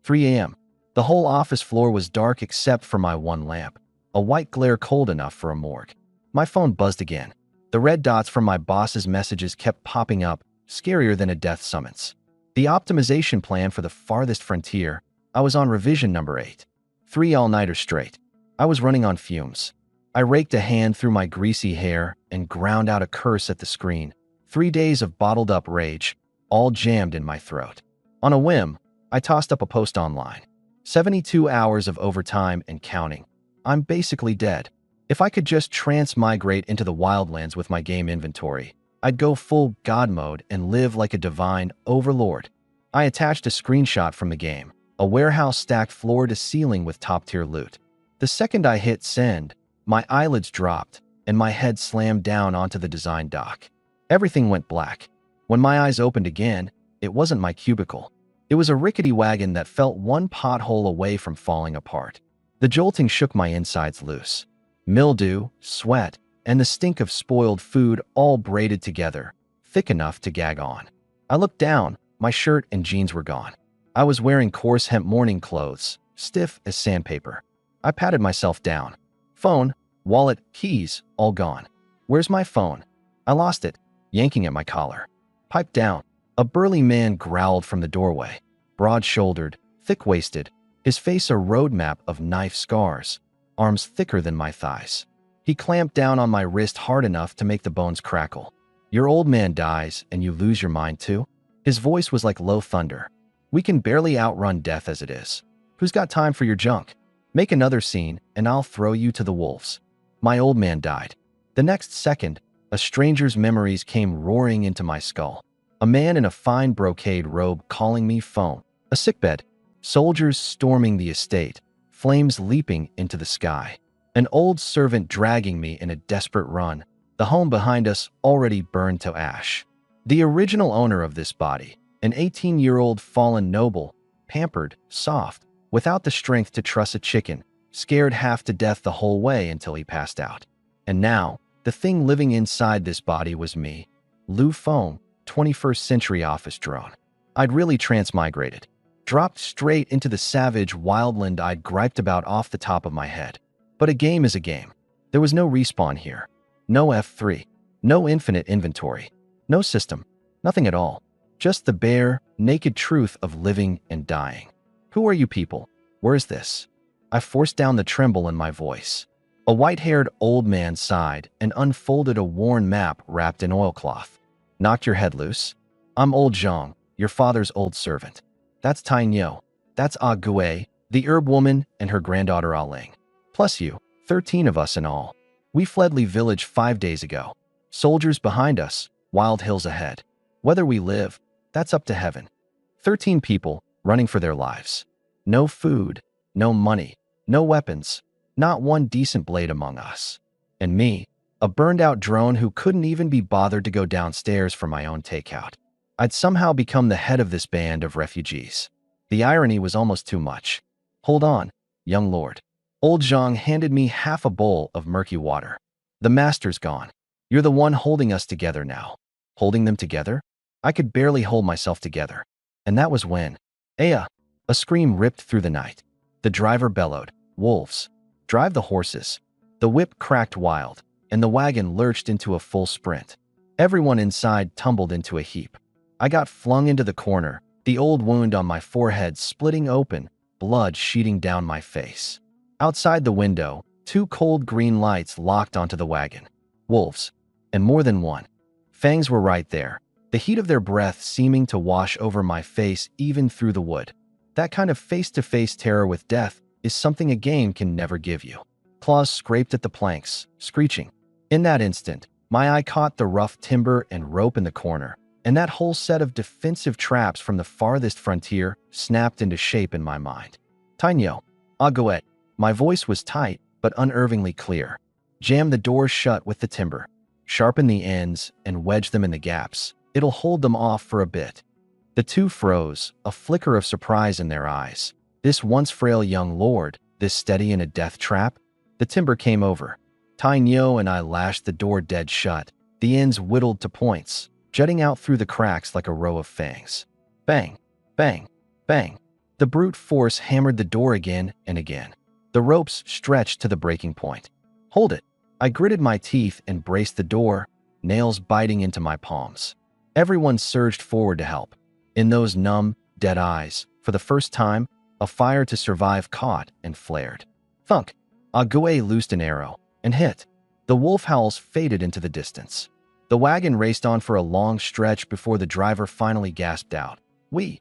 3 a.m. The whole office floor was dark except for my one lamp, a white glare cold enough for a morgue. My phone buzzed again. The red dots from my boss's messages kept popping up, scarier than a death summons. The optimization plan for the farthest frontier. I was on revision number 8. 3 all-nighters straight. I was running on fumes. I raked a hand through my greasy hair and ground out a curse at the screen. 3 days of bottled-up rage, all jammed in my throat. On a whim, I tossed up a post online. 72 hours of overtime and counting. I'm basically dead. If I could just transmigrate into the wildlands with my game inventory, I'd go full God mode and live like a divine overlord. I attached a screenshot from the game, a warehouse stacked floor to ceiling with top-tier loot. The second I hit send, my eyelids dropped and my head slammed down onto the design dock. Everything went black. When my eyes opened again, it wasn't my cubicle. It was a rickety wagon that felt one pothole away from falling apart. The jolting shook my insides loose. Mildew, sweat, and the stink of spoiled food all braided together, thick enough to gag on. I looked down. My shirt and jeans were gone. I was wearing coarse hemp morning clothes, stiff as sandpaper. I patted myself down. Phone, wallet, keys, all gone. Where's my phone? I lost it, yanking at my collar. Pipe down. A burly man growled from the doorway, broad-shouldered, thick-waisted, his face a roadmap of knife scars, arms thicker than my thighs. He clamped down on my wrist hard enough to make the bones crackle. Your old man dies and you lose your mind too? His voice was like low thunder. We can barely outrun death as it is. Who's got time for your junk? Make another scene and I'll throw you to the wolves. My old man died. The next second, a stranger's memories came roaring into my skull. A man in a fine brocade robe calling me phone. A sickbed. Soldiers storming the estate. Flames leaping into the sky. An old servant dragging me in a desperate run. The home behind us already burned to ash. The original owner of this body, an 18-year-old fallen noble, pampered, soft, without the strength to truss a chicken, scared half to death the whole way until he passed out. And now, the thing living inside this body was me, Lou Fong, 21st century office drone. I'd really transmigrated, dropped straight into the savage wildland I'd griped about off the top of my head. But a game is a game. There was no respawn here. No F3. No infinite inventory. No system. Nothing at all. Just the bare, naked truth of living and dying. Who are you people? Where's this? I forced down the tremble in my voice. A white-haired old man sighed and unfolded a worn map wrapped in oilcloth. Knocked your head loose? I'm old Zhang, your father's old servant. That's Tai Nyo. That's Ah Gue, the herb woman, and her granddaughter Ah Ling. Plus you, 13 of us in all. We fled Li Village 5 days ago. Soldiers behind us, wild hills ahead. Whether we live, that's up to heaven. 13 people running for their lives. No food, no money, no weapons, not one decent blade among us. And me, a burned-out drone who couldn't even be bothered to go downstairs for my own takeout. I'd somehow become the head of this band of refugees. The irony was almost too much. Hold on, young lord. Old Zhang handed me half a bowl of murky water. The master's gone. You're the one holding us together now. Holding them together? I could barely hold myself together. And that was when, Aya! A scream ripped through the night. The driver bellowed, wolves. Drive the horses. The whip cracked wild, and the wagon lurched into a full sprint. Everyone inside tumbled into a heap. I got flung into the corner, the old wound on my forehead splitting open, blood sheeting down my face. Outside the window, 2 cold green lights locked onto the wagon. Wolves. And more than one. Fangs were right there, the heat of their breath seeming to wash over my face even through the wood. That kind of face-to-face terror with death is something a game can never give you. Claws scraped at the planks, screeching. In that instant, my eye caught the rough timber and rope in the corner, and that whole set of defensive traps from the farthest frontier snapped into shape in my mind. Tainyo, Agoet. My voice was tight, but unnervingly clear. Jam the doors shut with the timber. Sharpen the ends and wedge them in the gaps. It'll hold them off for a bit. The two froze, a flicker of surprise in their eyes. This once frail young lord, this steady in a death trap? The timber came over. Tai Nyo and I lashed the door dead shut, the ends whittled to points, jutting out through the cracks like a row of fangs. Bang, bang, bang. The brute force hammered the door again and again. The ropes stretched to the breaking point. Hold it. I gritted my teeth and braced the door, nails biting into my palms. Everyone surged forward to help. In those numb, dead eyes, for the first time, a fire to survive caught and flared. Thunk! Ague loosed an arrow and hit. The wolf howls faded into the distance. The wagon raced on for a long stretch before the driver finally gasped out. We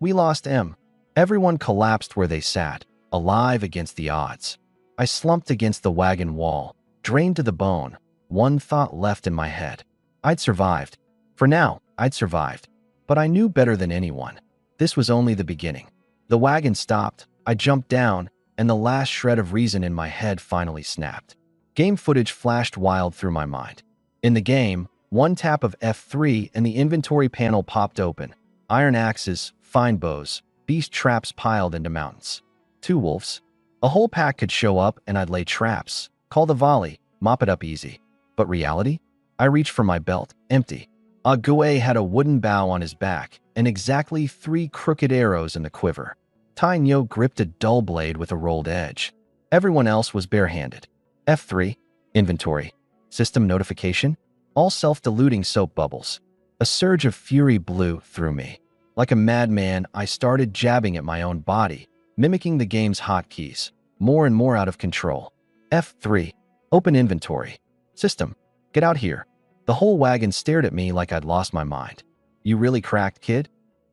lost M. Everyone collapsed where they sat, alive against the odds. I slumped against the wagon wall, drained to the bone, one thought left in my head. I'd survived. For now, I'd survived. But I knew better than anyone. This was only the beginning. The wagon stopped, I jumped down, and the last shred of reason in my head finally snapped. Game footage flashed wild through my mind. In the game, one tap of F3 and the inventory panel popped open. Iron axes, fine bows, beast traps piled into mountains. 2 wolves. A whole pack could show up and I'd lay traps, call the volley, mop it up easy. But reality? I reached for my belt, empty. Ague had a wooden bow on his back and exactly 3 crooked arrows in the quiver. Tainyo gripped a dull blade with a rolled edge. Everyone else was barehanded. F3, inventory, system notification, all self-diluting soap bubbles. A surge of fury blew through me. Like a madman, I started jabbing at my own body, mimicking the game's hotkeys, more and more out of control. F3, open inventory. System, get out here. The whole wagon stared at me like I'd lost my mind. You really cracked, kid?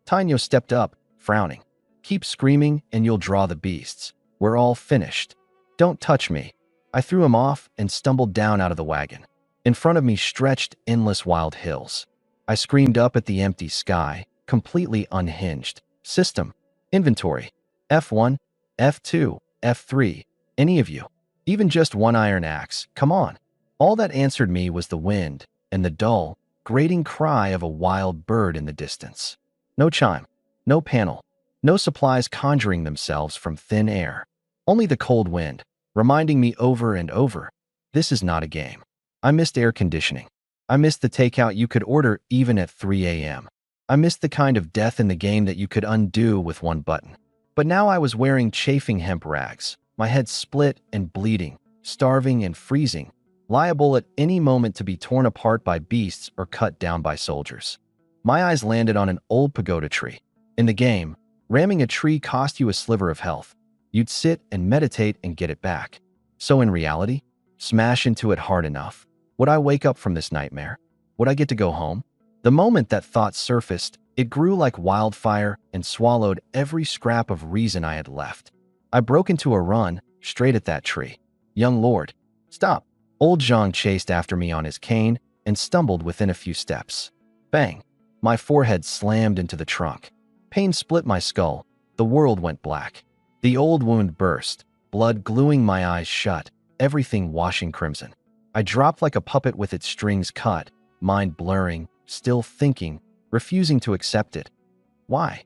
Tainyo stepped up, frowning. Keep screaming and you'll draw the beasts. We're all finished. Don't touch me. I threw him off and stumbled down out of the wagon. In front of me stretched endless wild hills. I screamed up at the empty sky, completely unhinged. System, inventory, F1, F2, F3, any of you. Even just one iron axe, come on. All that answered me was the wind and the dull, grating cry of a wild bird in the distance. No chime, no panel, no supplies conjuring themselves from thin air. Only the cold wind, reminding me over and over, this is not a game. I missed air conditioning. I missed the takeout you could order even at 3 a.m. I missed the kind of death in the game that you could undo with one button. But now I was wearing chafing hemp rags, my head split and bleeding, starving and freezing, liable at any moment to be torn apart by beasts or cut down by soldiers. My eyes landed on an old pagoda tree. In the game, ramming a tree cost you a sliver of health. You'd sit and meditate and get it back. So in reality, smash into it hard enough. Would I wake up from this nightmare? Would I get to go home? The moment that thought surfaced, it grew like wildfire and swallowed every scrap of reason I had left. I broke into a run, straight at that tree. Young lord, stop. Old Zhang chased after me on his cane and stumbled within a few steps. Bang! My forehead slammed into the trunk. Pain split my skull. The world went black. The old wound burst, blood gluing my eyes shut, everything washing crimson. I dropped like a puppet with its strings cut, mind blurring, still thinking, refusing to accept it. Why?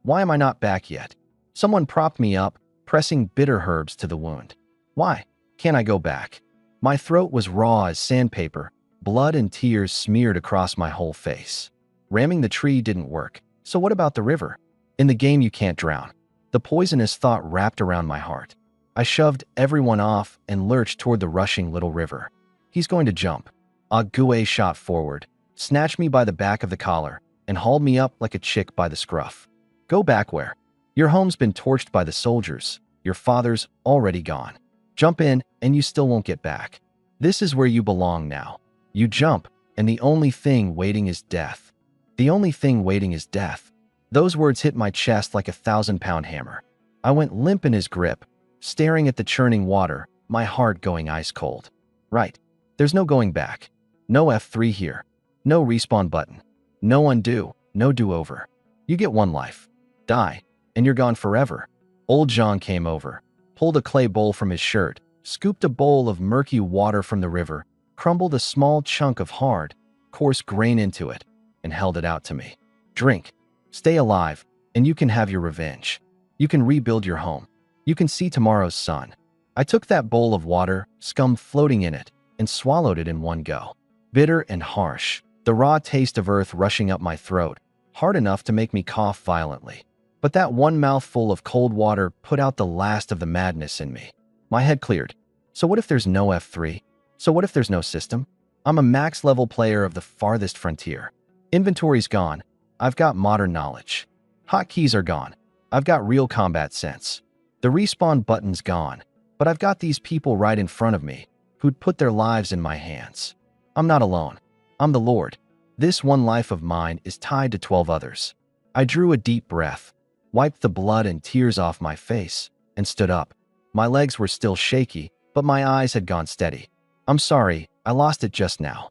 Why am I not back yet? Someone propped me up, pressing bitter herbs to the wound. Why can't I go back? My throat was raw as sandpaper, blood and tears smeared across my whole face. Ramming the tree didn't work, so what about the river? In the game you can't drown. The poisonous thought wrapped around my heart. I shoved everyone off and lurched toward the rushing little river. He's going to jump. Ague shot forward, snatched me by the back of the collar, and hauled me up like a chick by the scruff. Go back where? Your home's been torched by the soldiers. Your father's already gone. Jump in, and you still won't get back. This is where you belong now. You jump, and the only thing waiting is death. The only thing waiting is death. Those words hit my chest like a 1,000-pound hammer. I went limp in his grip, staring at the churning water, my heart going ice cold. Right. There's no going back. No F3 here. No respawn button. No undo. No do-over. You get one life. Die, and you're gone forever. Old John came over, pulled a clay bowl from his shirt, scooped a bowl of murky water from the river, crumbled a small chunk of hard, coarse grain into it, and held it out to me. Drink. Stay alive, and you can have your revenge. You can rebuild your home. You can see tomorrow's sun. I took that bowl of water, scum floating in it, and swallowed it in one go. Bitter and harsh, the raw taste of earth rushing up my throat, hard enough to make me cough violently. But that one mouthful of cold water put out the last of the madness in me. My head cleared. So what if there's no F3? So what if there's no system? I'm a max-level player of the farthest frontier. Inventory's gone. I've got modern knowledge. Hotkeys are gone. I've got real combat sense. The respawn button's gone. But I've got these people right in front of me who'd put their lives in my hands. I'm not alone. I'm the Lord. This one life of mine is tied to 12 others. I drew a deep breath, wiped the blood and tears off my face, and stood up. My legs were still shaky, but my eyes had gone steady. I'm sorry, I lost it just now.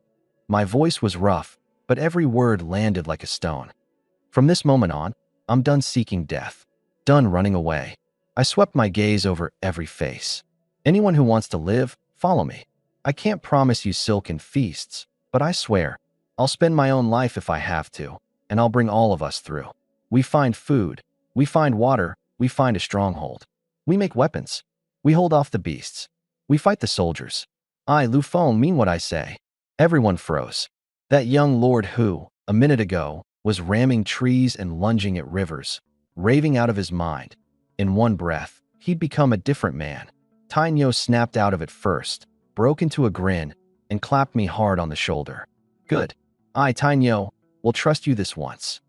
My voice was rough, but every word landed like a stone. From this moment on, I'm done seeking death, done running away. I swept my gaze over every face. Anyone who wants to live, follow me. I can't promise you silken feasts, but I swear, I'll spend my own life if I have to, and I'll bring all of us through. We find food, we find water, we find a stronghold. We make weapons. We hold off the beasts. We fight the soldiers. I, Lu Feng, mean what I say. Everyone froze. That young lord who, a minute ago, was ramming trees and lunging at rivers, raving out of his mind. In one breath, he'd become a different man. Tainyo snapped out of it first, broke into a grin, and clapped me hard on the shoulder. Good. I, Tainyo, will trust you this once.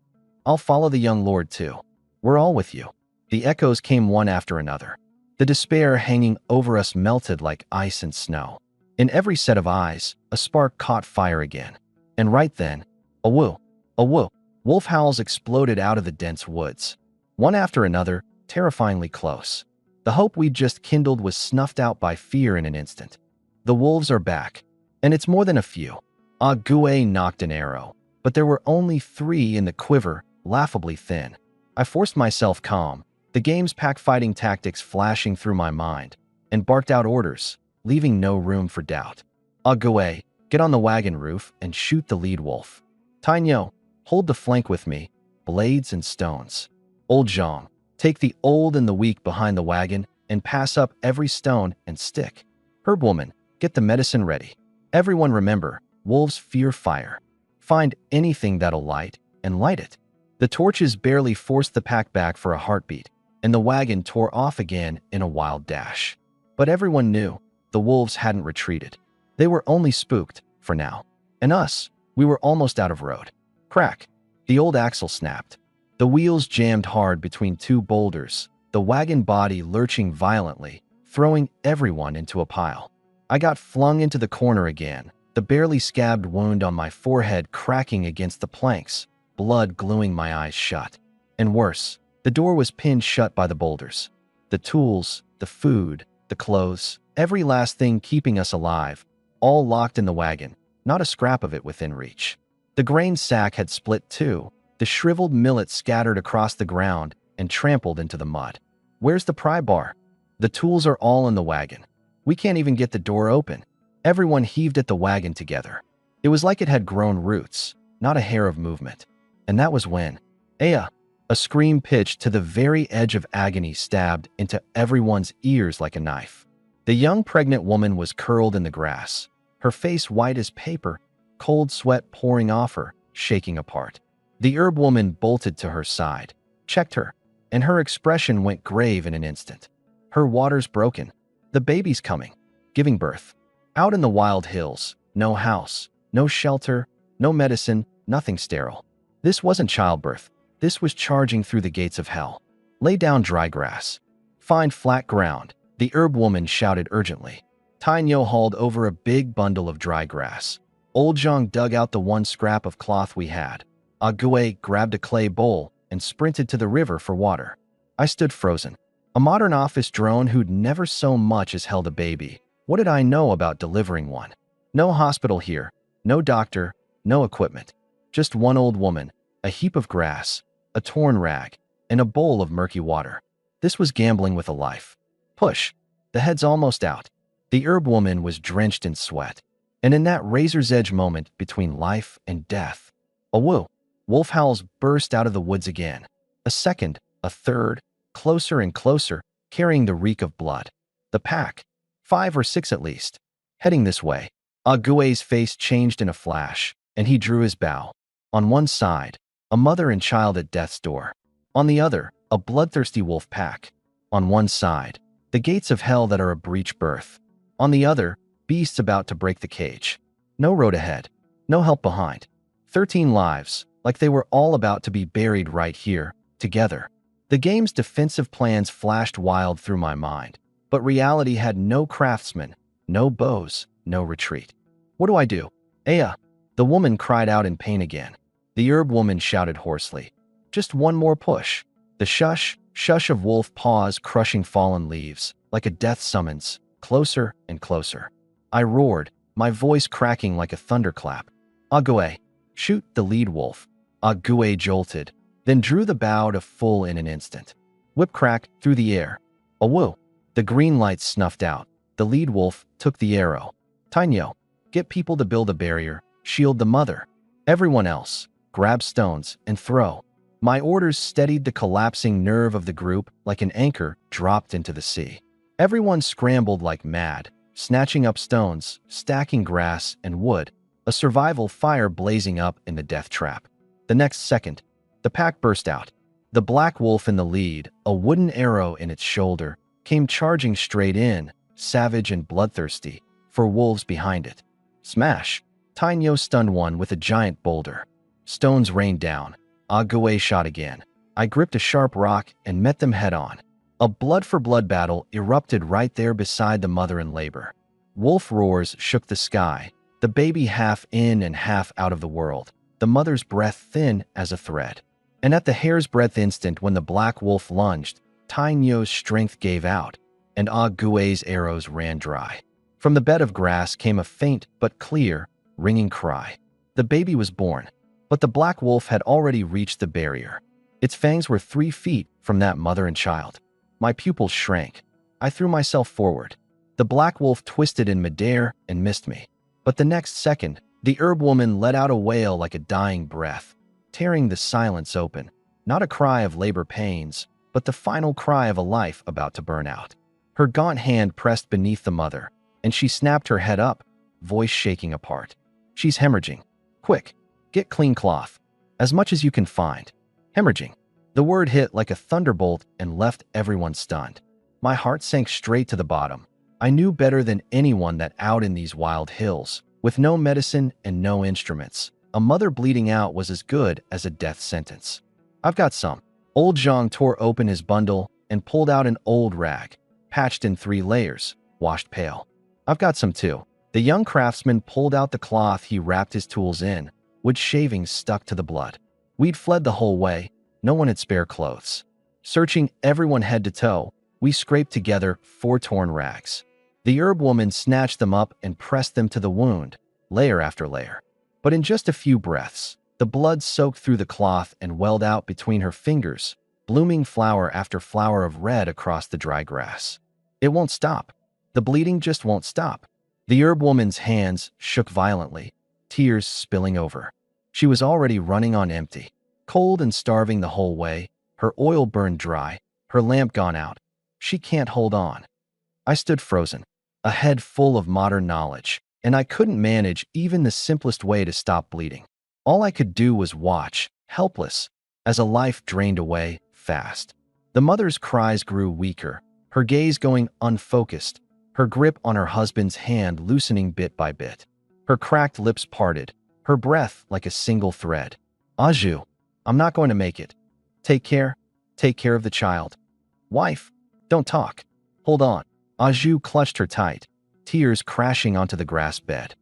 I'll follow the young lord too. We're all with you. The echoes came one after another. The despair hanging over us melted like ice and snow. In every set of eyes, a spark caught fire again. And right then, a woo, a woo. Wolf howls exploded out of the dense woods. One after another, terrifyingly close. The hope we'd just kindled was snuffed out by fear in an instant. The wolves are back. And it's more than a few. Ah Gue knocked an arrow. But there were only 3 in the quiver, laughably thin. I forced myself calm, the game's pack-fighting tactics flashing through my mind, and barked out orders, leaving no room for doubt. Ah Gue, get on the wagon roof and shoot the lead wolf. Tainyo, hold the flank with me, blades and stones. Old Zhang, take the old and the weak behind the wagon and pass up every stone and stick. Herb woman, get the medicine ready. Everyone remember, wolves fear fire. Find anything that'll light, and light it. The torches barely forced the pack back for a heartbeat, and the wagon tore off again in a wild dash. But everyone knew the wolves hadn't retreated. They were only spooked, for now. And us, we were almost out of road. Crack! The old axle snapped. The wheels jammed hard between 2 boulders, the wagon body lurching violently, throwing everyone into a pile. I got flung into the corner again, the barely scabbed wound on my forehead cracking against the planks, blood gluing my eyes shut. And worse, the door was pinned shut by the boulders. The tools, the food, the clothes, every last thing keeping us alive, all locked in the wagon, not a scrap of it within reach. The grain sack had split too, the shriveled millet scattered across the ground and trampled into the mud. Where's the pry bar? The tools are all in the wagon. We can't even get the door open. Everyone heaved at the wagon together. It was like it had grown roots, not a hair of movement. And that was when, Aya, a scream pitched to the very edge of agony stabbed into everyone's ears like a knife. The young pregnant woman was curled in the grass, her face white as paper, cold sweat pouring off her, shaking apart. The herb woman bolted to her side, checked her, and her expression went grave in an instant. Her water's broken. The baby's coming, giving birth. Out in the wild hills, no house, no shelter, no medicine, nothing sterile. This wasn't childbirth. This was charging through the gates of hell. Lay down dry grass. Find flat ground, the herb woman shouted urgently. Tainyo hauled over a big bundle of dry grass. Old Zhang dug out the one scrap of cloth we had. Ah Gue grabbed a clay bowl and sprinted to the river for water. I stood frozen. A modern office drone who'd never so much as held a baby. What did I know about delivering one? No hospital here, no doctor, no equipment. Just one old woman, a heap of grass, a torn rag, and a bowl of murky water. This was gambling with a life. Push. The head's almost out. The herb woman was drenched in sweat. And in that razor's edge moment between life and death, a woo. Wolf howls burst out of the woods again. A second, a third, closer and closer, carrying the reek of blood. The pack, 5 or 6 at least, heading this way. Ah Gue's face changed in a flash, and he drew his bow. On one side, a mother and child at death's door. On the other, a bloodthirsty wolf pack. On one side, the gates of hell that are a breech birth. On the other, beasts about to break the cage. No road ahead, no help behind. 13 lives, like they were all about to be buried right here, together. The game's defensive plans flashed wild through my mind, but reality had no craftsman, no bows, no retreat. What do I do? Aya! The woman cried out in pain again. The herb woman shouted hoarsely. Just one more push. The shush of wolf paws crushing fallen leaves, like a death summons, closer and closer. I roared, my voice cracking like a thunderclap. Ague! Shoot the lead wolf. Ague jolted, then drew the bow to full in an instant. Whip crack through the air. Awoo! The green lights snuffed out. The lead wolf took the arrow. Tainyo, get people to build a barrier, shield the mother. Everyone else, grab stones and throw. My orders steadied the collapsing nerve of the group like an anchor dropped into the sea. Everyone scrambled like mad, snatching up stones, stacking grass and wood, a survival fire blazing up in the death trap. The next second, the pack burst out. The black wolf in the lead, a wooden arrow in its shoulder, came charging straight in, savage and bloodthirsty, for wolves behind it. Smash! Tainyo stunned one with a giant boulder. Stones rained down. Ague shot again. I gripped a sharp rock and met them head-on. A blood-for-blood battle erupted right there beside the mother in labor. Wolf roars shook the sky, the baby half in and half out of the world, the mother's breath thin as a thread. And at the hair's-breadth instant when the black wolf lunged, Tainyo's strength gave out, and Ague's arrows ran dry. From the bed of grass came a faint but clear, ringing cry. The baby was born, but the black wolf had already reached the barrier. Its fangs were 3 feet from that mother and child. My pupils shrank. I threw myself forward. The black wolf twisted in midair and missed me. But the next second, the herb woman let out a wail like a dying breath, tearing the silence open. Not a cry of labor pains, but the final cry of a life about to burn out. Her gaunt hand pressed beneath the mother, and she snapped her head up, voice shaking apart. She's hemorrhaging. Quick, get clean cloth. As much as you can find. Hemorrhaging. The word hit like a thunderbolt and left everyone stunned. My heart sank straight to the bottom. I knew better than anyone that out in these wild hills, with no medicine and no instruments, a mother bleeding out was as good as a death sentence. I've got some. Old Zhang tore open his bundle and pulled out an old rag, patched in 3 layers, washed pale. I've got some too. The young craftsman pulled out the cloth he wrapped his tools in, wood shavings stuck to the blood. We'd fled the whole way. No one had spare clothes. Searching everyone head to toe, we scraped together 4 torn rags. The herb woman snatched them up and pressed them to the wound, layer after layer. But in just a few breaths, the blood soaked through the cloth and welled out between her fingers, blooming flower after flower of red across the dry grass. It won't stop. The bleeding just won't stop. The herb woman's hands shook violently, tears spilling over. She was already running on empty, cold and starving the whole way, her oil burned dry, her lamp gone out. She can't hold on. I stood frozen, a head full of modern knowledge, and I couldn't manage even the simplest way to stop bleeding. All I could do was watch, helpless, as a life drained away fast. The mother's cries grew weaker, her gaze going unfocused, her grip on her husband's hand loosening bit by bit. Her cracked lips parted, her breath like a single thread. Aju, I'm not going to make it. Take care of the child. Wife, don't talk. Hold on. Aju clutched her tight, tears crashing onto the grass bed.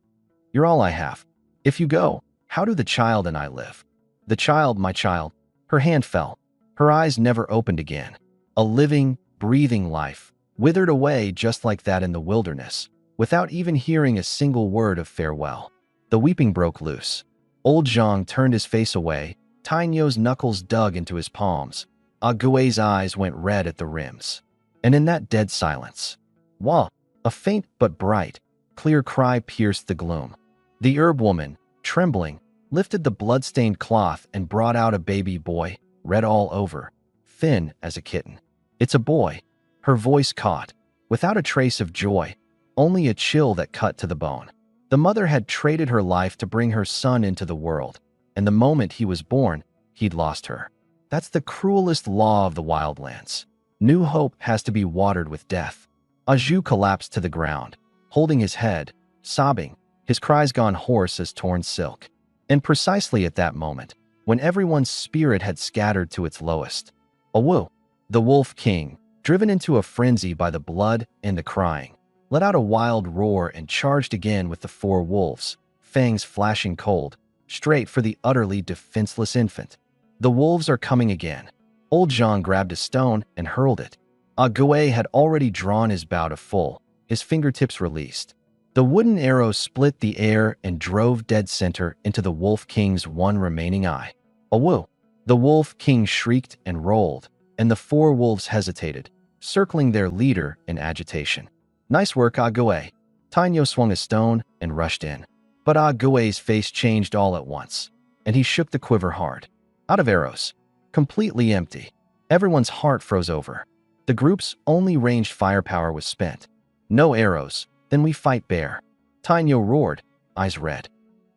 You're all I have. If you go, how do the child and I live? The child, my child. Her hand fell. Her eyes never opened again. A living, breathing life, withered away just like that in the wilderness, without even hearing a single word of farewell. The weeping broke loose. Old Zhang turned his face away, Tainyo's knuckles dug into his palms. Ague's eyes went red at the rims. And in that dead silence, wah, a faint but bright, clear cry pierced the gloom. The herb woman, trembling, lifted the blood-stained cloth and brought out a baby boy, red all over, thin as a kitten. It's a boy. Her voice caught, without a trace of joy, only a chill that cut to the bone. The mother had traded her life to bring her son into the world, and the moment he was born, he'd lost her. That's the cruelest law of the wildlands. New hope has to be watered with death. Aju collapsed to the ground, holding his head, sobbing, his cries gone hoarse as torn silk. And precisely at that moment, when everyone's spirit had scattered to its lowest, Awu, the Wolf King, driven into a frenzy by the blood and the crying, let out a wild roar and charged again with the four wolves, fangs flashing cold, straight for the utterly defenseless infant. The wolves are coming again. Old Jean grabbed a stone and hurled it. Ague had already drawn his bow to full, his fingertips released. The wooden arrow split the air and drove dead center into the Wolf King's one remaining eye. Awu! The Wolf King shrieked and rolled, and the four wolves hesitated, circling their leader in agitation. Nice work, Ague. Tainyo swung a stone and rushed in. But Ague's face changed all at once, and he shook the quiver hard. Out of arrows. Completely empty. Everyone's heart froze over. The group's only ranged firepower was spent. No arrows. Then we fight bare. Tainyo roared, eyes red.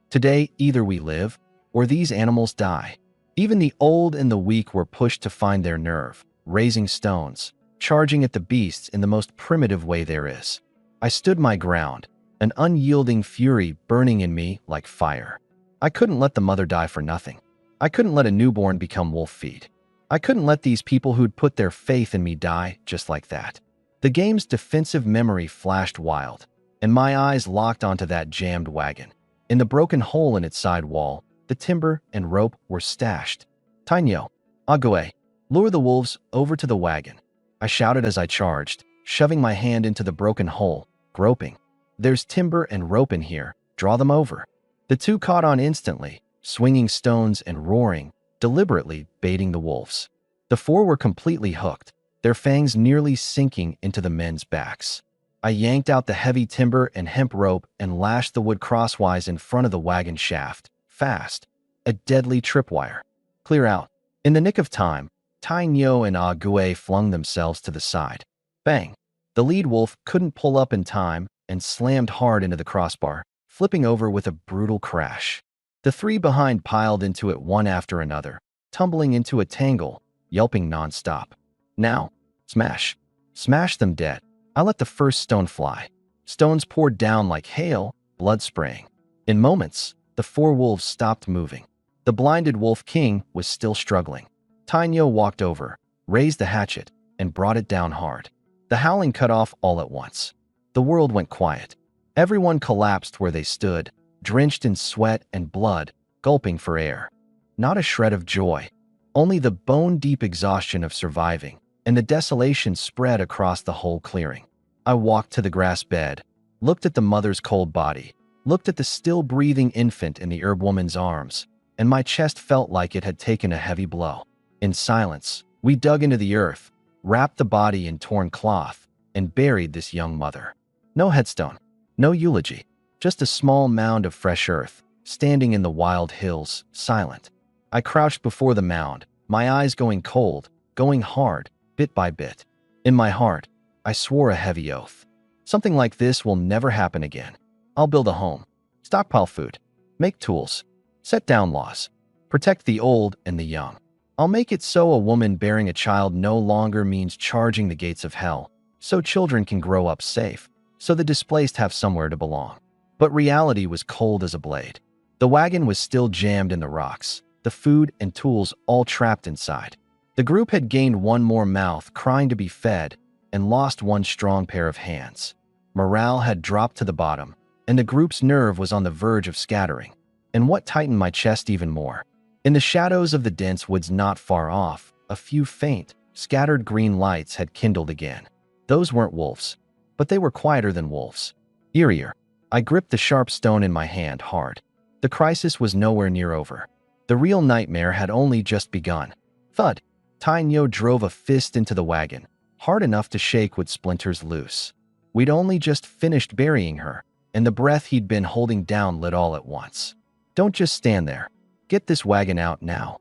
Today, either we live, or these animals die. Even the old and the weak were pushed to find their nerve, raising stones, charging at the beasts in the most primitive way there is. I stood my ground, an unyielding fury burning in me like fire. I couldn't let the mother die for nothing. I couldn't let a newborn become wolf feed. I couldn't let these people who'd put their faith in me die just like that. The game's defensive memory flashed wild, and my eyes locked onto that jammed wagon. In the broken hole in its side wall, the timber and rope were stashed. Tainyo, Ague, lure the wolves over to the wagon. I shouted as I charged, shoving my hand into the broken hole, groping. There's timber and rope in here. Draw them over. The two caught on instantly, swinging stones and roaring, deliberately baiting the wolves. The four were completely hooked, their fangs nearly sinking into the men's backs. I yanked out the heavy timber and hemp rope and lashed the wood crosswise in front of the wagon shaft, fast. A deadly tripwire. Clear out. In the nick of time, Tainyo and Ague flung themselves to the side. Bang! The lead wolf couldn't pull up in time and slammed hard into the crossbar, flipping over with a brutal crash. The three behind piled into it one after another, tumbling into a tangle, yelping nonstop. Now, smash. Smash them dead. I let the first stone fly. Stones poured down like hail, blood spraying. In moments, the four wolves stopped moving. The blinded Wolf King was still struggling. Tainyo walked over, raised the hatchet, and brought it down hard. The howling cut off all at once. The world went quiet. Everyone collapsed where they stood, drenched in sweat and blood, gulping for air. Not a shred of joy, only the bone-deep exhaustion of surviving, and the desolation spread across the whole clearing. I walked to the grass bed, looked at the mother's cold body, looked at the still-breathing infant in the herb woman's arms, and my chest felt like it had taken a heavy blow. In silence, we dug into the earth, wrapped the body in torn cloth, and buried this young mother. No headstone, no eulogy, just a small mound of fresh earth, standing in the wild hills, silent. I crouched before the mound, my eyes going cold, going hard, bit by bit. In my heart, I swore a heavy oath. Something like this will never happen again. I'll build a home, stockpile food, make tools, set down laws, protect the old and the young. I'll make it so a woman bearing a child no longer means charging the gates of hell, so children can grow up safe, so the displaced have somewhere to belong. But reality was cold as a blade. The wagon was still jammed in the rocks, the food and tools all trapped inside. The group had gained one more mouth crying to be fed and lost one strong pair of hands. Morale had dropped to the bottom, and the group's nerve was on the verge of scattering. And what tightened my chest even more? In the shadows of the dense woods not far off, a few faint, scattered green lights had kindled again. Those weren't wolves, but they were quieter than wolves. Eerier. I gripped the sharp stone in my hand hard. The crisis was nowhere near over. The real nightmare had only just begun. Thud. Tainyo drove a fist into the wagon, hard enough to shake would splinters loose. We'd only just finished burying her, and the breath he'd been holding down lit all at once. Don't just stand there. Get this wagon out now.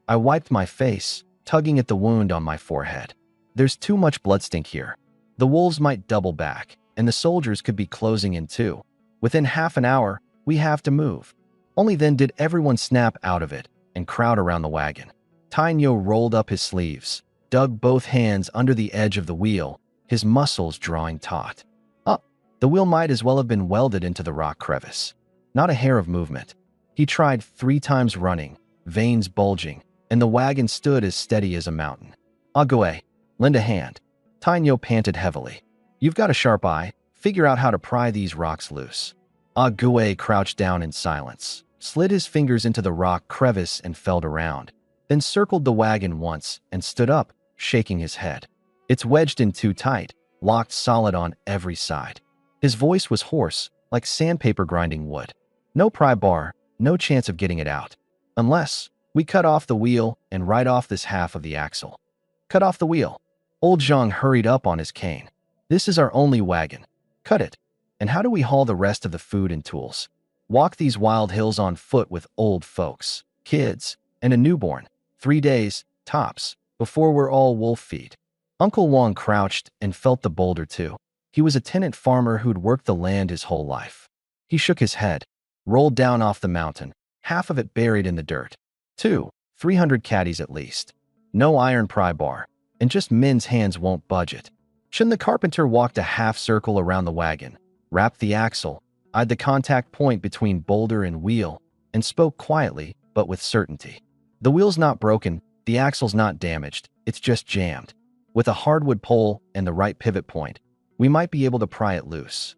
I wiped my face, tugging at the wound on my forehead. There's too much blood stink here. The wolves might double back, and the soldiers could be closing in too. Within half an hour, we have to move. Only then did everyone snap out of it and crowd around the wagon. Tainyo rolled up his sleeves, dug both hands under the edge of the wheel, his muscles drawing taut. Up, the wheel might as well have been welded into the rock crevice. Not a hair of movement. He tried 3 times running, veins bulging, and the wagon stood as steady as a mountain. Ague, lend a hand. Tainyo panted heavily. You've got a sharp eye. Figure out how to pry these rocks loose. Ague crouched down in silence, slid his fingers into the rock crevice and felt around, then circled the wagon once and stood up, shaking his head. It's wedged in too tight, locked solid on every side. His voice was hoarse, like sandpaper grinding wood. No pry bar, no chance of getting it out. Unless we cut off the wheel and right off this half of the axle. Cut off the wheel. Old Zhang hurried up on his cane. This is our only wagon. Cut it. And how do we haul the rest of the food and tools? Walk these wild hills on foot with old folks, kids, and a newborn. 3 days, tops, before we're all wolf feet. Uncle Wang crouched and felt the boulder too. He was a tenant farmer who'd worked the land his whole life. He shook his head, rolled down off the mountain, half of it buried in the dirt. 300 caddies at least. No iron pry bar, and just men's hands won't budge it. Chun the carpenter walked a half circle around the wagon, wrapped the axle, eyed the contact point between boulder and wheel, and spoke quietly, but with certainty. The wheel's not broken, the axle's not damaged, it's just jammed. With a hardwood pole and the right pivot point, we might be able to pry it loose.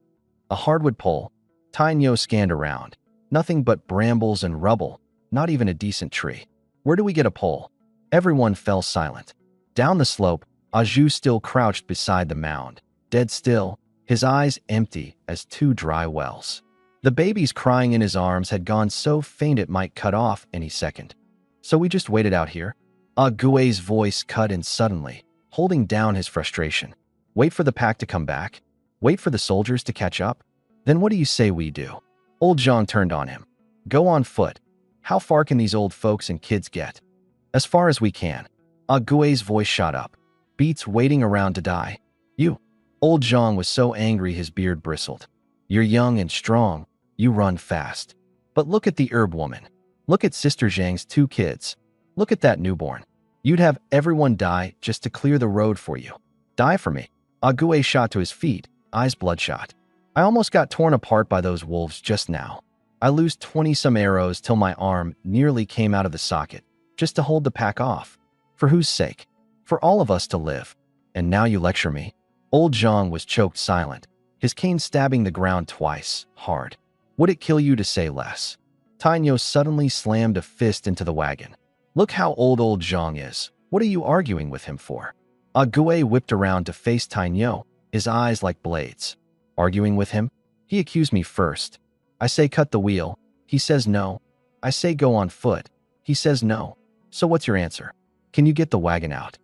A hardwood pole. Tainyo scanned around. Nothing but brambles and rubble, not even a decent tree. Where do we get a pole? Everyone fell silent. Down the slope, Aju still crouched beside the mound, dead still, his eyes empty as 2 dry wells. The baby's crying in his arms had gone so faint it might cut off any second. So we just waited out here? Ague's voice cut in suddenly, holding down his frustration. Wait for the pack to come back? Wait for the soldiers to catch up? Then what do you say we do? Old Zhang turned on him. Go on foot. How far can these old folks and kids get? As far as we can. Ague's voice shot up. Beats waiting around to die. You. Old Zhang was so angry his beard bristled. You're young and strong. You run fast. But look at the herb woman. Look at Sister Zhang's 2 kids. Look at that newborn. You'd have everyone die just to clear the road for you. Die for me. Ague shot to his feet, eyes bloodshot. I almost got torn apart by those wolves just now. I loosed 20-some arrows till my arm nearly came out of the socket, just to hold the pack off. For whose sake? For all of us to live. And now you lecture me? Old Zhang was choked silent, his cane stabbing the ground twice, hard. Would it kill you to say less? Tainyo suddenly slammed a fist into the wagon. Look how old Zhang is. What are you arguing with him for? Ague whipped around to face Tainyo, his eyes like blades. Arguing with him? He accused me first. I say cut the wheel. He says no. I say go on foot. He says no. So what's your answer? Can you get the wagon out?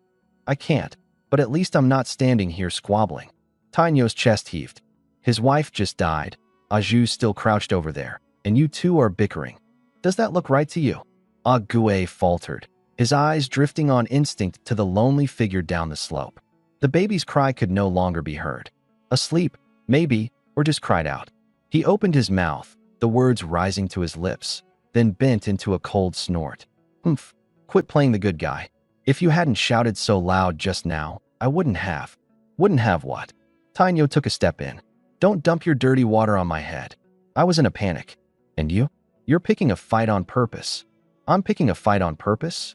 I can't, but at least I'm not standing here squabbling. Tainyo's chest heaved. His wife just died. Aju's still crouched over there, and you two are bickering. Does that look right to you? Ague faltered, his eyes drifting on instinct to the lonely figure down the slope. The baby's cry could no longer be heard. Asleep, maybe, or just cried out. He opened his mouth, the words rising to his lips, then bent into a cold snort. Humph, quit playing the good guy. If you hadn't shouted so loud just now, I wouldn't have. Wouldn't have what? Tainyo took a step in. Don't dump your dirty water on my head. I was in a panic. And you? You're picking a fight on purpose. I'm picking a fight on purpose?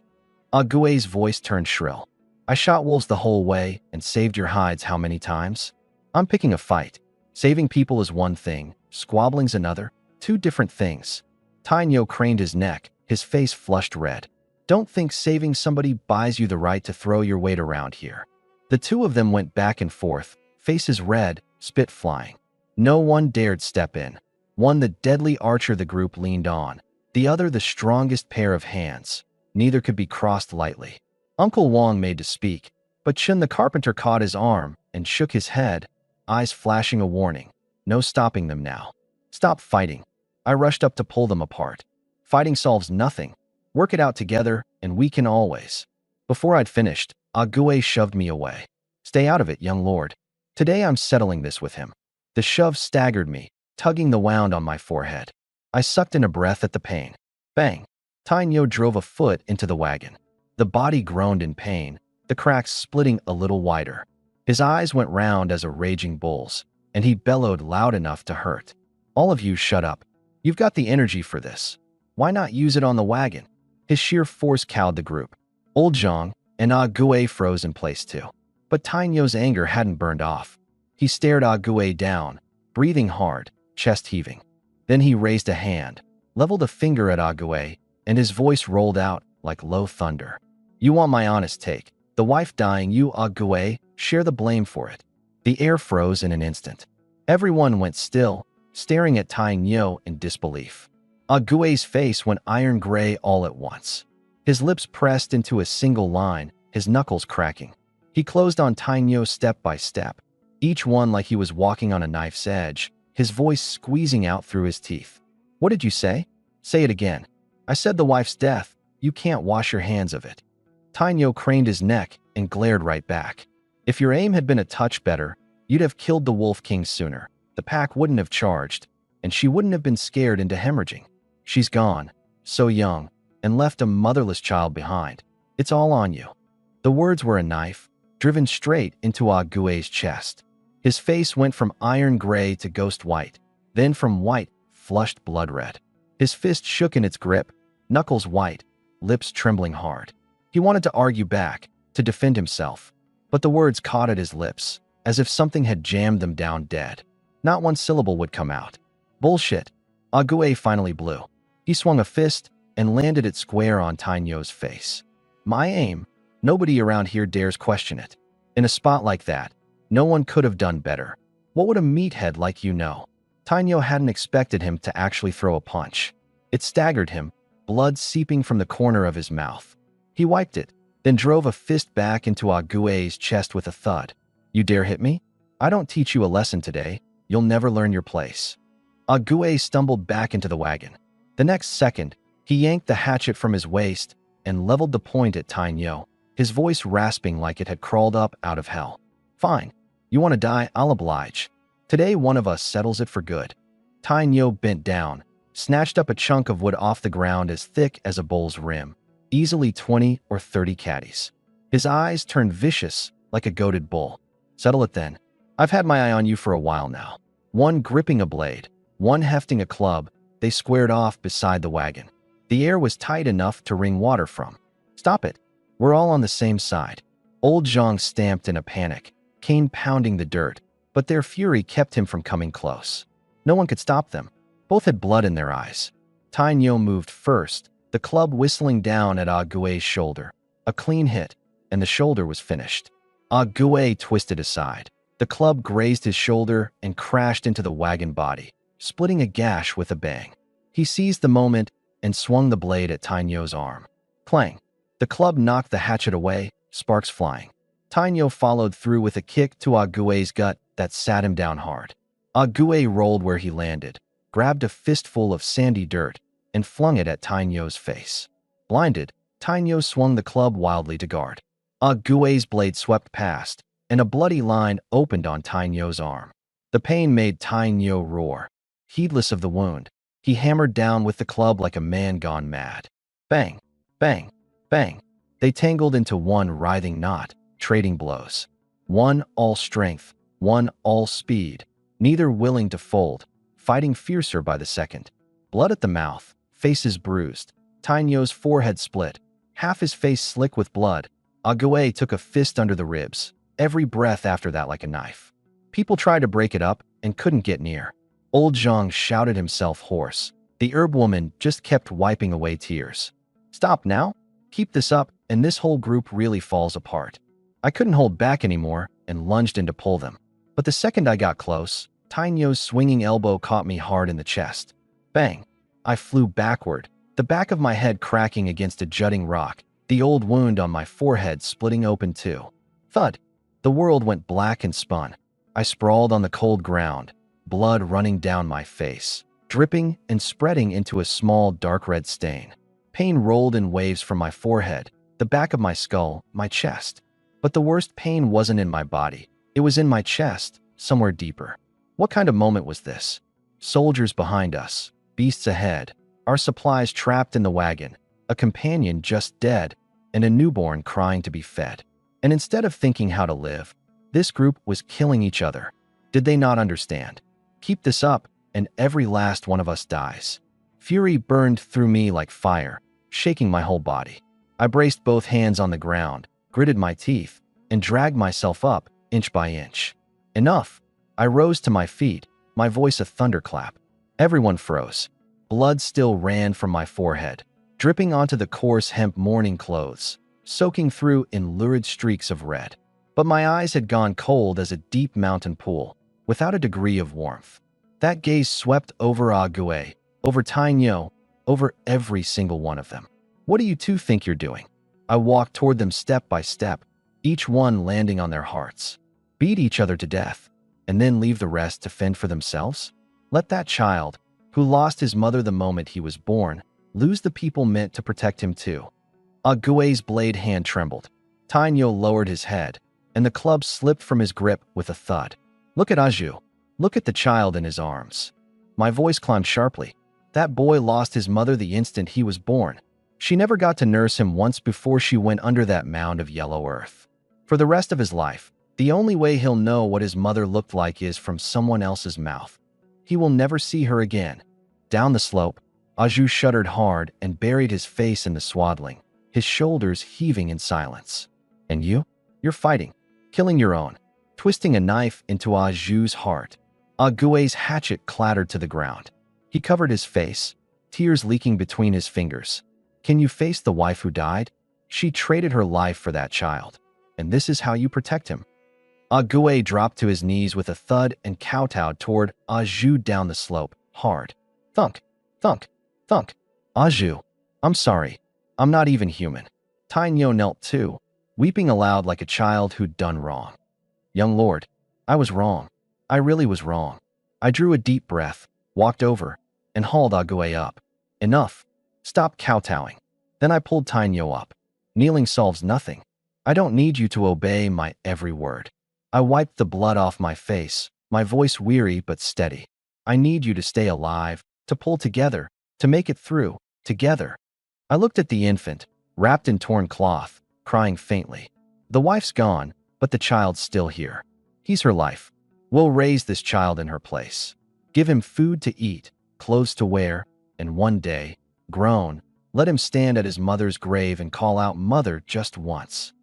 Ague's voice turned shrill. I shot wolves the whole way and saved your hides how many times? I'm picking a fight. Saving people is one thing, squabbling's another. 2 different things. Tainyo craned his neck, his face flushed red. Don't think saving somebody buys you the right to throw your weight around here. The 2 of them went back and forth, faces red, spit flying. No one dared step in. One the deadly archer the group leaned on, the other the strongest pair of hands. Neither could be crossed lightly. Uncle Wang made to speak, but Chun the carpenter caught his arm and shook his head, eyes flashing a warning. No stopping them now. Stop fighting. I rushed up to pull them apart. Fighting solves nothing. Work it out together, and we can always. Before I'd finished, Ague shoved me away. Stay out of it, young lord. Today I'm settling this with him. The shove staggered me, tugging the wound on my forehead. I sucked in a breath at the pain. Bang! Tainyo drove a foot into the wagon. The body groaned in pain, the cracks splitting a little wider. His eyes went round as a raging bull's, and he bellowed loud enough to hurt. All of you shut up. You've got the energy for this. Why not use it on the wagon? His sheer force cowed the group. Old Zhang and Ah Gue froze in place too. But Tainyo's anger hadn't burned off. He stared Ah Gue down, breathing hard, chest heaving. Then he raised a hand, leveled a finger at Ah Gue, and his voice rolled out like low thunder. You want my honest take. The wife dying, you, Ah Gue, share the blame for it. The air froze in an instant. Everyone went still, staring at Tainyo in disbelief. Ah Gue's face went iron gray all at once. His lips pressed into a single line, his knuckles cracking. He closed on Tainyo step by step, each one like he was walking on a knife's edge, his voice squeezing out through his teeth. What did you say? Say it again. I said the wife's death. You can't wash your hands of it. Tainyo craned his neck and glared right back. If your aim had been a touch better, you'd have killed the Wolf King sooner. The pack wouldn't have charged, and she wouldn't have been scared into hemorrhaging. She's gone, so young, and left a motherless child behind. It's all on you. The words were a knife, driven straight into Ah Gue's chest. His face went from iron gray to ghost white, then from white, flushed blood red. His fist shook in its grip, knuckles white, lips trembling hard. He wanted to argue back, to defend himself, but the words caught at his lips, as if something had jammed them down dead. Not one syllable would come out. Bullshit. Ah Gue finally blew. He swung a fist and landed it square on Tainyo's face. My aim? Nobody around here dares question it. In a spot like that, no one could have done better. What would a meathead like you know? Tainyo hadn't expected him to actually throw a punch. It staggered him, blood seeping from the corner of his mouth. He wiped it, then drove a fist back into Ah Gue's chest with a thud. You dare hit me? I don't teach you a lesson today. You'll never learn your place. Ah Gue stumbled back into the wagon. The next second, he yanked the hatchet from his waist and leveled the point at Tainyo, his voice rasping like it had crawled up out of hell. Fine. You want to die? I'll oblige. Today one of us settles it for good. Tainyo bent down, snatched up a chunk of wood off the ground as thick as a bowl's rim, easily 20 or 30 caddies. His eyes turned vicious like a goaded bull. Settle it then. I've had my eye on you for a while now. One gripping a blade, one hefting a club, they squared off beside the wagon. The air was tight enough to wring water from. Stop it. We're all on the same side. Old Zhang stamped in a panic, cane pounding the dirt, but their fury kept him from coming close. No one could stop them. Both had blood in their eyes. Tainyo moved first, the club whistling down at Ah Gue's shoulder. A clean hit, and the shoulder was finished. Ah Gue twisted aside. The club grazed his shoulder and crashed into the wagon body, splitting a gash with a bang. He seized the moment and swung the blade at Tainyo's arm. Clang! The club knocked the hatchet away, sparks flying. Tainyo followed through with a kick to Ah Gue's gut that sat him down hard. Ah Gue rolled where he landed, grabbed a fistful of sandy dirt, and flung it at Tainyo's face. Blinded, Tainyo swung the club wildly to guard. Ah Gue's blade swept past, and a bloody line opened on Tainyo's arm. The pain made Tainyo roar. Heedless of the wound, he hammered down with the club like a man gone mad. Bang! Bang! Bang! They tangled into one writhing knot, trading blows. One all strength, one all speed, neither willing to fold, fighting fiercer by the second. Blood at the mouth, faces bruised, Tainyo's forehead split, half his face slick with blood. Ah Gue took a fist under the ribs, every breath after that like a knife. People tried to break it up and couldn't get near. Old Zhang shouted himself hoarse. The herb woman just kept wiping away tears. Stop now? Keep this up, and this whole group really falls apart. I couldn't hold back anymore and lunged in to pull them. But the second I got close, Tainyo's swinging elbow caught me hard in the chest. Bang! I flew backward, the back of my head cracking against a jutting rock, the old wound on my forehead splitting open too. Thud! The world went black and spun. I sprawled on the cold ground, blood running down my face, dripping and spreading into a small dark red stain. Pain rolled in waves from my forehead, the back of my skull, my chest. But the worst pain wasn't in my body. It was in my chest, somewhere deeper. What kind of moment was this? Soldiers behind us, beasts ahead, our supplies trapped in the wagon, a companion just dead. and a newborn crying to be fed. And instead of thinking how to live, this group was killing each other. Did they not understand? Keep this up, and every last one of us dies. Fury burned through me like fire, shaking my whole body. I braced both hands on the ground, gritted my teeth, and dragged myself up inch by inch. Enough! I rose to my feet, my voice a thunderclap. Everyone froze. Blood still ran from my forehead, dripping onto the coarse hemp morning clothes, soaking through in lurid streaks of red. But my eyes had gone cold as a deep mountain pool, without a degree of warmth. That gaze swept over Ague, over Tainyo, over every single one of them. What do you two think you're doing? I walked toward them step by step, each one landing on their hearts. Beat each other to death, and then leave the rest to fend for themselves? Let that child, who lost his mother the moment he was born, lose the people meant to protect him too. Ague's blade hand trembled. Tainyo lowered his head, and the club slipped from his grip with a thud. Look at Aju. Look at the child in his arms. My voice climbed sharply. That boy lost his mother the instant he was born. She never got to nurse him once before she went under that mound of yellow earth. For the rest of his life, the only way he'll know what his mother looked like is from someone else's mouth. He will never see her again. Down the slope, Aju shuddered hard and buried his face in the swaddling, his shoulders heaving in silence. And you? You're fighting, killing your own, twisting a knife into Aju's heart. Ague's hatchet clattered to the ground. He covered his face, tears leaking between his fingers. Can you face the wife who died? She traded her life for that child, and this is how you protect him. Ague dropped to his knees with a thud and kowtowed toward Aju down the slope, hard. Thunk, thunk, thunk. Aju, I'm sorry. I'm not even human. Tainyo knelt too, weeping aloud like a child who'd done wrong. Young lord, I was wrong. I really was wrong. I drew a deep breath, walked over, and hauled Ague up. Enough. Stop kowtowing. Then I pulled Tainyo up. Kneeling solves nothing. I don't need you to obey my every word. I wiped the blood off my face, my voice weary but steady. I need you to stay alive, to pull together, to make it through, together. I looked at the infant, wrapped in torn cloth, crying faintly. The wife's gone, but the child's still here. He's her life. We'll raise this child in her place. Give him food to eat, clothes to wear, and one day, grown, let him stand at his mother's grave and call out "Mother" just once.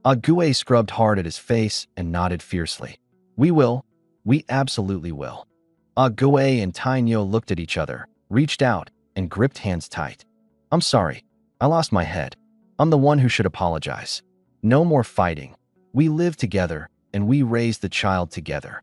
Ague scrubbed hard at his face and nodded fiercely. We will. We absolutely will. Ague and Tainyo looked at each other, reached out, and gripped hands tight. I'm sorry. I lost my head. I'm the one who should apologize. No more fighting. We live together, and we raise the child together.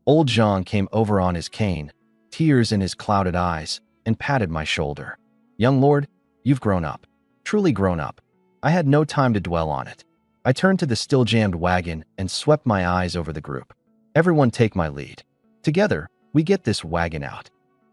Old Zhang came over on his cane, tears in his clouded eyes, and patted my shoulder. Young lord, you've grown up. Truly grown up. I had no time to dwell on it. I turned to the still-jammed wagon and swept my eyes over the group. Everyone take my lead. Together, we get this wagon out.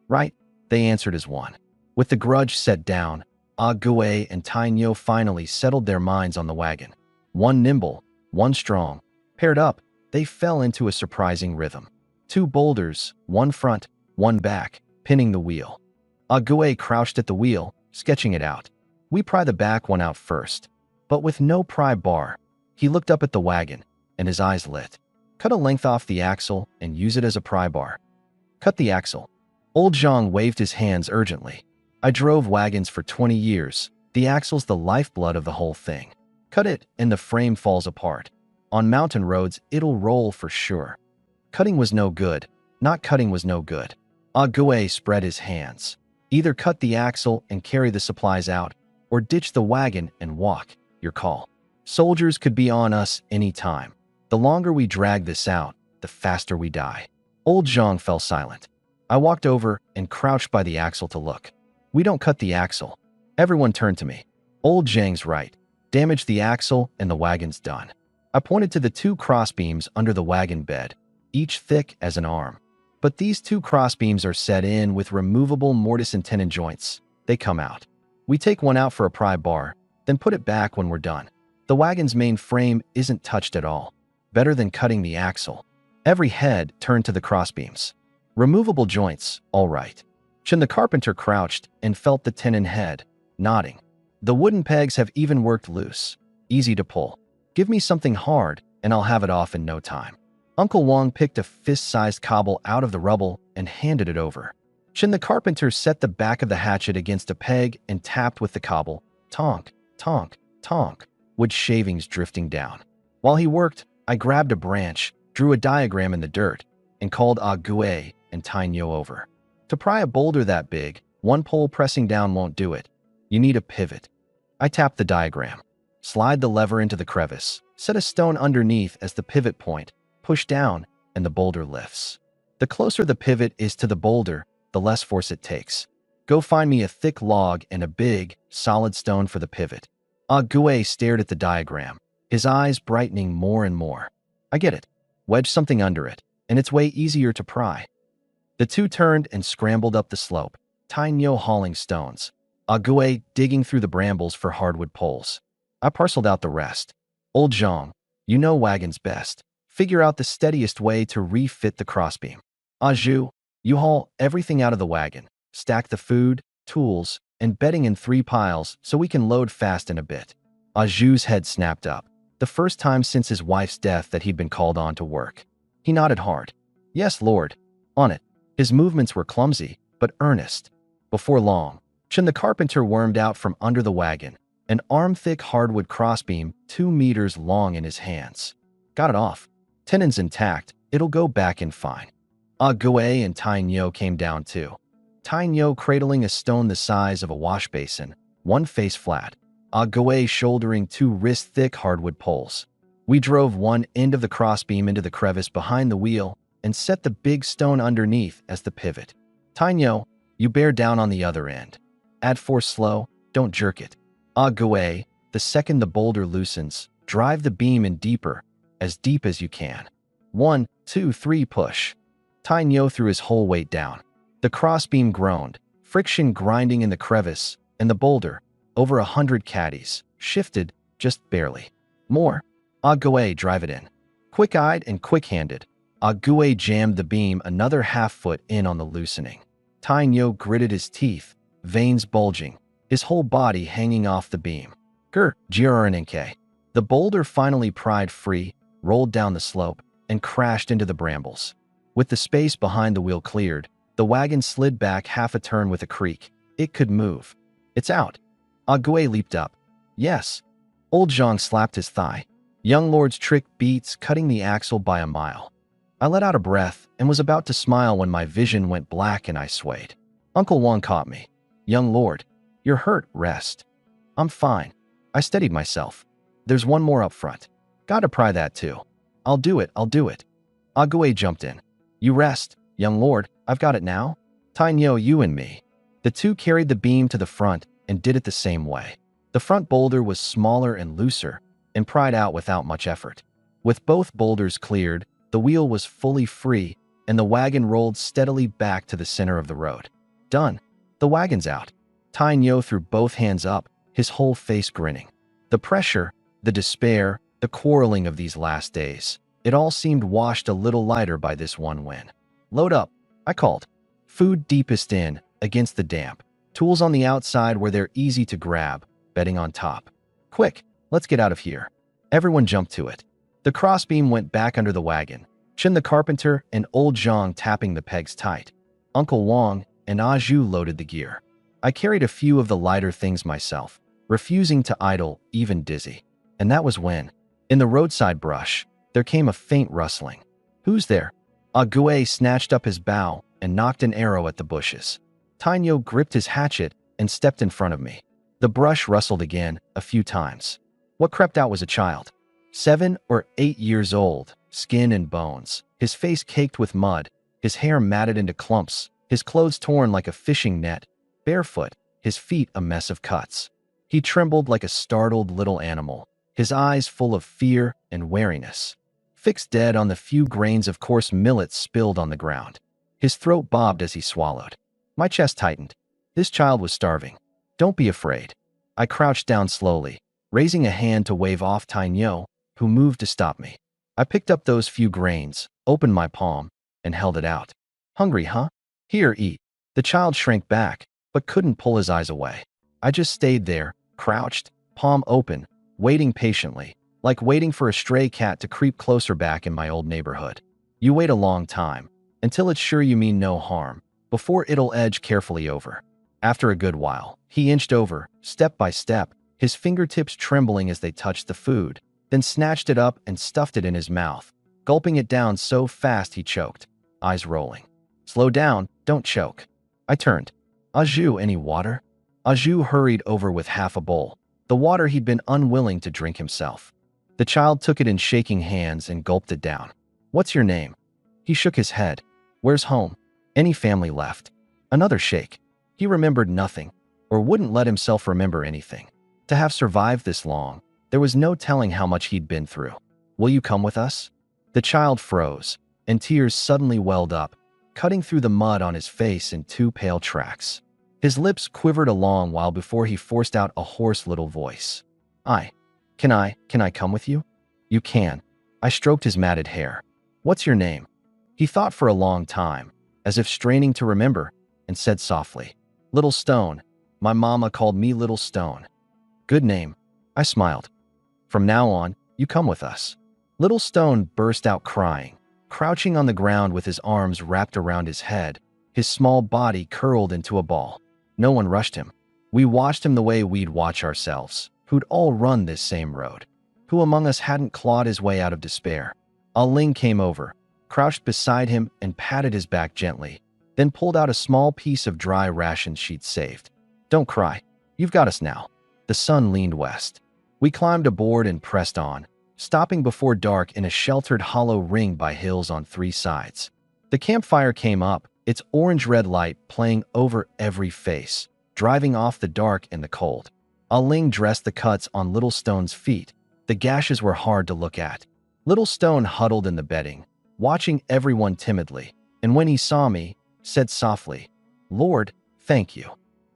Right, they answered as one. With the grudge set down, Ague and Tainyo finally settled their minds on the wagon. One nimble, one strong. Paired up, they fell into a surprising rhythm. Two boulders, one front, one back, pinning the wheel. Ague crouched at the wheel, sketching it out. We pry the back one out first, but with no pry bar. He looked up at the wagon, and his eyes lit. Cut a length off the axle and use it as a pry bar. Cut the axle. Old Zhang waved his hands urgently. I drove wagons for 20 years. The axle's the lifeblood of the whole thing. Cut it, and the frame falls apart. On mountain roads, it'll roll for sure. Cutting was no good. Not cutting was no good. Ague spread his hands. Either cut the axle and carry the supplies out, or ditch the wagon and walk. Your call. Soldiers could be on us any time. The longer we drag this out, the faster we die. Old Zhang fell silent. I walked over and crouched by the axle to look. We don't cut the axle. Everyone turned to me. Old Zhang's right. Damage the axle and the wagon's done. I pointed to the two crossbeams under the wagon bed, each thick as an arm. But these two crossbeams are set in with removable mortise and tenon joints. They come out. We take one out for a pry bar, then put it back when we're done. The wagon's main frame isn't touched at all. Better than cutting the axle. Every head turned to the crossbeams. Removable joints, all right. Chen the carpenter crouched and felt the tenon head, nodding. The wooden pegs have even worked loose. easy to pull. Give me something hard, and I'll have it off in no time. Uncle Wong picked a fist-sized cobble out of the rubble and handed it over. Chin the carpenter set the back of the hatchet against a peg and tapped with the cobble. Tonk, tonk, tonk, wood shavings drifting down. While he worked, I grabbed a branch, drew a diagram in the dirt, and called Ah Gue and Tai Nyo over. To pry a boulder that big, one pole pressing down won't do it. You need a pivot. I tapped the diagram. Slide the lever into the crevice. Set a stone underneath as the pivot point. Push down, and the boulder lifts. The closer the pivot is to the boulder, the less force it takes. Go find me a thick log and a big, solid stone for the pivot. Ah Gue stared at the diagram, his eyes brightening more and more. I get it. Wedge something under it, and it's way easier to pry. The two turned and scrambled up the slope, Tai Nyo hauling stones, Ah Gue digging through the brambles for hardwood poles. I parceled out the rest. Old Zhang, you know wagons best. Figure out the steadiest way to refit the crossbeam. Ah Zhu, you haul everything out of the wagon, stack the food, tools, and bedding in 3 piles so we can load fast in a bit. Ah Zhu's head snapped up, the first time since his wife's death that he'd been called on to work. He nodded hard. Yes, Lord. On it. His movements were clumsy, but earnest. Before long, Chin the carpenter wormed out from under the wagon, an arm-thick hardwood crossbeam 2 meters long in his hands. Got it off. Tenons intact, it'll go back in fine. Ah Gue and Tai Nyo came down too. Tai Nyo cradling a stone the size of a wash basin, one face flat. Ah Gue shouldering 2 wrist-thick hardwood poles. We drove one end of the crossbeam into the crevice behind the wheel and set the big stone underneath as the pivot. Tai Nyo, you bear down on the other end. Add force slow, don't jerk it. Ah Gue, the second the boulder loosens, drive the beam in deeper, as deep as you can. 1, 2, 3, push. Tai Nyo threw his whole weight down. The crossbeam groaned, friction grinding in the crevice, and the boulder, over 100 caddies, shifted, just barely. More. Ah Gue, drive it in. Quick-eyed and quick-handed, Ah Gue jammed the beam another half-foot in on the loosening. Tai Nyo gritted his teeth, veins bulging, his whole body hanging off the beam. Grrnk. The boulder finally pried free, rolled down the slope, and crashed into the brambles. With the space behind the wheel cleared, the wagon slid back half a turn with a creak. It could move. It's out. Ah Gue leaped up. Yes. Old Zhang slapped his thigh. Young Lord's trick beats cutting the axle by a mile. I let out a breath and was about to smile when my vision went black and I swayed. Uncle Wong caught me. Young Lord, you're hurt, rest. I'm fine. I steadied myself. There's one more up front. Gotta pry that too. I'll do it. Ah Gue jumped in. You rest, young lord, I've got it now. Tai Nyo, you and me. The two carried the beam to the front and did it the same way. The front boulder was smaller and looser and pried out without much effort. With both boulders cleared, the wheel was fully free and the wagon rolled steadily back to the center of the road. Done. The wagon's out. Tai Nyo threw both hands up, his whole face grinning. The pressure, the despair, the quarreling of these last days, it all seemed washed a little lighter by this one win. Load up, I called. Food deepest in, against the damp. Tools on the outside where they're easy to grab, bedding on top. Quick, let's get out of here. Everyone jumped to it. The crossbeam went back under the wagon, Chin the carpenter and old Zhang tapping the pegs tight. Uncle Wong and Ah Zhu loaded the gear. I carried a few of the lighter things myself, refusing to idle, even dizzy. And that was when, in the roadside brush, there came a faint rustling. Who's there? Ah Gue snatched up his bow and knocked an arrow at the bushes. Tai Nyo gripped his hatchet and stepped in front of me. The brush rustled again, a few times. What crept out was a child. 7 or 8 years old, skin and bones, his face caked with mud, his hair matted into clumps, his clothes torn like a fishing net, barefoot, his feet a mess of cuts. He trembled like a startled little animal, his eyes full of fear and wariness. Fixed dead on the few grains of coarse millet spilled on the ground. His throat bobbed as he swallowed. My chest tightened. This child was starving. Don't be afraid. I crouched down slowly, raising a hand to wave off Tai Nyo, who moved to stop me. I picked up those few grains, opened my palm, and held it out. Hungry, huh? Here, eat. The child shrank back, but couldn't pull his eyes away. I just stayed there, crouched, palm open, waiting patiently, like waiting for a stray cat to creep closer back in my old neighborhood. You wait a long time, until it's sure you mean no harm, before it'll edge carefully over. After a good while, he inched over, step by step, his fingertips trembling as they touched the food, then snatched it up and stuffed it in his mouth, gulping it down so fast he choked, eyes rolling. Slow down, don't choke. I turned. Aju, any water? Aju hurried over with half a bowl, the water he'd been unwilling to drink himself. The child took it in shaking hands and gulped it down. What's your name? He shook his head. Where's home? Any family left? Another shake. He remembered nothing, or wouldn't let himself remember anything. To have survived this long, there was no telling how much he'd been through. Will you come with us? The child froze, and tears suddenly welled up, cutting through the mud on his face in two pale tracks. His lips quivered a long while before he forced out a hoarse little voice. Can I come with you? You can. I stroked his matted hair. What's your name? He thought for a long time, as if straining to remember, and said softly, Little Stone. My mama called me Little Stone. Good name. I smiled. From now on, you come with us. Little Stone burst out crying, crouching on the ground with his arms wrapped around his head, his small body curled into a ball. No one rushed him. We watched him the way we'd watch ourselves, who'd all run this same road. Who among us hadn't clawed his way out of despair? Ling came over, crouched beside him and patted his back gently, then pulled out a small piece of dry rations she'd saved. Don't cry. You've got us now. The sun leaned west. We climbed aboard and pressed on, stopping before dark in a sheltered hollow ring by hills on three sides. The campfire came up, its orange-red light playing over every face, driving off the dark and the cold. Ling dressed the cuts on Little Stone's feet. The gashes were hard to look at. Little Stone huddled in the bedding, watching everyone timidly, and when he saw me, said softly, Lord, thank you.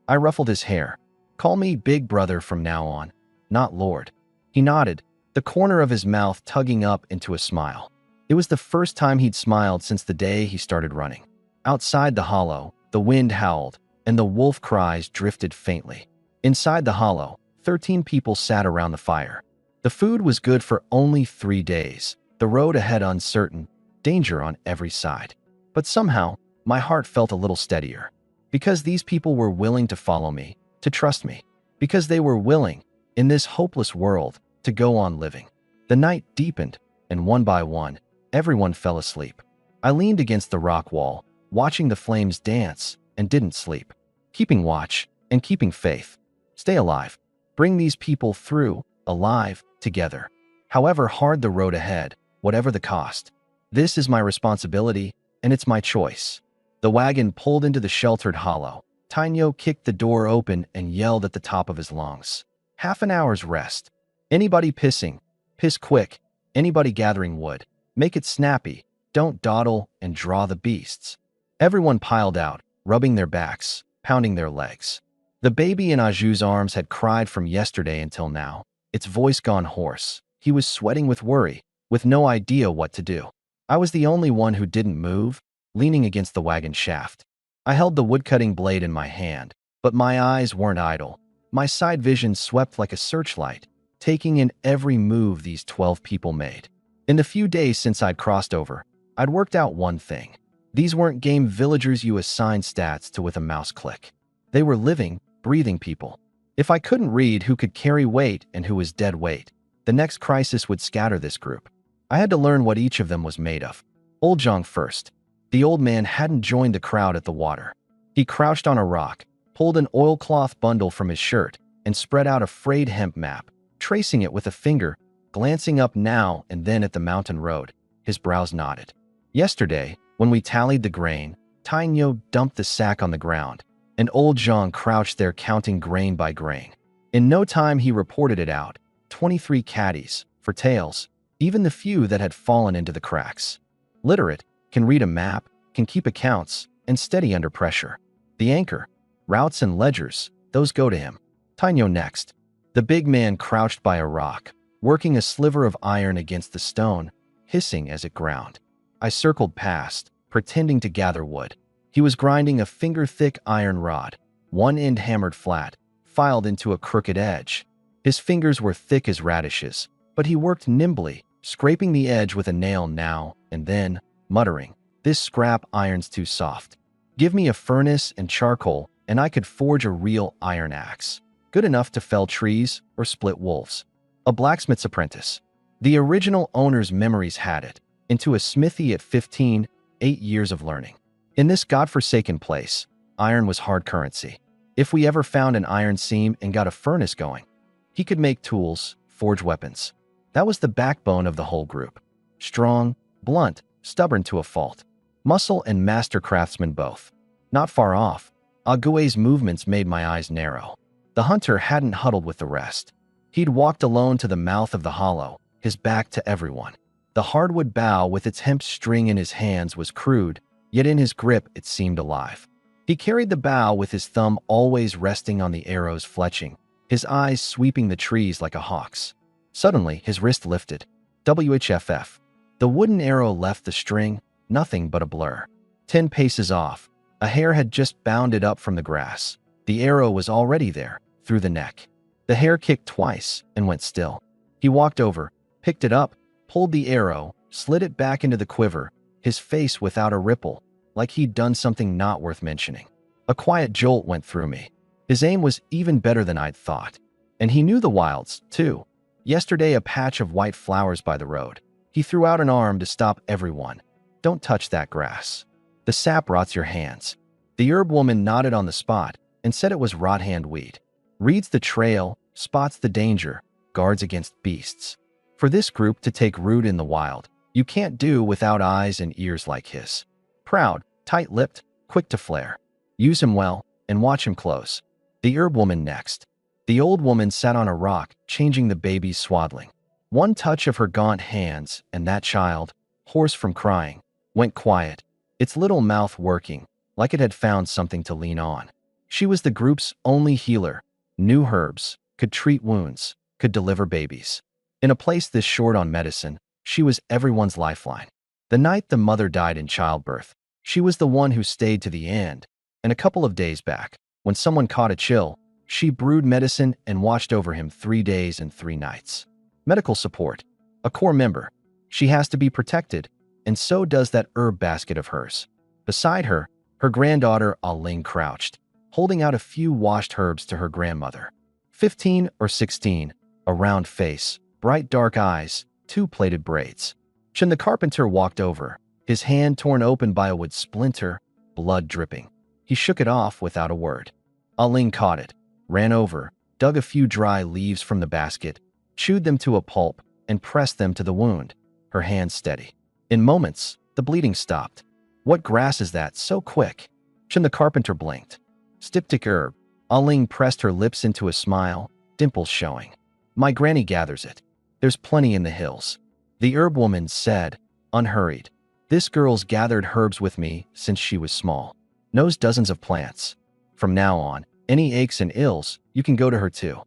I ruffled his hair. Call me Big Brother from now on, not Lord. He nodded, the corner of his mouth tugging up into a smile. It was the first time he'd smiled since the day he started running. Outside the hollow, the wind howled, and the wolf cries drifted faintly. Inside the hollow, 13 people sat around the fire. The food was good for only 3 days, the road ahead uncertain, danger on every side. But somehow, my heart felt a little steadier. Because these people were willing to follow me, to trust me. Because they were willing, in this hopeless world, to go on living. The night deepened, and one by one, everyone fell asleep. I leaned against the rock wall, watching the flames dance, and didn't sleep. Keeping watch, and keeping faith. Stay alive. Bring these people through, alive, together. However hard the road ahead, whatever the cost. This is my responsibility, and it's my choice. The wagon pulled into the sheltered hollow. Tainyo kicked the door open and yelled at the top of his lungs. Half an hour's rest. Anybody pissing? Piss quick. Anybody gathering wood? Make it snappy. Don't dawdle and draw the beasts. Everyone piled out, rubbing their backs, pounding their legs. The baby in Aju's arms had cried from yesterday until now, its voice gone hoarse. He was sweating with worry, with no idea what to do. I was the only one who didn't move, leaning against the wagon shaft. I held the woodcutting blade in my hand, but my eyes weren't idle. My side vision swept like a searchlight, taking in every move these 12 people made. In the few days since I'd crossed over, I'd worked out one thing. These weren't game villagers you assign stats to with a mouse click. They were living, breathing people. If I couldn't read who could carry weight and who was dead weight, the next crisis would scatter this group. I had to learn what each of them was made of. Old Jong first. The old man hadn't joined the crowd at the water. He crouched on a rock, pulled an oilcloth bundle from his shirt, and spread out a frayed hemp map, tracing it with a finger, glancing up now and then at the mountain road. His brows knotted. Yesterday, when we tallied the grain, Tainyo dumped the sack on the ground, and old Zhang crouched there counting grain by grain. In no time he reported it out, 23 caddies, for tails, even the few that had fallen into the cracks. Literate, can read a map, can keep accounts, and steady under pressure. The anchor, routes and ledgers, those go to him. Tainyo next. The big man crouched by a rock, working a sliver of iron against the stone, hissing as it ground. I circled past, pretending to gather wood. He was grinding a finger-thick iron rod, one end hammered flat, filed into a crooked edge. His fingers were thick as radishes, but he worked nimbly, scraping the edge with a nail now and then, muttering, "This scrap iron's too soft. Give me a furnace and charcoal, and I could forge a real iron axe, good enough to fell trees or split wolves." A blacksmith's apprentice. The original owner's memories had it. Into a smithy at 15, 8 years of learning. In this godforsaken place, iron was hard currency. If we ever found an iron seam and got a furnace going, he could make tools, forge weapons. That was the backbone of the whole group. Strong, blunt, stubborn to a fault. Muscle and master craftsman both. Not far off, Ague's movements made my eyes narrow. The hunter hadn't huddled with the rest. He'd walked alone to the mouth of the hollow, his back to everyone. The hardwood bough with its hemp string in his hands was crude, yet in his grip it seemed alive. He carried the bough with his thumb always resting on the arrow's fletching, his eyes sweeping the trees like a hawk's. Suddenly, his wrist lifted. WHFF. The wooden arrow left the string, nothing but a blur. 10 paces off, a hare had just bounded up from the grass. The arrow was already there, through the neck. The hare kicked twice and went still. He walked over, picked it up, pulled the arrow, slid it back into the quiver, his face without a ripple, like he'd done something not worth mentioning. A quiet jolt went through me. His aim was even better than I'd thought. And he knew the wilds, too. Yesterday, a patch of white flowers by the road. He threw out an arm to stop everyone. "Don't touch that grass. The sap rots your hands." The herb woman nodded on the spot and said it was rothand weed. Reads the trail, spots the danger, guards against beasts. For this group to take root in the wild, you can't do without eyes and ears like his. Proud, tight-lipped, quick to flare. Use him well and watch him close. The herb woman next. The old woman sat on a rock, changing the baby's swaddling. One touch of her gaunt hands, and that child, hoarse from crying, went quiet, its little mouth working, like it had found something to lean on. She was the group's only healer, knew herbs, could treat wounds, could deliver babies. In a place this short on medicine, she was everyone's lifeline. The night the mother died in childbirth, she was the one who stayed to the end, and a couple of days back, when someone caught a chill, she brewed medicine and watched over him 3 days and 3 nights. Medical support, a core member. She has to be protected, and so does that herb basket of hers. Beside her, her granddaughter Aling crouched, holding out a few washed herbs to her grandmother. 15 or 16, a round face, bright dark eyes, 2 plaited braids. Chen the carpenter walked over, his hand torn open by a wood splinter, blood dripping. He shook it off without a word. Aling caught it, ran over, dug a few dry leaves from the basket, chewed them to a pulp, and pressed them to the wound, her hands steady. In moments, the bleeding stopped. "What grass is that, so quick?" Chen the carpenter blinked. "Styptic herb." Aling pressed her lips into a smile, dimples showing. "My granny gathers it. There's plenty in the hills." The herb woman said, unhurried. "This girl's gathered herbs with me since she was small. Knows dozens of plants. From now on, any aches and ills, you can go to her too.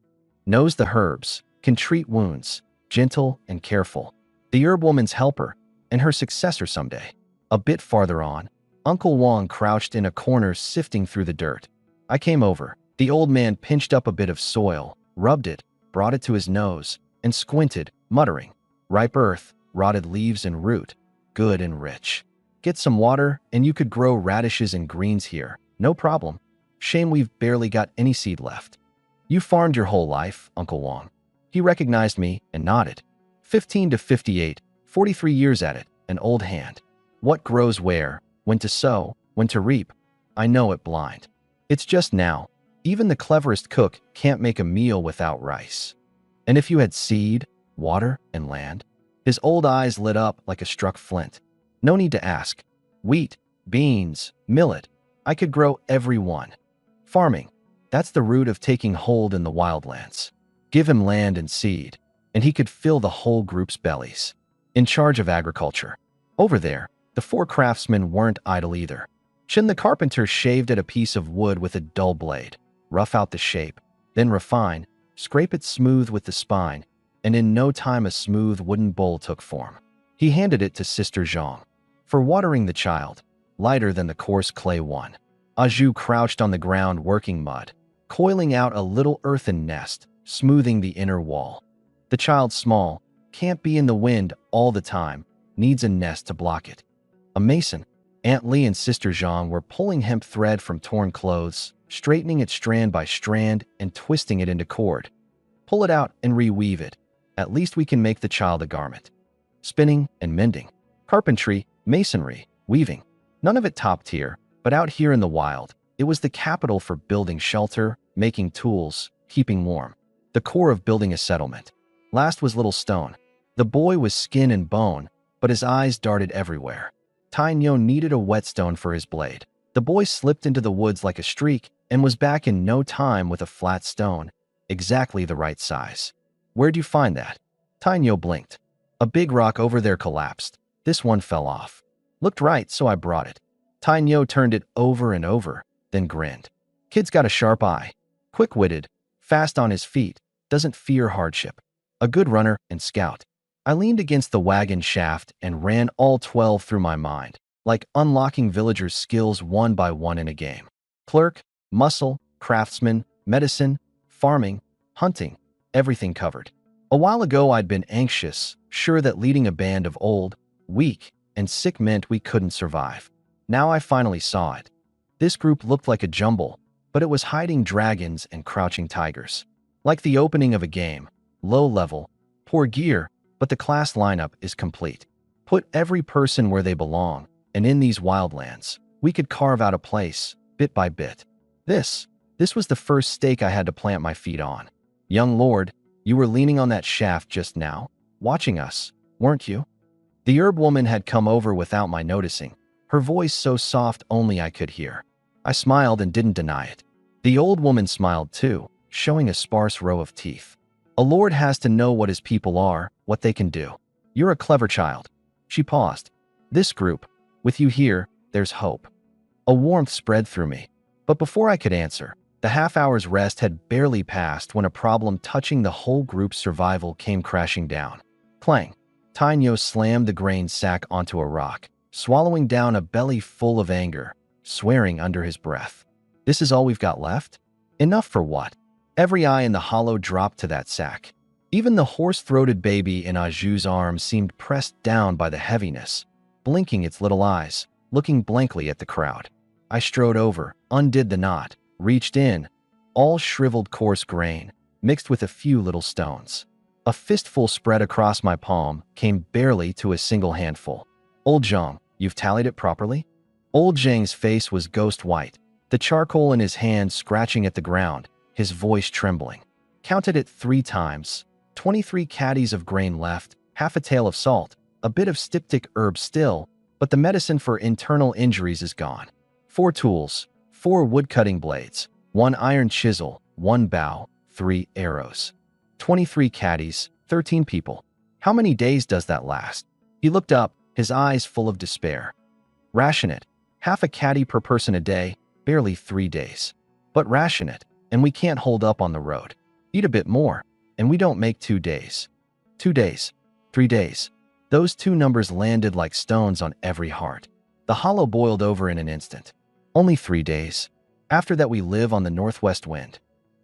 Knows the herbs, can treat wounds, gentle and careful." The herb woman's helper, and her successor someday. A bit farther on, Uncle Wong crouched in a corner sifting through the dirt. I came over. The old man pinched up a bit of soil, rubbed it, brought it to his nose, and squinted, muttering, "Ripe earth, rotted leaves and root, good and rich. Get some water, and you could grow radishes and greens here, no problem. Shame we've barely got any seed left." "You farmed your whole life, Uncle Wong." He recognized me and nodded. 15 to 58, 43 years at it, an old hand. What grows where, when to sow, when to reap, I know it blind. It's just now, even the cleverest cook can't make a meal without rice. And if you had seed, water, and land? His old eyes lit up like a struck flint. No need to ask. Wheat, beans, millet, I could grow every one. Farming, that's the root of taking hold in the wildlands. Give him land and seed, and he could fill the whole group's bellies. In charge of agriculture. Over there, the 4 craftsmen weren't idle either. Chen the carpenter shaved at a piece of wood with a dull blade, rough out the shape, then refine, scrape it smooth with the spine, and in no time a smooth wooden bowl took form. He handed it to Sister Zhang. For watering the child, lighter than the coarse clay one. Aju crouched on the ground working mud, coiling out a little earthen nest, smoothing the inner wall. The child small, can't be in the wind all the time, needs a nest to block it. A mason, Aunt Lee and Sister Zhang were pulling hemp thread from torn clothes, straightening it strand by strand and twisting it into cord. Pull it out and reweave it. At least we can make the child a garment. Spinning and mending. Carpentry, masonry, weaving. None of it top tier, but out here in the wild, it was the capital for building shelter, making tools, keeping warm. The core of building a settlement. Last was Little Stone. The boy was skin and bone, but his eyes darted everywhere. Tainyo needed a whetstone for his blade. The boy slipped into the woods like a streak and was back in no time with a flat stone, exactly the right size. Where'd you find that? Tainyo blinked. A big rock over there collapsed. This one fell off. Looked right, so I brought it. Tainyo turned it over and over, then grinned. Kid's got a sharp eye. Quick-witted, fast on his feet, doesn't fear hardship. A good runner and scout. I leaned against the wagon shaft and ran all 12 through my mind, like unlocking villagers' skills one by one in a game. Clerk, muscle, craftsman, medicine, farming, hunting, everything covered. A while ago I'd been anxious, sure that leading a band of old, weak, and sick meant we couldn't survive. Now I finally saw it. This group looked like a jumble, but it was hiding dragons and crouching tigers. Like the opening of a game, low level, poor gear, but the class lineup is complete. Put every person where they belong, and in these wildlands, we could carve out a place, bit by bit. This was the first stake I had to plant my feet on. Young lord, you were leaning on that shaft just now, watching us, weren't you? The herb woman had come over without my noticing, her voice so soft only I could hear. I smiled and didn't deny it. The old woman smiled too, showing a sparse row of teeth. A lord has to know what his people are, what they can do. You're a clever child. She paused. This group, with you here, there's hope. A warmth spread through me. But before I could answer, the half-hour's rest had barely passed when a problem touching the whole group's survival came crashing down. Clang. Tainyo slammed the grain sack onto a rock, swallowing down a belly full of anger, swearing under his breath. This is all we've got left? Enough for what? Every eye in the hollow dropped to that sack. Even the hoarse-throated baby in Aju's arms seemed pressed down by the heaviness, blinking its little eyes, looking blankly at the crowd. I strode over, undid the knot, reached in, all shriveled coarse grain, mixed with a few little stones. A fistful spread across my palm came barely to a single handful. Old Zhang, you've tallied it properly? Old Zhang's face was ghost white, the charcoal in his hand scratching at the ground, his voice trembling. Counted it 3 times. 23 caddies of grain left, half a tael of salt, a bit of styptic herb still, but the medicine for internal injuries is gone. 4 tools, 4 wood-cutting blades, 1 iron chisel, 1 bow, 3 arrows. 23 caddies, 13 people. How many days does that last? He looked up, his eyes full of despair. Ration it. Half a caddy per person a day, barely 3 days. But ration it, and we can't hold up on the road. Eat a bit more, and we don't make 2 days. 2 days. 3 days. Those 2 numbers landed like stones on every heart. The hollow boiled over in an instant. Only 3 days. After that we live on the northwest wind.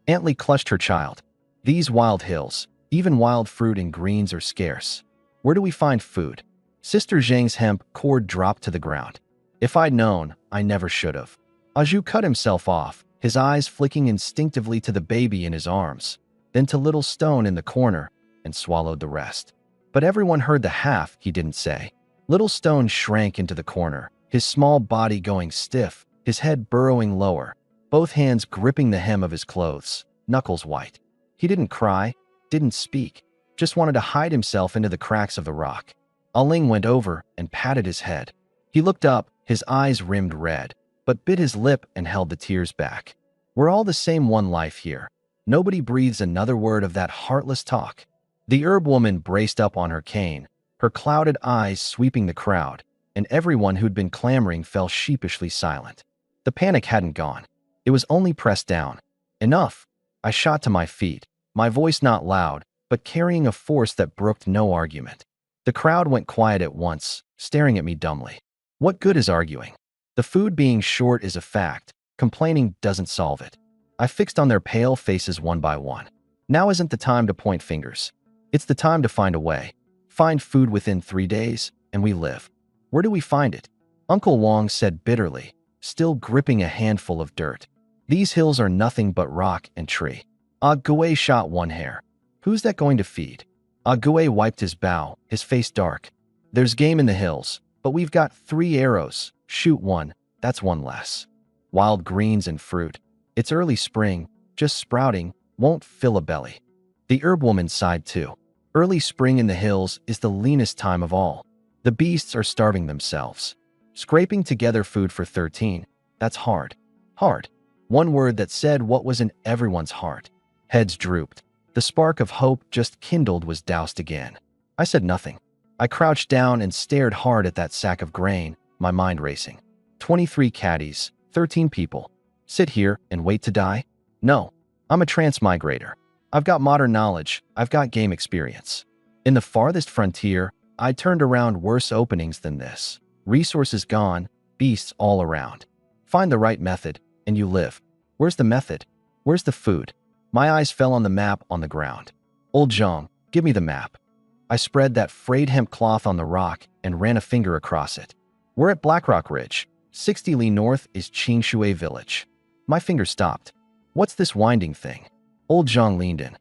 Aunt Lee clutched her child. These wild hills, even wild fruit and greens are scarce. Where do we find food? Sister Zhang's hemp cord dropped to the ground. If I'd known, I never should have. Aju cut himself off, his eyes flicking instinctively to the baby in his arms, then to Little Stone in the corner, and swallowed the rest. But everyone heard the half he didn't say. Little Stone shrank into the corner, his small body going stiff, his head burrowing lower, both hands gripping the hem of his clothes, knuckles white. He didn't cry, didn't speak, just wanted to hide himself into the cracks of the rock. Aling went over and patted his head. He looked up, his eyes rimmed red, but bit his lip and held the tears back. We're all the same one life here. Nobody breathes another word of that heartless talk. The herb woman braced up on her cane, her clouded eyes sweeping the crowd, and everyone who'd been clamoring fell sheepishly silent. The panic hadn't gone. It was only pressed down. Enough. I shot to my feet, my voice not loud, but carrying a force that brooked no argument. The crowd went quiet at once, staring at me dumbly. What good is arguing? The food being short is a fact. Complaining doesn't solve it. I fixed on their pale faces one by one. Now isn't the time to point fingers. It's the time to find a way. Find food within 3 days, and we live. Where do we find it? Uncle Wong said bitterly, still gripping a handful of dirt. These hills are nothing but rock and tree. Ah Gui shot one hair. Who's that going to feed? Ah Gui wiped his bow, his face dark. There's game in the hills, but we've got 3 arrows. Shoot one, that's one less. Wild greens and fruit. It's early spring, just sprouting, won't fill a belly. The herb woman sighed too. Early spring in the hills is the leanest time of all. The beasts are starving themselves. Scraping together food for 13, that's hard. Hard. One word that said what was in everyone's heart. Heads drooped. The spark of hope just kindled was doused again. I said nothing. I crouched down and stared hard at that sack of grain, my mind racing. 23 caddies, 13 people. Sit here and wait to die? No. I'm a transmigrator. I've got modern knowledge. I've got game experience. In the farthest frontier, I turned around worse openings than this. Resources gone, beasts all around. Find the right method, and you live. Where's the method? Where's the food? My eyes fell on the map on the ground. Old Zhang, give me the map. I spread that frayed hemp cloth on the rock and ran a finger across it. We're at Blackrock Ridge. 60 li north is Qingshui Village. My finger stopped. What's this winding thing? Old Zhang leaned in.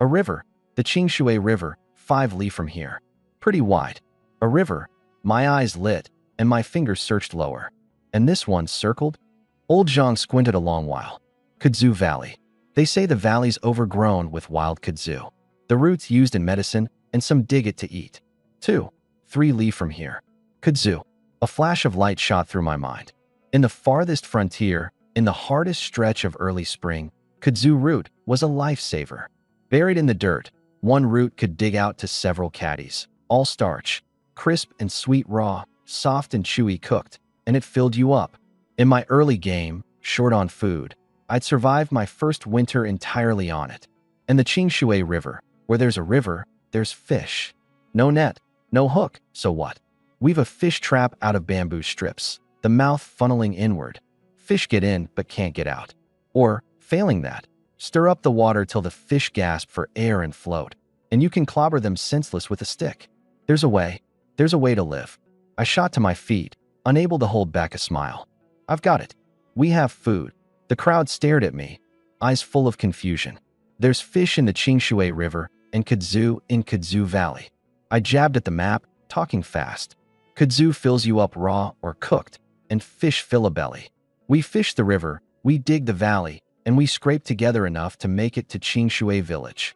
A river. The Qingshui River, 5 li from here. Pretty wide. A river. My eyes lit, and my fingers searched lower. And this one circled? Old Zhang squinted a long while. Kudzu Valley. They say the valley's overgrown with wild kudzu. The roots used in medicine, and some dig it to eat. 2, 3 li from here. Kudzu. A flash of light shot through my mind. In the farthest frontier, in the hardest stretch of early spring, kudzu root was a lifesaver. Buried in the dirt, one root could dig out to several caddies, all starch, crisp and sweet raw, soft and chewy cooked, and it filled you up. In my early game, short on food, I'd survived my first winter entirely on it. And the Qingshui River, where there's a river, there's fish. No net, no hook, so what? Weave a fish trap out of bamboo strips, the mouth funneling inward. Fish get in but can't get out. Or, failing that, stir up the water till the fish gasp for air and float, and you can clobber them senseless with a stick. There's a way to live. I shot to my feet, unable to hold back a smile. I've got it. We have food. The crowd stared at me, eyes full of confusion. There's fish in the Qingshui River and kudzu in Kudzu Valley. I jabbed at the map, talking fast. Kudzu fills you up raw or cooked, and fish fill a belly. We fish the river, we dig the valley, and we scrape together enough to make it to Qingshui Village.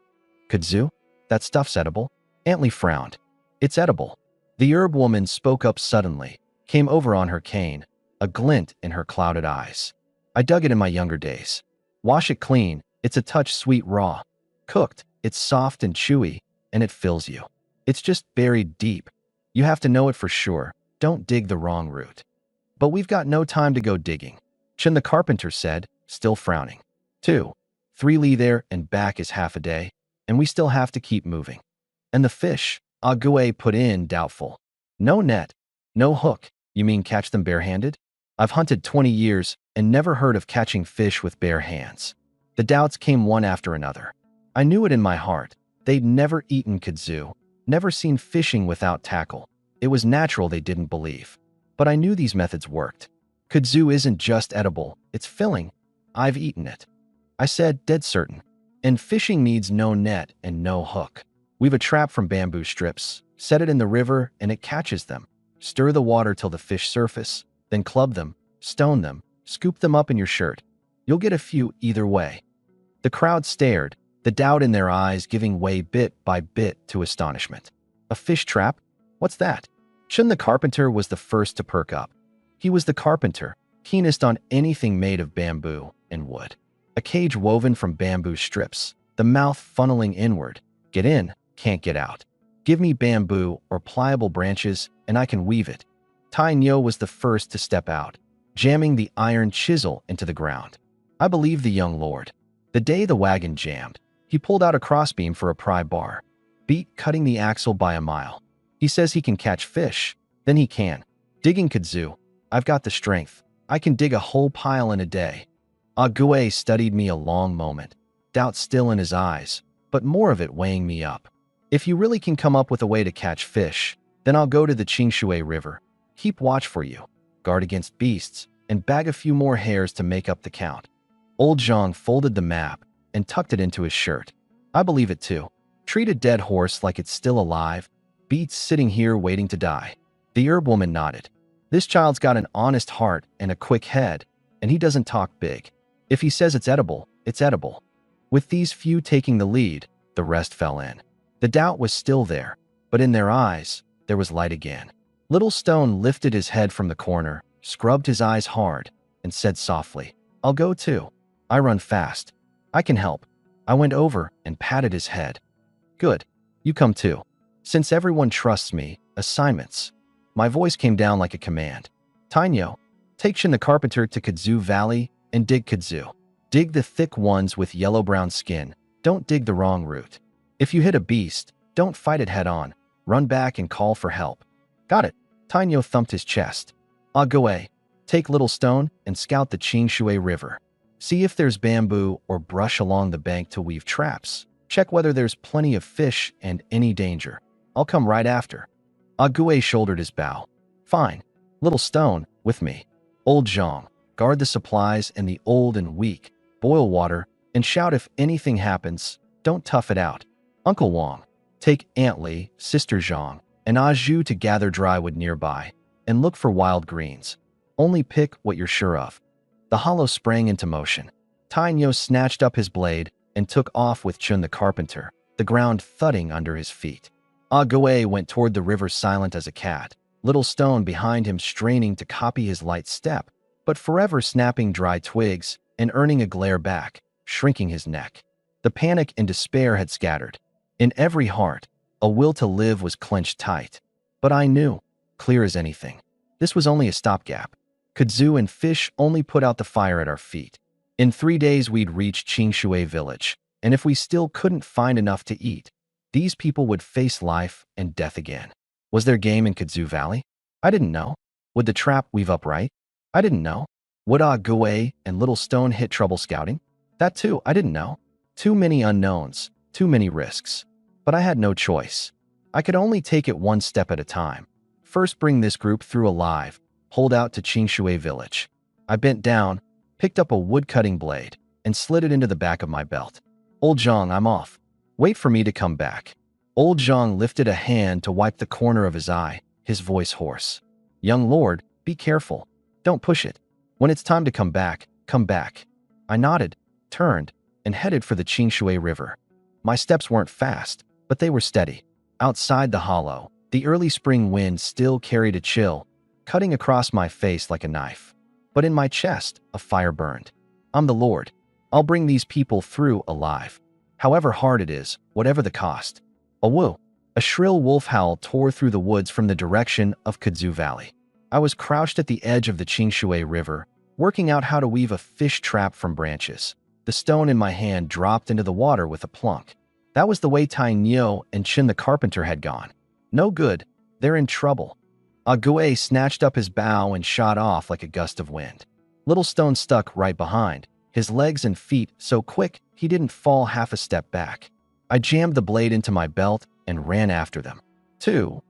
Kudzu? That stuff's edible? Aunt Lee frowned. It's edible. The herb woman spoke up suddenly, came over on her cane, a glint in her clouded eyes. I dug it in my younger days. Wash it clean, it's a touch sweet raw. Cooked, it's soft and chewy, and it fills you. It's just buried deep. You have to know it for sure. Don't dig the wrong root. But we've got no time to go digging, Chen the carpenter said, still frowning. 2, 3 li there and back is half a day, and we still have to keep moving. And the fish, Ague put in, doubtful. No net, no hook. You mean catch them barehanded? I've hunted 20 years and never heard of catching fish with bare hands. The doubts came one after another. I knew it in my heart. They'd never eaten kudzu, never seen fishing without tackle. It was natural they didn't believe. But I knew these methods worked. Kudzu isn't just edible, it's filling. I've eaten it. I said, dead certain. And fishing needs no net and no hook. Weave a trap from bamboo strips, set it in the river, and it catches them. Stir the water till the fish surface, then club them, stone them, scoop them up in your shirt. You'll get a few either way. The crowd stared, the doubt in their eyes giving way bit by bit to astonishment. A fish trap? What's that? Chen the carpenter was the first to perk up. He was the carpenter, keenest on anything made of bamboo and wood. A cage woven from bamboo strips, the mouth funneling inward. Get in, can't get out. Give me bamboo or pliable branches, and I can weave it. Tai Nyo was the first to step out, jamming the iron chisel into the ground. I believe the young lord. The day the wagon jammed, he pulled out a crossbeam for a pry bar, beat cutting the axle by a mile. He says he can catch fish, then he can. Digging kudzu, I've got the strength. I can dig a whole pile in a day. Ague studied me a long moment. doubt still in his eyes, but more of it weighing me up. If you really can come up with a way to catch fish, then I'll go to the Qingshui River, keep watch for you, guard against beasts, and bag a few more hares to make up the count. Old Zhang folded the map and tucked it into his shirt. I believe it too. Treat a dead horse like it's still alive, beats sitting here waiting to die. The herb woman nodded. This child's got an honest heart and a quick head, and he doesn't talk big. If he says it's edible, it's edible. With these few taking the lead, the rest fell in. The doubt was still there, but in their eyes, there was light again. Little Stone lifted his head from the corner, scrubbed his eyes hard, and said softly, I'll go too. I run fast. I can help. I went over and patted his head. Good. You come too. Since everyone trusts me, assignments. My voice came down like a command. Tainyo, take Shin the carpenter to Kudzu Valley and dig kudzu. Dig the thick ones with yellow-brown skin. Don't dig the wrong route. If you hit a beast, don't fight it head-on. Run back and call for help. Got it. Tainyo thumped his chest. Ague, take Little Stone and scout the Qingshui River. See if there's bamboo or brush along the bank to weave traps. Check whether there's plenty of fish and any danger. I'll come right after. Ague shouldered his bow. Fine. Little Stone, with me. Old Zhang, guard the supplies and the old and weak. Boil water and shout if anything happens. Don't tough it out. Uncle Wang, take Aunt Li, Sister Zhang, and Aju to gather dry wood nearby and look for wild greens. Only pick what you're sure of. The hollow sprang into motion. Tainyo snatched up his blade and took off with Chun the carpenter, the ground thudding under his feet. Ague went toward the river silent as a cat, Little Stone behind him straining to copy his light step, but forever snapping dry twigs and earning a glare back, shrinking his neck. The panic and despair had scattered. In every heart, a will to live was clenched tight. But I knew, clear as anything, this was only a stopgap. Kudzu and fish only put out the fire at our feet. In 3 days we'd reach Qingshui village, and if we still couldn't find enough to eat, these people would face life and death again. Was there game in Kudzu Valley? I didn't know. Would the trap weave up right? I didn't know. Would Ague and Little Stone hit trouble scouting? That too, I didn't know. Too many unknowns, too many risks. But I had no choice. I could only take it one step at a time. First bring this group through alive, hold out to Qingshui village. I bent down, picked up a wood-cutting blade, and slid it into the back of my belt. Old Zhang, I'm off. Wait for me to come back. Old Zhang lifted a hand to wipe the corner of his eye, his voice hoarse. Young lord, be careful. Don't push it. When it's time to come back, come back. I nodded, turned, and headed for the Qingshui River. My steps weren't fast, but they were steady. Outside the hollow, the early spring wind still carried a chill, cutting across my face like a knife. But in my chest, a fire burned. I'm the Lord. I'll bring these people through alive. However hard it is, whatever the cost. A woo! A shrill wolf howl tore through the woods from the direction of Kudzu Valley. I was crouched at the edge of the Qingshui River, working out how to weave a fish trap from branches. The stone in my hand dropped into the water with a plunk. That was the way Tainyo and Chin the carpenter had gone. No good. They're in trouble. Ague snatched up his bow and shot off like a gust of wind. Little Stone stuck right behind, his legs and feet so quick he didn't fall half a step back. I jammed the blade into my belt and ran after them. 2-3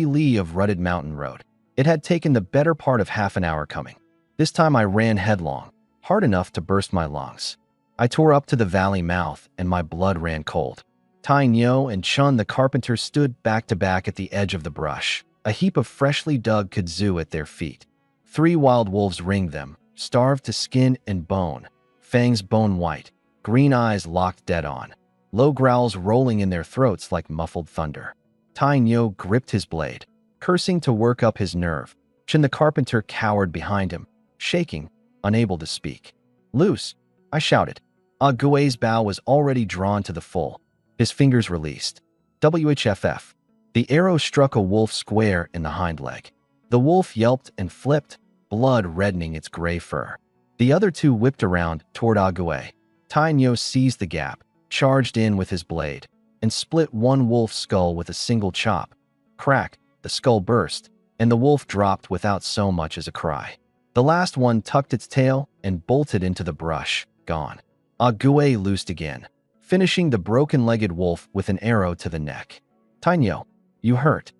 li of rutted mountain road. It had taken the better part of half an hour coming. This time I ran headlong, hard enough to burst my lungs. I tore up to the valley mouth and my blood ran cold. Tainyo and Chun the carpenter stood back to back at the edge of the brush, a heap of freshly dug kudzu at their feet. 3 wild wolves ringed them, starved to skin and bone, fangs bone white, green eyes locked dead on, low growls rolling in their throats like muffled thunder. Tainyo gripped his blade, cursing to work up his nerve. Chin the carpenter cowered behind him, shaking, unable to speak. Loose, I shouted. Ague's bow was already drawn to the full. His fingers released. WHFF. The arrow struck a wolf square in the hind leg. The wolf yelped and flipped, blood reddening its gray fur. The other 2 whipped around toward Ague. Tainyo seized the gap, charged in with his blade, and split one wolf's skull with a single chop. Crack, the skull burst, and the wolf dropped without so much as a cry. The last one tucked its tail and bolted into the brush, gone. Ague loosed again, finishing the broken-legged wolf with an arrow to the neck. Tainyo, you hurt?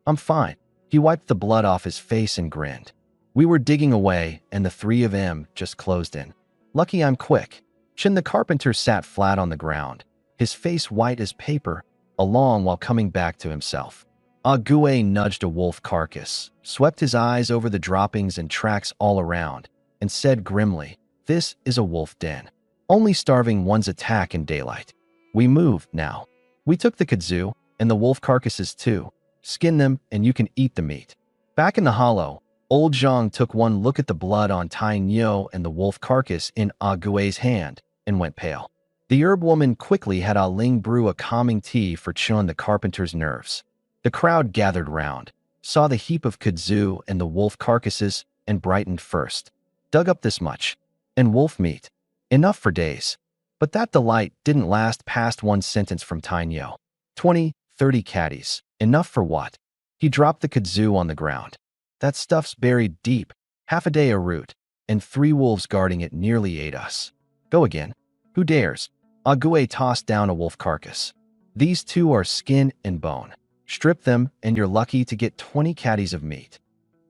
I'm fine. He wiped the blood off his face and grinned. We were digging away, and the three of them just closed in. Lucky I'm quick. Chin the carpenter sat flat on the ground, his face white as paper, along while coming back to himself. Ague nudged a wolf carcass, swept his eyes over the droppings and tracks all around, and said grimly, "This is a wolf den. Only starving one's attack in daylight. We move now." We took the kudzu, and the wolf carcasses too. Skin them, and you can eat the meat. Back in the hollow, old Zhang took one look at the blood on Tainyo and the wolf carcass in Ague's hand, and went pale. The herb woman quickly had Ah Ling brew a calming tea for Chun the carpenter's nerves. The crowd gathered round, saw the heap of kudzu and the wolf carcasses, and brightened first. Dug up this much. And wolf meat. Enough for days. But that delight didn't last past one sentence from Tainyo. 20, 30 caddies. Enough for what? He dropped the kudzu on the ground. That stuff's buried deep, half a day a root, and 3 wolves guarding it nearly ate us. Go again. Who dares? Ague tossed down a wolf carcass. These 2 are skin and bone. Strip them, and you're lucky to get 20 caddies of meat.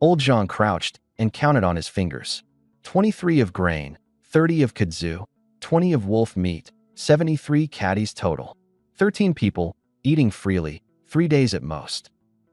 Old Zhang crouched and counted on his fingers. 23 of grain, 30 of kudzu, 20 of wolf meat, 73 caddies total. 13 people, eating freely, 3 days at most.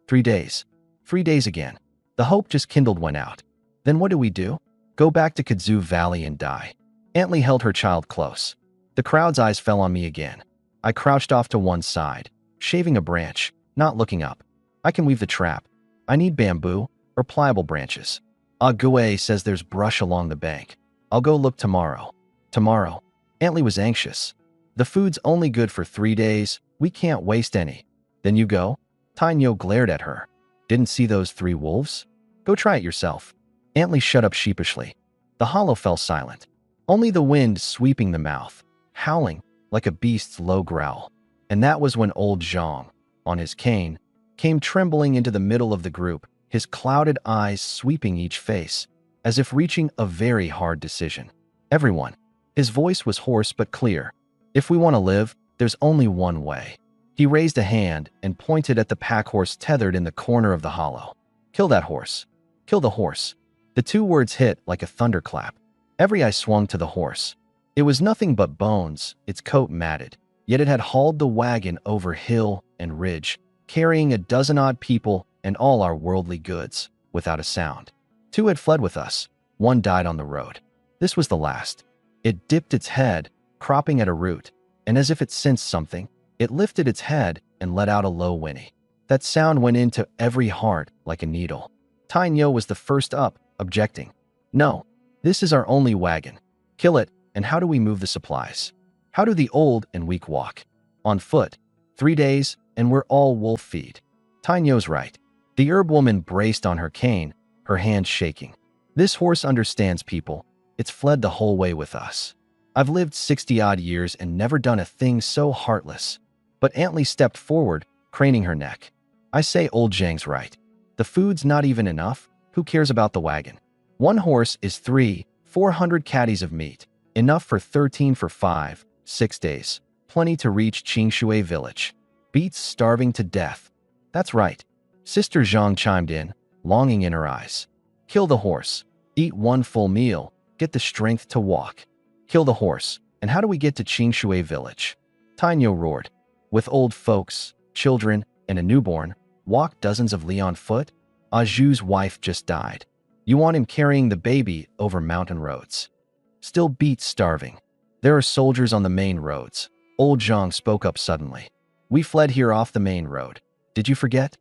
3 days. 3 days again. The hope just kindled went out. Then what do? Go back to Kudzu Valley and die. Aunt Lee held her child close. The crowd's eyes fell on me again. I crouched off to one side, shaving a branch, not looking up. I can weave the trap. I need bamboo or pliable branches. Ague says there's brush along the bank. I'll go look tomorrow. Tomorrow. Aunt Lee was anxious. The food's only good for 3 days. We can't waste any. Then you go? Tainyo glared at her. Didn't see those 3 wolves? Go try it yourself. Aunt Lee shut up sheepishly. The hollow fell silent. Only the wind sweeping the mouth, howling like a beast's low growl. And that was when old Zhang, on his cane, came trembling into the middle of the group, his clouded eyes sweeping each face, as if reaching a very hard decision. Everyone. His voice was hoarse but clear. If we want to live, there's only one way. He raised a hand and pointed at the pack horse tethered in the corner of the hollow. Kill that horse. Kill the horse. The 2 words hit like a thunderclap. Every eye swung to the horse. It was nothing but bones, its coat matted, yet it had hauled the wagon over hill and ridge, carrying a dozen-odd people and all our worldly goods, without a sound. 2 had fled with us. 1 died on the road. This was the last. It dipped its head, cropping at a root, and as if it sensed something, it lifted its head and let out a low whinny. That sound went into every heart like a needle. Tainyo was the first up, objecting. No, this is our only wagon. Kill it, and how do we move the supplies? How do the old and weak walk? On foot. 3 days, and we're all wolf feed. Tainyo's right. The herb woman braced on her cane, her hands shaking. This horse understands people. It's fled the whole way with us. I've lived 60-odd years and never done a thing so heartless. But Aunt Lee stepped forward, craning her neck. I say old Zhang's right. The food's not even enough. Who cares about the wagon? 1 horse is 400 caddies of meat. Enough for 13 for 5, 6 days. Plenty to reach Qingshui village. Beats starving to death. That's right. Sister Zhang chimed in, longing in her eyes. Kill the horse. Eat 1 full meal. Get the strength to walk. Kill the horse. And how do we get to Qingshui village? Tainyo roared. With old folks, children, and a newborn, walk dozens of li on foot? Aju's wife just died. You want him carrying the baby over mountain roads. Still beats starving. There are soldiers on the main roads. Old Zhang spoke up suddenly. We fled here off the main road. Did you forget?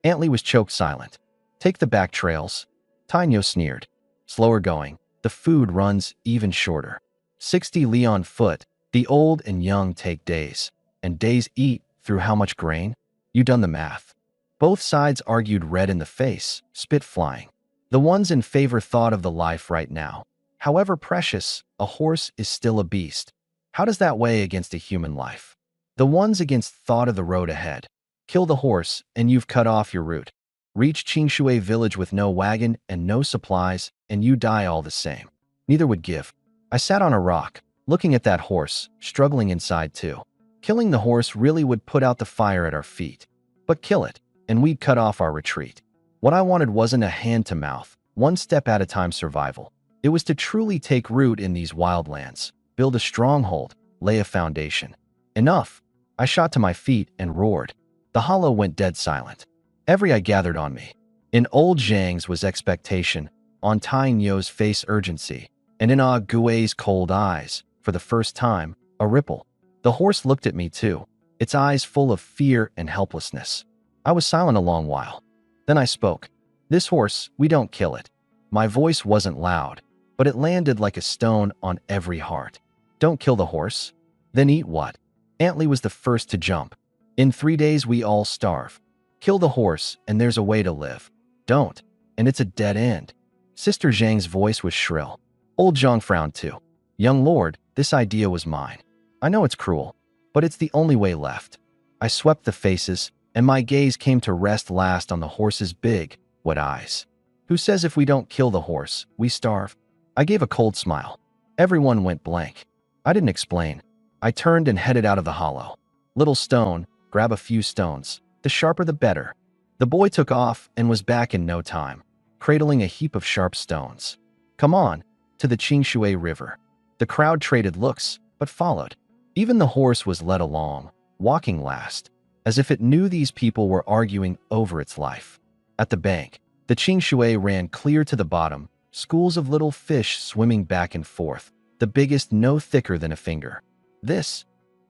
Aunt Lee was choked silent. Take the back trails. Tainyo sneered. Slower going. The food runs even shorter. 60 li on foot. The old and young take days. And days eat through how much grain? You done the math. Both sides argued red in the face, spit flying. The ones in favor thought of the life right now. However precious, a horse is still a beast. How does that weigh against a human life? The ones against thought of the road ahead. Kill the horse, and you've cut off your route. Reach Qingshui village with no wagon and no supplies, and you die all the same. Neither would give. I sat on a rock, looking at that horse, struggling inside too. Killing the horse really would put out the fire at our feet. But kill it, and we'd cut off our retreat. What I wanted wasn't a hand-to-mouth, one step at a time survival. It was to truly take root in these wildlands, build a stronghold, lay a foundation. Enough! I shot to my feet and roared. The hollow went dead silent. Every eye gathered on me. In old Zhang's was expectation, on Tai Nyo's face urgency, and in Ah Gui's cold eyes, for the first time, a ripple. The horse looked at me too, its eyes full of fear and helplessness. I was silent a long while. Then I spoke. This horse, we don't kill it. My voice wasn't loud, but it landed like a stone on every heart. Don't kill the horse? Then eat what? Antley was the first to jump. In 3 days we all starve. Kill the horse and there's a way to live. Don't, and it's a dead end. Sister Zhang's voice was shrill. Old Zhang frowned too. Young lord, this idea was mine. I know it's cruel, but it's the only way left. I swept the faces, and my gaze came to rest last on the horse's big, wet eyes. Who says if we don't kill the horse, we starve? I gave a cold smile. Everyone went blank. I didn't explain. I turned and headed out of the hollow. Little stone, grab a few stones. The sharper the better. The boy took off and was back in no time, cradling a heap of sharp stones. Come on, to the Qingshui River. The crowd traded looks, but followed. Even the horse was led along, walking last, as if it knew these people were arguing over its life. At the bank, the Qingshui ran clear to the bottom, schools of little fish swimming back and forth, the biggest no thicker than a finger. This?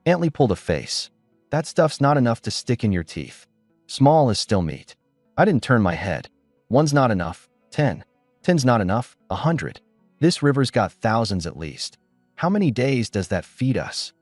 Antley pulled a face. That stuff's not enough to stick in your teeth. Small is still meat. I didn't turn my head. One's not enough. 10. 10's not enough. 100. This river's got thousands at least. How many days does that feed us?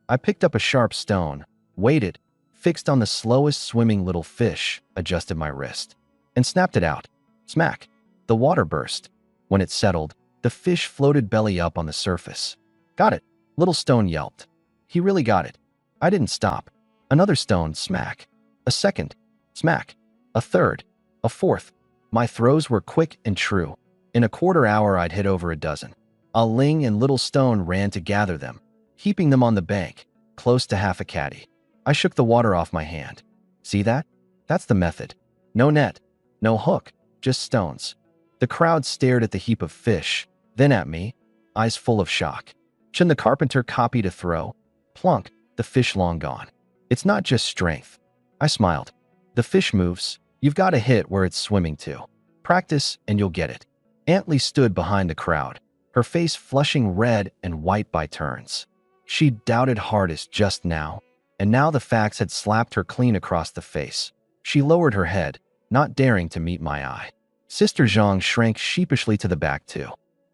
I picked up a sharp stone, weighted, fixed on the slowest swimming little fish, adjusted my wrist, and snapped it out. Smack. The water burst. When it settled, the fish floated belly up on the surface. Got it. Little stone yelped. He really got it. I didn't stop. Another stone, smack. A second, smack. A third, a fourth. My throws were quick and true. In a quarter hour, I'd hit over a dozen. A ling and little stone ran to gather them, heaping them on the bank, close to half a caddy. I shook the water off my hand. See that? That's the method. No net, no hook, just stones. The crowd stared at the heap of fish, then at me, eyes full of shock. Chen the carpenter copied a throw. Plunk, the fish long gone. It's not just strength. I smiled. The fish moves. You've got to hit where it's swimming to. Practice and you'll get it. Antley stood behind the crowd, her face flushing red and white by turns. She doubted hardest just now, and now the facts had slapped her clean across the face. She lowered her head, not daring to meet my eye. Sister Zhang shrank sheepishly to the back too.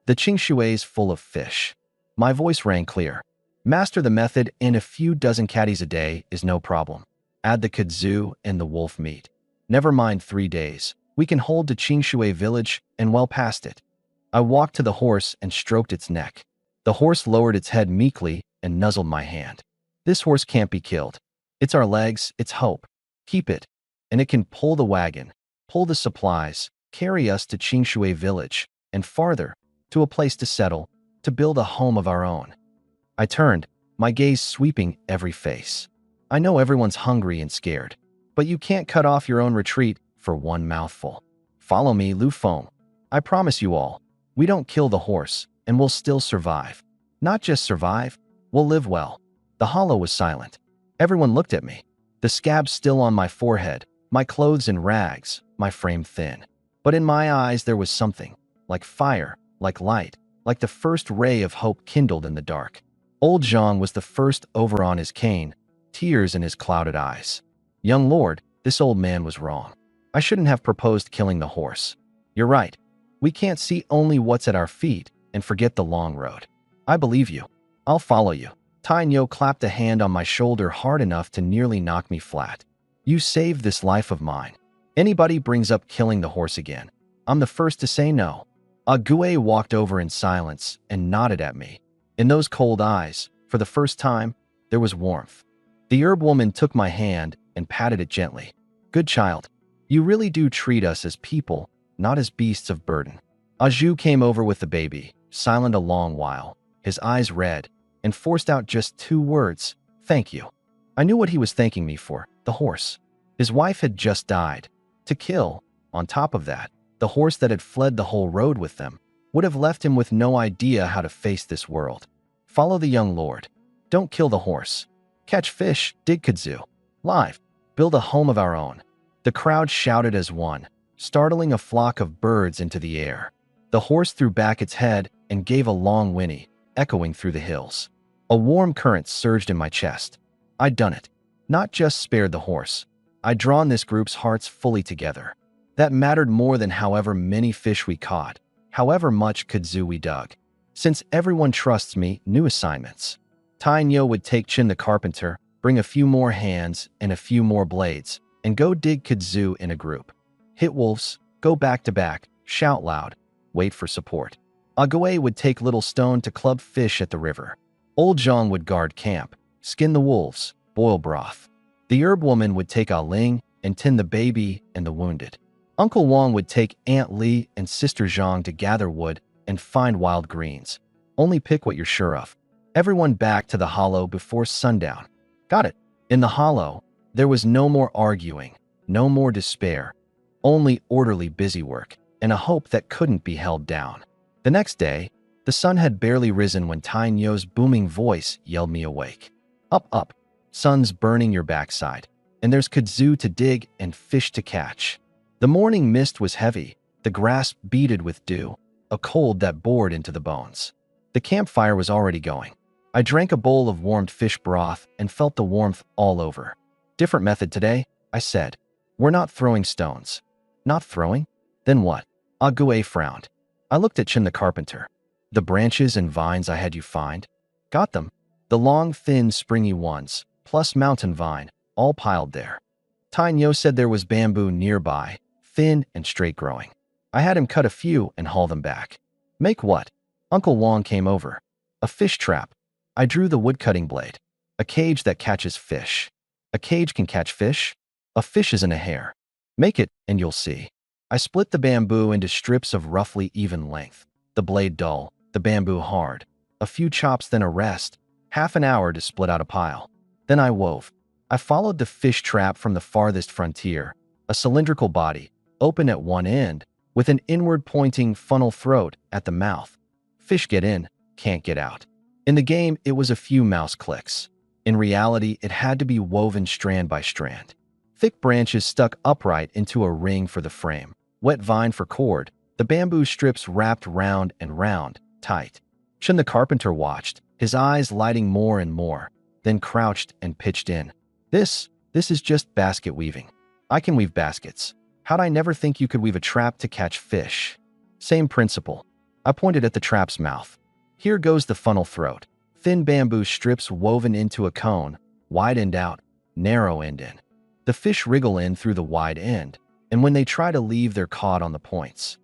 The Qingshui's full of fish. My voice rang clear. Master the method and a few dozen caddies a day is no problem. Add the kudzu and the wolf meat. Never mind 3 days. We can hold to Qingshui village and well past it. I walked to the horse and stroked its neck. The horse lowered its head meekly and nuzzled my hand. This horse can't be killed. It's our legs, it's hope. Keep it. And it can pull the wagon, pull the supplies, carry us to Qingshui village, and farther, to a place to settle, to build a home of our own. I turned, my gaze sweeping every face. I know everyone's hungry and scared, but you can't cut off your own retreat for one mouthful. Follow me, Lu Feng. I promise you all, we don't kill the horse, and we'll still survive. Not just survive, we'll live well. The hollow was silent. Everyone looked at me. The scab still on my forehead, my clothes in rags, my frame thin. But in my eyes there was something, like fire, like light, like the first ray of hope kindled in the dark. Old Zhang was the first over on his cane, tears in his clouded eyes. Young lord, this old man was wrong. I shouldn't have proposed killing the horse. You're right. We can't see only what's at our feet and forget the long road. I believe you. I'll follow you. Tai Nyo clapped a hand on my shoulder hard enough to nearly knock me flat. You saved this life of mine. Anybody brings up killing the horse again, I'm the first to say no. Ague walked over in silence and nodded at me. In those cold eyes, for the first time, there was warmth. The herb woman took my hand and patted it gently. Good child. You really do treat us as people, not as beasts of burden. Aju came over with the baby, silent a long while, his eyes red, and forced out just 2 words, "Thank you." I knew what he was thanking me for, the horse. His wife had just died. To kill, on top of that, the horse that had fled the whole road with them, would have left him with no idea how to face this world. Follow the young lord. Don't kill the horse. Catch fish, dig kudzu. Live. Build a home of our own. The crowd shouted as one, startling a flock of birds into the air. The horse threw back its head and gave a long whinny, echoing through the hills. A warm current surged in my chest. I'd done it. Not just spared the horse. I'd drawn this group's hearts fully together. That mattered more than however many fish we caught, however much kudzu we dug. Since everyone trusts me, new assignments. Tai Nyo would take Chin the carpenter, bring a few more hands and a few more blades, and go dig kudzu in a group. Hit wolves, go back to back, shout loud, wait for support. Ague would take Little Stone to club fish at the river. Old Zhang would guard camp, skin the wolves, boil broth. The herb woman would take Ah Ling and tend the baby and the wounded. Uncle Wang would take Aunt Li and Sister Zhang to gather wood and find wild greens. Only pick what you're sure of. Everyone back to the hollow before sundown. Got it. In the hollow, there was no more arguing, no more despair, only orderly busywork and a hope that couldn't be held down. The next day, the sun had barely risen when Tai Nyo's booming voice yelled me awake. Up, up. Sun's burning your backside, and there's kudzu to dig and fish to catch. The morning mist was heavy, the grass beaded with dew, a cold that bored into the bones. The campfire was already going. I drank a bowl of warmed fish broth and felt the warmth all over. Different method today, I said. We're not throwing stones. Not throwing? Then what? Ague frowned. I looked at Chin the carpenter. The branches and vines I had you find? Got them. The long, thin, springy ones, plus mountain vine, all piled there. Tai Nyo said there was bamboo nearby, thin and straight growing. I had him cut a few and haul them back. Make what? Uncle Wang came over. A fish trap. I drew the woodcutting blade. A cage that catches fish. A cage can catch fish? A fish isn't a hare. Make it, and you'll see. I split the bamboo into strips of roughly even length. The blade dull, the bamboo hard. A few chops, then a rest. Half an hour to split out a pile. Then I wove. I followed the fish trap from the farthest frontier. A cylindrical body, open at one end, with an inward-pointing funnel throat at the mouth. Fish get in, can't get out. In the game, it was a few mouse clicks. In reality, it had to be woven strand by strand. Thick branches stuck upright into a ring for the frame. Wet vine for cord. The bamboo strips wrapped round and round, tight. Chin the carpenter watched, his eyes lighting more and more, then crouched and pitched in. This is just basket weaving. I can weave baskets. How'd I never think you could weave a trap to catch fish? Same principle. I pointed at the trap's mouth. Here goes the funnel throat. Thin bamboo strips woven into a cone, wide end out, narrow end in. The fish wriggle in through the wide end, and when they try to leave, they're caught on the points.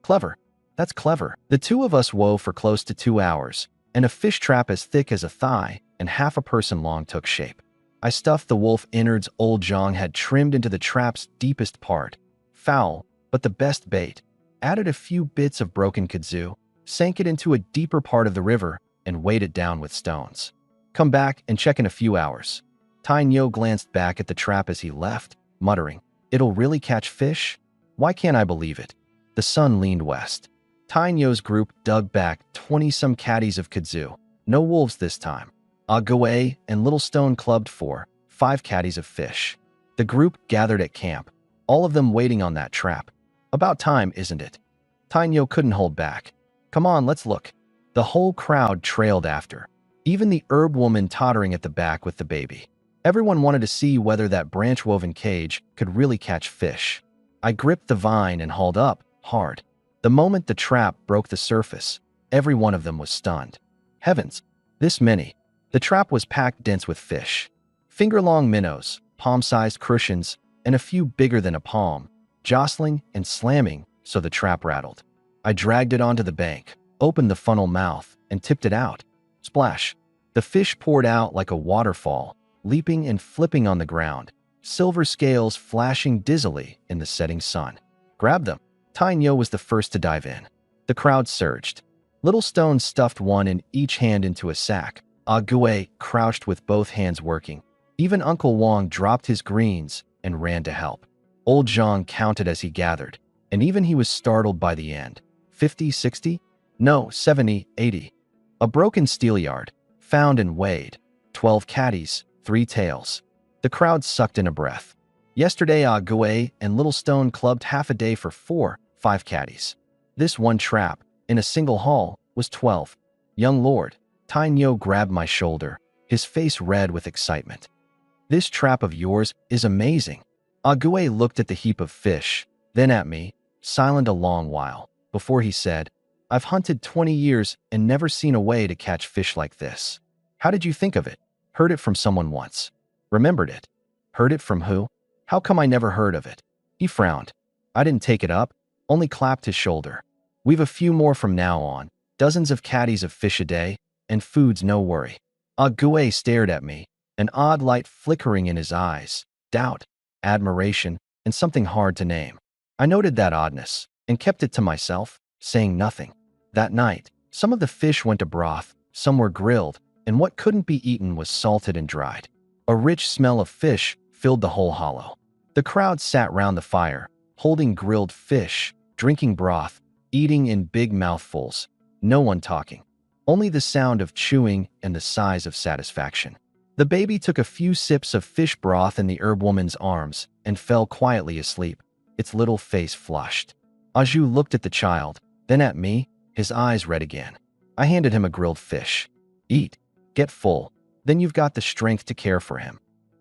Clever. That's clever. The two of us wove for close to 2 hours, and a fish trap as thick as a thigh and half a person long took shape. I stuffed the wolf innards old Zhang had trimmed into the trap's deepest part. Foul, but the best bait. Added a few bits of broken kudzu, sank it into a deeper part of the river, and weighed it down with stones. Come back and check in a few hours. Tai Nyo glanced back at the trap as he left, muttering, "It'll really catch fish? Why can't I believe it?" The sun leaned west. Tai Nyo's group dug back 20-some caddies of kudzu. No wolves this time. Ague and Little Stone clubbed 4-5 caddies of fish. The group gathered at camp, all of them waiting on that trap. About time, isn't it? Tai Nyo couldn't hold back. Come on, let's look. The whole crowd trailed after, even the herb woman tottering at the back with the baby. Everyone wanted to see whether that branch-woven cage could really catch fish. I gripped the vine and hauled up, hard. The moment the trap broke the surface, every one of them was stunned. Heavens, this many. The trap was packed dense with fish. Finger-long minnows, palm-sized crucians, and a few bigger than a palm, jostling and slamming so the trap rattled. I dragged it onto the bank, opened the funnel mouth, and tipped it out. Splash! The fish poured out like a waterfall, leaping and flipping on the ground, silver scales flashing dizzily in the setting sun. Grab them. Tai Nyo was the first to dive in. The crowd surged. Little Stone stuffed one in each hand into a sack, Gue crouched with both hands working. Even Uncle Wang dropped his greens and ran to help. Old Zhang counted as he gathered, and even he was startled by the end. 50, 60? No, 70, 80. A broken steelyard, found and weighed. 12 caddies, 3 tails. The crowd sucked in a breath. Yesterday, Gue and Little Stone clubbed half a day for 4, 5 caddies. This one trap, in a single haul, was 12. Young lord, Tai Nyo grabbed my shoulder, his face red with excitement. This trap of yours is amazing. Gue looked at the heap of fish, then at me, silent a long while, before he said, I've hunted 20 years and never seen a way to catch fish like this. How did you think of it? Heard it from someone once. Remembered it. Heard it from who? How come I never heard of it? He frowned. I didn't take it up, only clapped his shoulder. We've a few more from now on, dozens of caddies of fish a day, and food's no worry. Gue stared at me, an odd light flickering in his eyes, doubt, admiration, and something hard to name. I noted that oddness, and kept it to myself, saying nothing. That night, some of the fish went to broth, some were grilled, and what couldn't be eaten was salted and dried. A rich smell of fish filled the whole hollow. The crowd sat round the fire, holding grilled fish, drinking broth, eating in big mouthfuls, no one talking. Only the sound of chewing and the sighs of satisfaction. The baby took a few sips of fish broth in the herb woman's arms and fell quietly asleep, its little face flushed. Aju looked at the child, then at me, his eyes red again. I handed him a grilled fish. Eat, get full, then you've got the strength to care for him.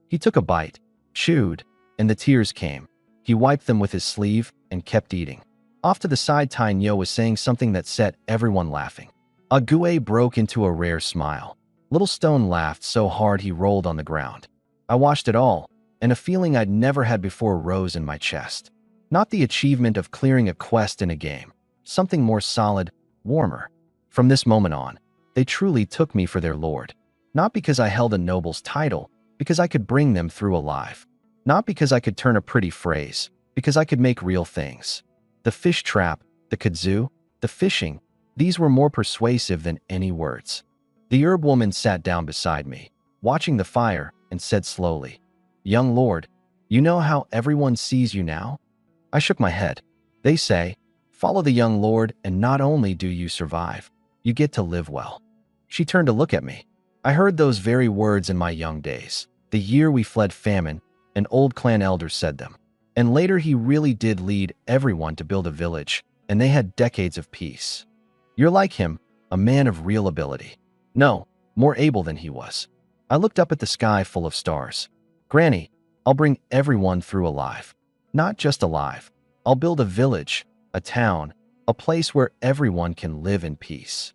He took a bite, chewed, and the tears came. He wiped them with his sleeve and kept eating. Off to the side, Tai Nyo was saying something that set everyone laughing. Gue broke into a rare smile. Little Stone laughed so hard he rolled on the ground. I watched it all, and a feeling I'd never had before rose in my chest. Not the achievement of clearing a quest in a game, something more solid, warmer. From this moment on, they truly took me for their lord. Not because I held a noble's title, because I could bring them through alive. Not because I could turn a pretty phrase, because I could make real things. The fish trap, the kudzu, the fishing, these were more persuasive than any words. The herb woman sat down beside me, watching the fire, and said slowly, Young lord, you know how everyone sees you now? I shook my head. They say, follow the young lord and not only do you survive, you get to live well. She turned to look at me. I heard those very words in my young days. The year we fled famine, an old clan elder said them. And later he really did lead everyone to build a village, and they had decades of peace. You're like him, a man of real ability. No, more able than he was. I looked up at the sky full of stars. Granny, I'll bring everyone through alive. Not just alive. I'll build a village, a town, a place where everyone can live in peace.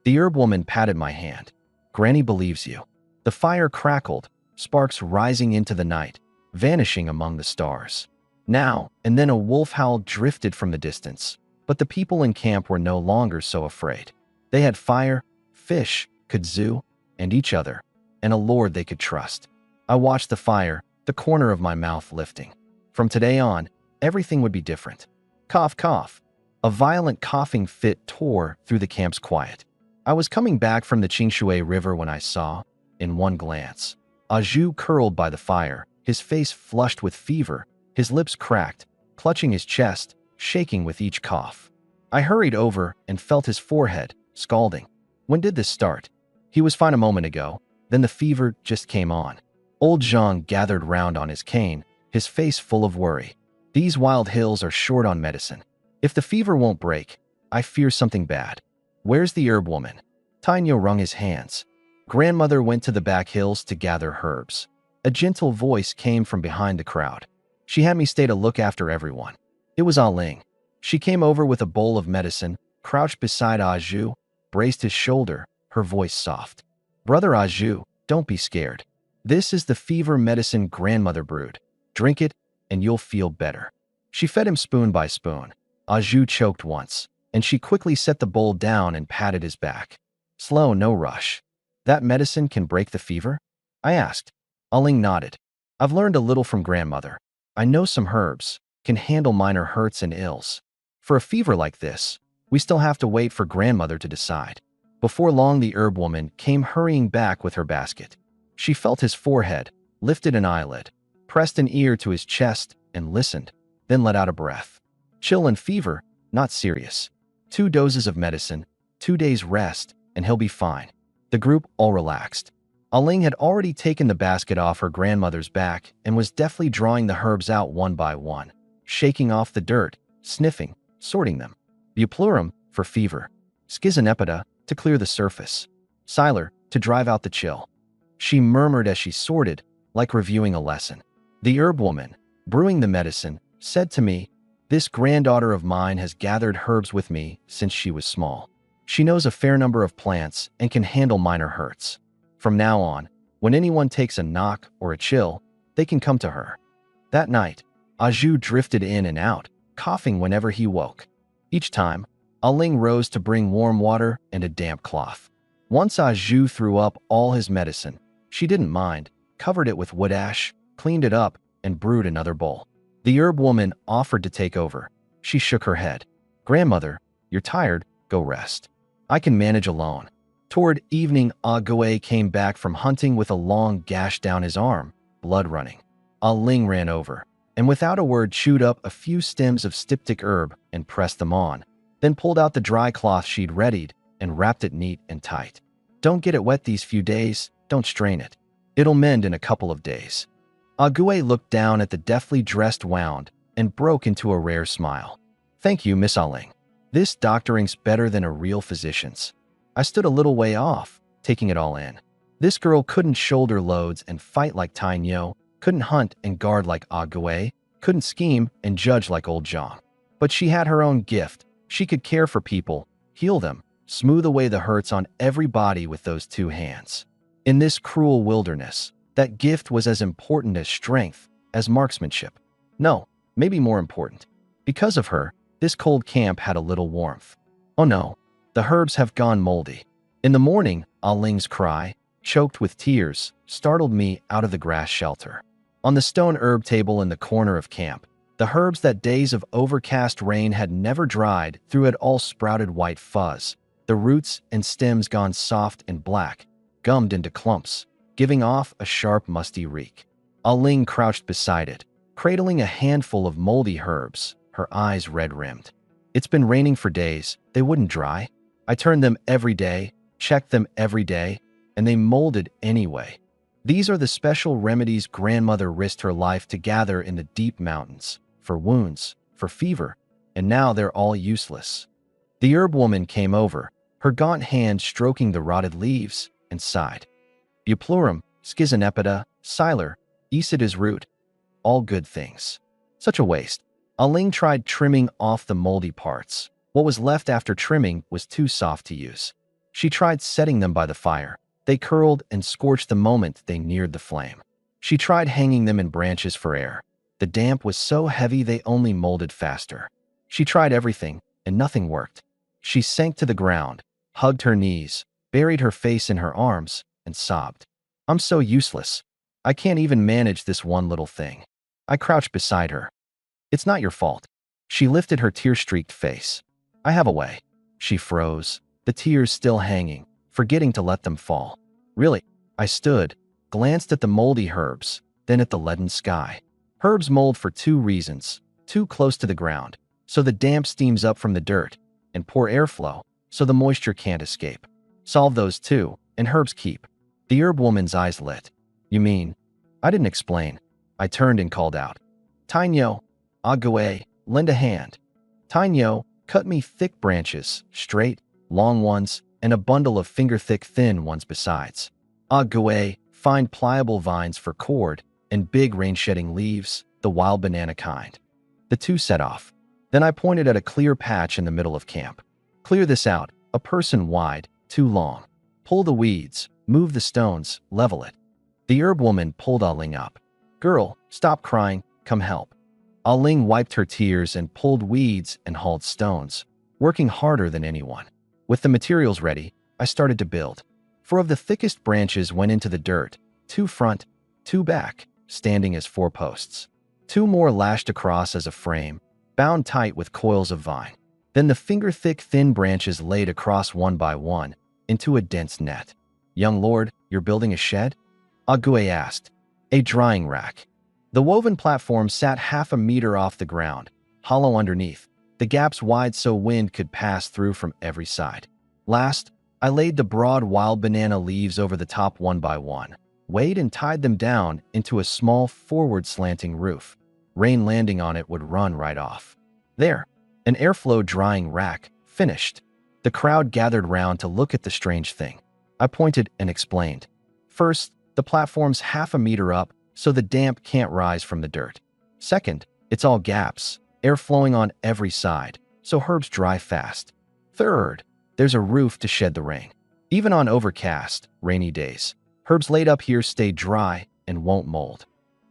The herb woman patted my hand. Granny believes you. The fire crackled, sparks rising into the night, vanishing among the stars. Now and then a wolf howl drifted from the distance, but the people in camp were no longer so afraid. They had fire, fish, kudzu, and each other, and a lord they could trust. I watched the fire, the corner of my mouth lifting. From today on, everything would be different. Cough, cough. A violent coughing fit tore through the camp's quiet. I was coming back from the Qingshui River when I saw, in one glance, Aju curled by the fire, his face flushed with fever, his lips cracked, clutching his chest, shaking with each cough. I hurried over and felt his forehead, scalding. When did this start? He was fine a moment ago, then the fever just came on. Old Zhang gathered round on his cane, his face full of worry. These wild hills are short on medicine. If the fever won't break, I fear something bad. Where's the herb woman? Tai Nyo wrung his hands. Grandmother went to the back hills to gather herbs. A gentle voice came from behind the crowd. She had me stay to look after everyone. It was Ah Ling. She came over with a bowl of medicine, crouched beside Aju, braced his shoulder, her voice soft. Brother Aju, don't be scared. This is the fever medicine grandmother brewed. Drink it, and you'll feel better. She fed him spoon by spoon. Aju choked once, and she quickly set the bowl down and patted his back. Slow, no rush. That medicine can break the fever? I asked. Ah Ling nodded. I've learned a little from grandmother. I know some herbs, can handle minor hurts and ills. For a fever like this, we still have to wait for grandmother to decide. Before long, the herb woman came hurrying back with her basket. She felt his forehead, lifted an eyelid, pressed an ear to his chest, and listened, then let out a breath. Chill and fever, not serious. 2 doses of medicine, 2 days rest, and he'll be fine. The group all relaxed. Aling had already taken the basket off her grandmother's back and was deftly drawing the herbs out one by one, shaking off the dirt, sniffing, sorting them. Bupleurum for fever, Schizonepida to clear the surface, Siler to drive out the chill. She murmured as she sorted, like reviewing a lesson. The herb woman, brewing the medicine, said to me, "This granddaughter of mine has gathered herbs with me since she was small. She knows a fair number of plants and can handle minor hurts. From now on, when anyone takes a knock or a chill, they can come to her." That night, Aju drifted in and out, coughing whenever he woke. Each time, Aling rose to bring warm water and a damp cloth. Once Aju threw up all his medicine. She didn't mind, covered it with wood ash, cleaned it up, and brewed another bowl. The herb woman offered to take over. She shook her head. "Grandmother, you're tired, go rest. I can manage alone." Toward evening, Ague came back from hunting with a long gash down his arm, blood running. Aling ran over, and without a word chewed up a few stems of styptic herb and pressed them on, then pulled out the dry cloth she'd readied and wrapped it neat and tight. "Don't get it wet these few days, don't strain it. It'll mend in a couple of days." Ague looked down at the deftly dressed wound and broke into a rare smile. "Thank you, Miss Aling. This doctoring's better than a real physician's." I stood a little way off, taking it all in. This girl couldn't shoulder loads and fight like Tainyo, couldn't hunt and guard like Ague, couldn't scheme and judge like old Zhang. But she had her own gift. She could care for people, heal them, smooth away the hurts on every body with those 2 hands. In this cruel wilderness, that gift was as important as strength, as marksmanship. No, maybe more important. Because of her, this cold camp had a little warmth. Oh no, the herbs have gone moldy. In the morning, Aling's cry, choked with tears, startled me out of the grass shelter. On the stone herb table in the corner of camp, the herbs that days of overcast rain had never dried through had all sprouted white fuzz, the roots and stems gone soft and black, gummed into clumps, giving off a sharp, musty reek. Aling crouched beside it, cradling a handful of moldy herbs, her eyes red-rimmed. It's been raining for days, they wouldn't dry. I turned them every day, checked them every day, and they molded anyway. These are the special remedies grandmother risked her life to gather in the deep mountains, for wounds, for fever, and now they're all useless. The herb woman came over, her gaunt hand stroking the rotted leaves, and sighed. Bupleurum, Schizonepida, Siler, Isida's root, all good things. Such a waste. Aling tried trimming off the moldy parts. What was left after trimming was too soft to use. She tried setting them by the fire. They curled and scorched the moment they neared the flame. She tried hanging them in branches for air. The damp was so heavy they only molded faster. She tried everything, and nothing worked. She sank to the ground, hugged her knees, buried her face in her arms, and sobbed. "I'm so useless. I can't even manage this one little thing." I crouched beside her. "It's not your fault." She lifted her tear-streaked face. "I have a way." She froze, the tears still hanging, forgetting to let them fall. "Really?" I stood, glanced at the moldy herbs, then at the leaden sky. Herbs mold for 2 reasons: too close to the ground, so the damp steams up from the dirt, and poor airflow, so the moisture can't escape. Solve those 2, and herbs keep. The herb woman's eyes lit. "You mean?" I didn't explain. I turned and called out, "Tainyo, Ague, lend a hand." Tainyo cut me thick branches, straight, long ones, and a bundle of finger-thick thin ones besides. Ague, fine pliable vines for cord, and big rain-shedding leaves, the wild banana kind. The 2 set off. Then I pointed at a clear patch in the middle of camp. "Clear this out, a person wide, too long. Pull the weeds, move the stones, level it." The herb woman pulled Aling up. "Girl, stop crying, come help." Aling wiped her tears and pulled weeds and hauled stones, working harder than anyone. With the materials ready, I started to build. 4 of the thickest branches went into the dirt, 2 front, 2 back, standing as 4 posts. 2 more lashed across as a frame, bound tight with coils of vine. Then the finger-thick thin branches laid across one by one, into a dense net. Young lord, you're building a shed? Ague asked. A drying rack. The woven platform sat half a meter off the ground, hollow underneath, the gaps wide so wind could pass through from every side. Last, I laid the broad wild banana leaves over the top one by one, weighed and tied them down into a small forward slanting roof. Rain landing on it would run right off. There, an airflow drying rack, finished. The crowd gathered round to look at the strange thing. I pointed and explained. First, the platform's half a meter up, so the damp can't rise from the dirt. Second, it's all gaps, air flowing on every side, so herbs dry fast. Third, there's a roof to shed the rain. Even on overcast, rainy days, herbs laid up here stay dry and won't mold.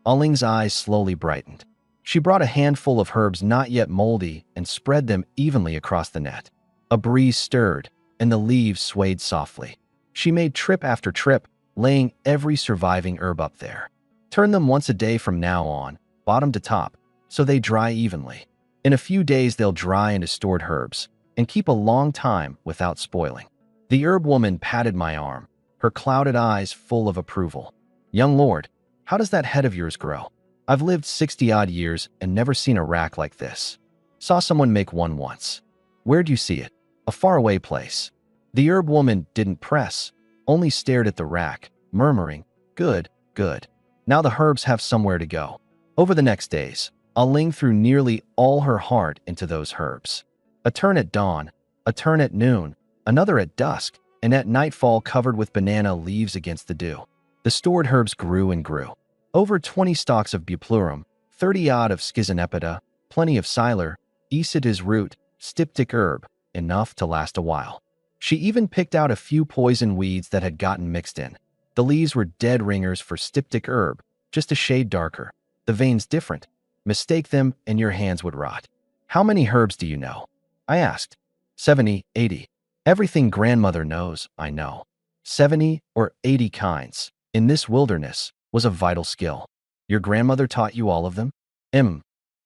Aling's eyes slowly brightened. She brought a handful of herbs not yet moldy and spread them evenly across the net. A breeze stirred, and the leaves swayed softly. She made trip after trip, laying every surviving herb up there. Turn them once a day from now on, bottom to top, so they dry evenly. In a few days they'll dry into stored herbs and keep a long time without spoiling. The herb woman patted my arm, her clouded eyes full of approval. Young lord, how does that head of yours grow? I've lived 60-odd years and never seen a rack like this. Saw someone make one once. Where'd you see it? A faraway place. The herb woman didn't press, only stared at the rack, murmuring, good, good. Now the herbs have somewhere to go. Over the next days, Aling threw nearly all her heart into those herbs. A turn at dawn, a turn at noon, another at dusk, and at nightfall covered with banana leaves against the dew. The stored herbs grew and grew. Over 20 stalks of buplurum, 30-odd of schizonepida, plenty of siler, Isatis root, styptic herb, enough to last a while. She even picked out a few poison weeds that had gotten mixed in. The leaves were dead ringers for styptic herb, just a shade darker. The veins different. Mistake them and your hands would rot. How many herbs do you know? I asked. 70, 80. Everything grandmother knows, I know. 70 or 80 kinds, in this wilderness, was a vital skill. Your grandmother taught you all of them?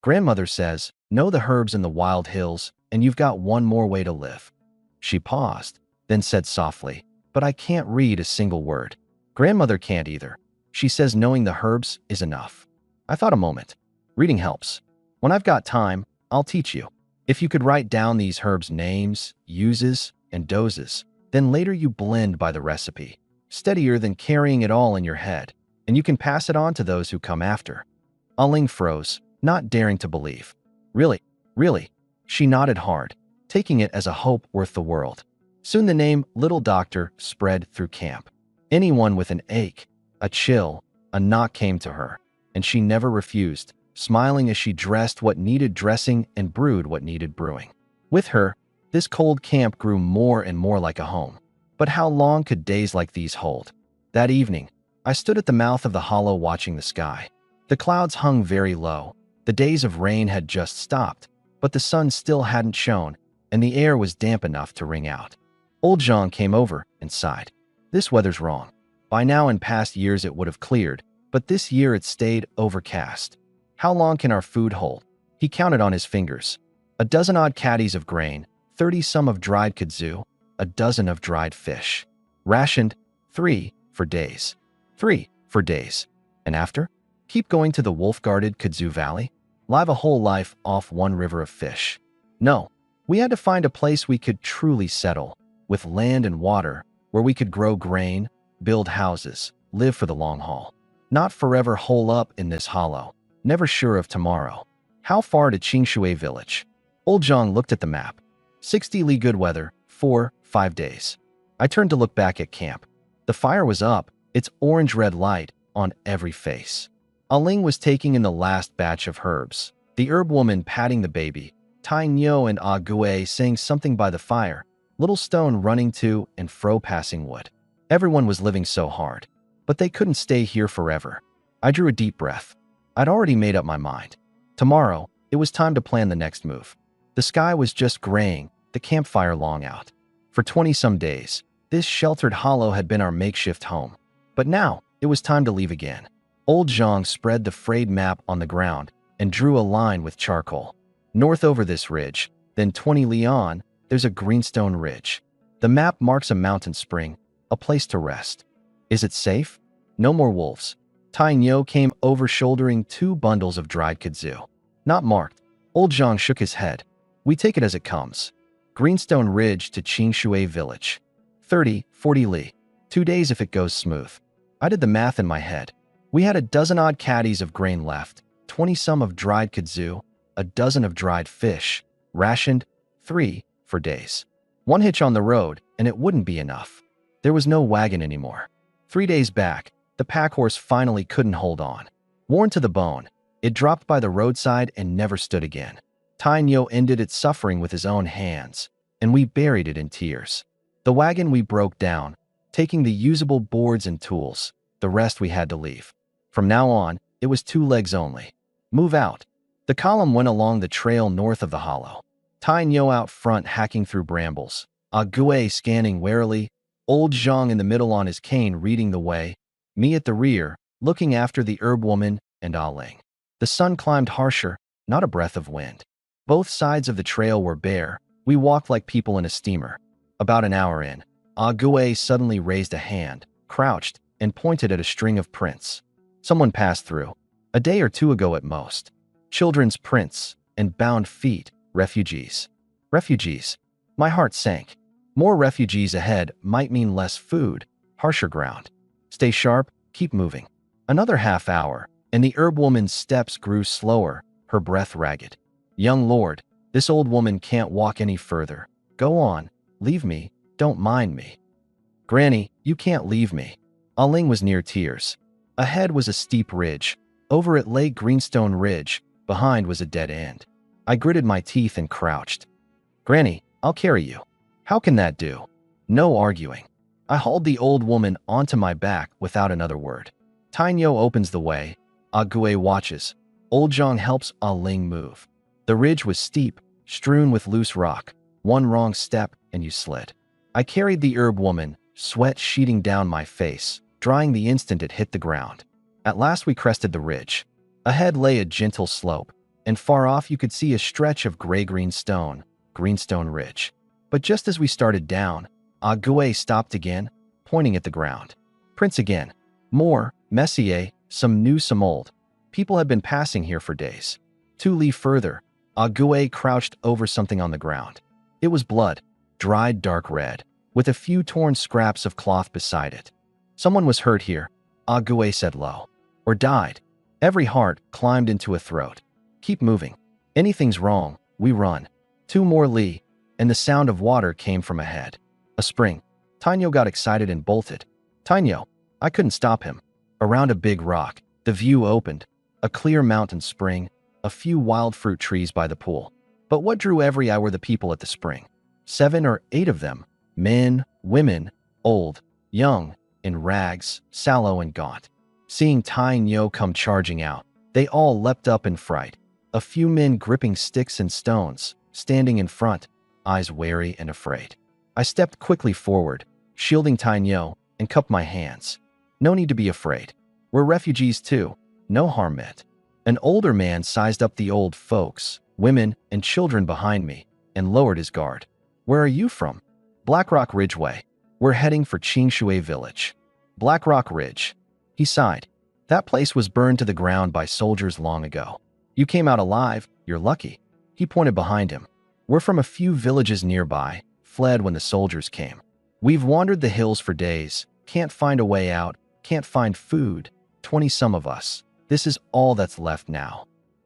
Grandmother says, know the herbs in the wild hills, and you've got one more way to live. She paused, then said softly, but I can't read a single word. Grandmother can't either. She says knowing the herbs is enough. I thought a moment. Reading helps. When I've got time, I'll teach you. If you could write down these herbs' names, uses, and doses, then later you blend by the recipe. Steadier than carrying it all in your head, and you can pass it on to those who come after. Aling froze, not daring to believe. Really, really. She nodded hard, taking it as a hope worth the world. Soon the name Little Doctor spread through camp. Anyone with an ache, a chill, a knock came to her, and she never refused, smiling as she dressed what needed dressing and brewed what needed brewing. With her, this cold camp grew more and more like a home. But how long could days like these hold? That evening, I stood at the mouth of the hollow watching the sky. The clouds hung very low. The days of rain had just stopped, but the sun still hadn't shone, and the air was damp enough to wring out. Old Jean came over and sighed. This weather's wrong. By now in past years it would have cleared, but this year it stayed overcast. How long can our food hold? He counted on his fingers. A dozen odd caddies of grain, 30-some of dried kudzu, a dozen of dried fish. Rationed, 3 for days. 3 for days. And after? Keep going to the wolf-guarded kudzu valley? Live a whole life off one river of fish? No, we had to find a place we could truly settle, with land and water, where we could grow grain, build houses, live for the long haul. Not forever hole up in this hollow, never sure of tomorrow. How far to Qingshui village? Old Zhang looked at the map. 60 li good weather, 4-5 days. I turned to look back at camp. The fire was up, its orange-red light on every face. Aling was taking in the last batch of herbs, the herb woman patting the baby, Tai Nyo and Ah Gue saying something by the fire, Little Stone running to and fro passing wood. Everyone was living so hard, but they couldn't stay here forever. I drew a deep breath. I'd already made up my mind. Tomorrow, it was time to plan the next move. The sky was just graying, the campfire long out. For 20-some days, this sheltered hollow had been our makeshift home. But now, it was time to leave again. Old Zhang spread the frayed map on the ground and drew a line with charcoal. North over this ridge, then 20 li on, there's a greenstone ridge. The map marks a mountain spring, a place to rest. Is it safe? No more wolves. Tai Nyo came over shouldering 2 bundles of dried kudzu. Not marked. Old Zhang shook his head. We take it as it comes. Greenstone Ridge to Qingshui Village. 30-40 li. 2 days if it goes smooth. I did the math in my head. We had a dozen-odd caddies of grain left, 20-some of dried kudzu, a dozen of dried fish, rationed, 3 for days. 1 hitch on the road, and it wouldn't be enough. There was no wagon anymore. 3 days back, the pack horse finally couldn't hold on. Worn to the bone, it dropped by the roadside and never stood again. Tai Nyo ended its suffering with his own hands, and we buried it in tears. The wagon we broke down, taking the usable boards and tools. The rest we had to leave. From now on, it was 2 legs only. Move out. The column went along the trail north of the hollow. Tai Nyo out front hacking through brambles. Ah Gue scanning warily, old Zhang in the middle on his cane reading the way, me at the rear, looking after the herb woman and Ah Ling. The sun climbed harsher, not a breath of wind. Both sides of the trail were bare. We walked like people in a steamer. About an hour in, Ah Gue suddenly raised a hand, crouched, and pointed at a string of prints. Someone passed through. A day or 2 ago at most. Children's prints and bound feet, refugees. Refugees. My heart sank. More refugees ahead might mean less food, harsher ground. Stay sharp, keep moving. Another half hour, and the herb woman's steps grew slower, her breath ragged. Young lord, this old woman can't walk any further. Go on, leave me, don't mind me. Granny, you can't leave me. Ah Ling was near tears. Ahead was a steep ridge. Over it lay Greenstone Ridge. Behind was a dead end. I gritted my teeth and crouched. Granny, I'll carry you. How can that do? No arguing. I hauled the old woman onto my back without another word. Tai Nyo opens the way. Ah Gue watches. Old Zhang helps Ah Ling move. The ridge was steep, strewn with loose rock. 1 wrong step, and you slid. I carried the herb woman, sweat sheeting down my face, drying the instant it hit the ground. At last we crested the ridge. Ahead lay a gentle slope, and far off you could see a stretch of gray-green stone, Greenstone Ridge. But just as we started down, Ah Gue stopped again, pointing at the ground. Prints again. More, Messier, some new, some old. People had been passing here for days. 2 li further, Ah Gue crouched over something on the ground. It was blood, dried dark red, with a few torn scraps of cloth beside it. Someone was hurt here, Ah Gue said low. Or died. Every heart climbed into a throat. Keep moving. Anything's wrong, we run. 2 more li, and the sound of water came from ahead. A spring. Tai Nyo got excited and bolted. Tai Nyo. I couldn't stop him. Around a big rock, the view opened. A clear mountain spring, a few wild fruit trees by the pool. But what drew every eye were the people at the spring. 7 or 8 of them. Men, women, old, young, in rags, sallow and gaunt. Seeing Tai Nyo come charging out, they all leapt up in fright. A few men gripping sticks and stones, standing in front, eyes wary and afraid. I stepped quickly forward, shielding Tai Nyo, and cupped my hands. No need to be afraid. We're refugees too. No harm meant. An older man sized up the old folks, women, and children behind me, and lowered his guard. Where are you from? Blackrock Ridgeway. We're heading for Qingshui Village. Blackrock Ridge. He sighed. That place was burned to the ground by soldiers long ago. You came out alive, you're lucky. He pointed behind him. We're from a few villages nearby, fled when the soldiers came. We've wandered the hills for days, can't find a way out, can't find food. 20-some of us. This is all that's left now.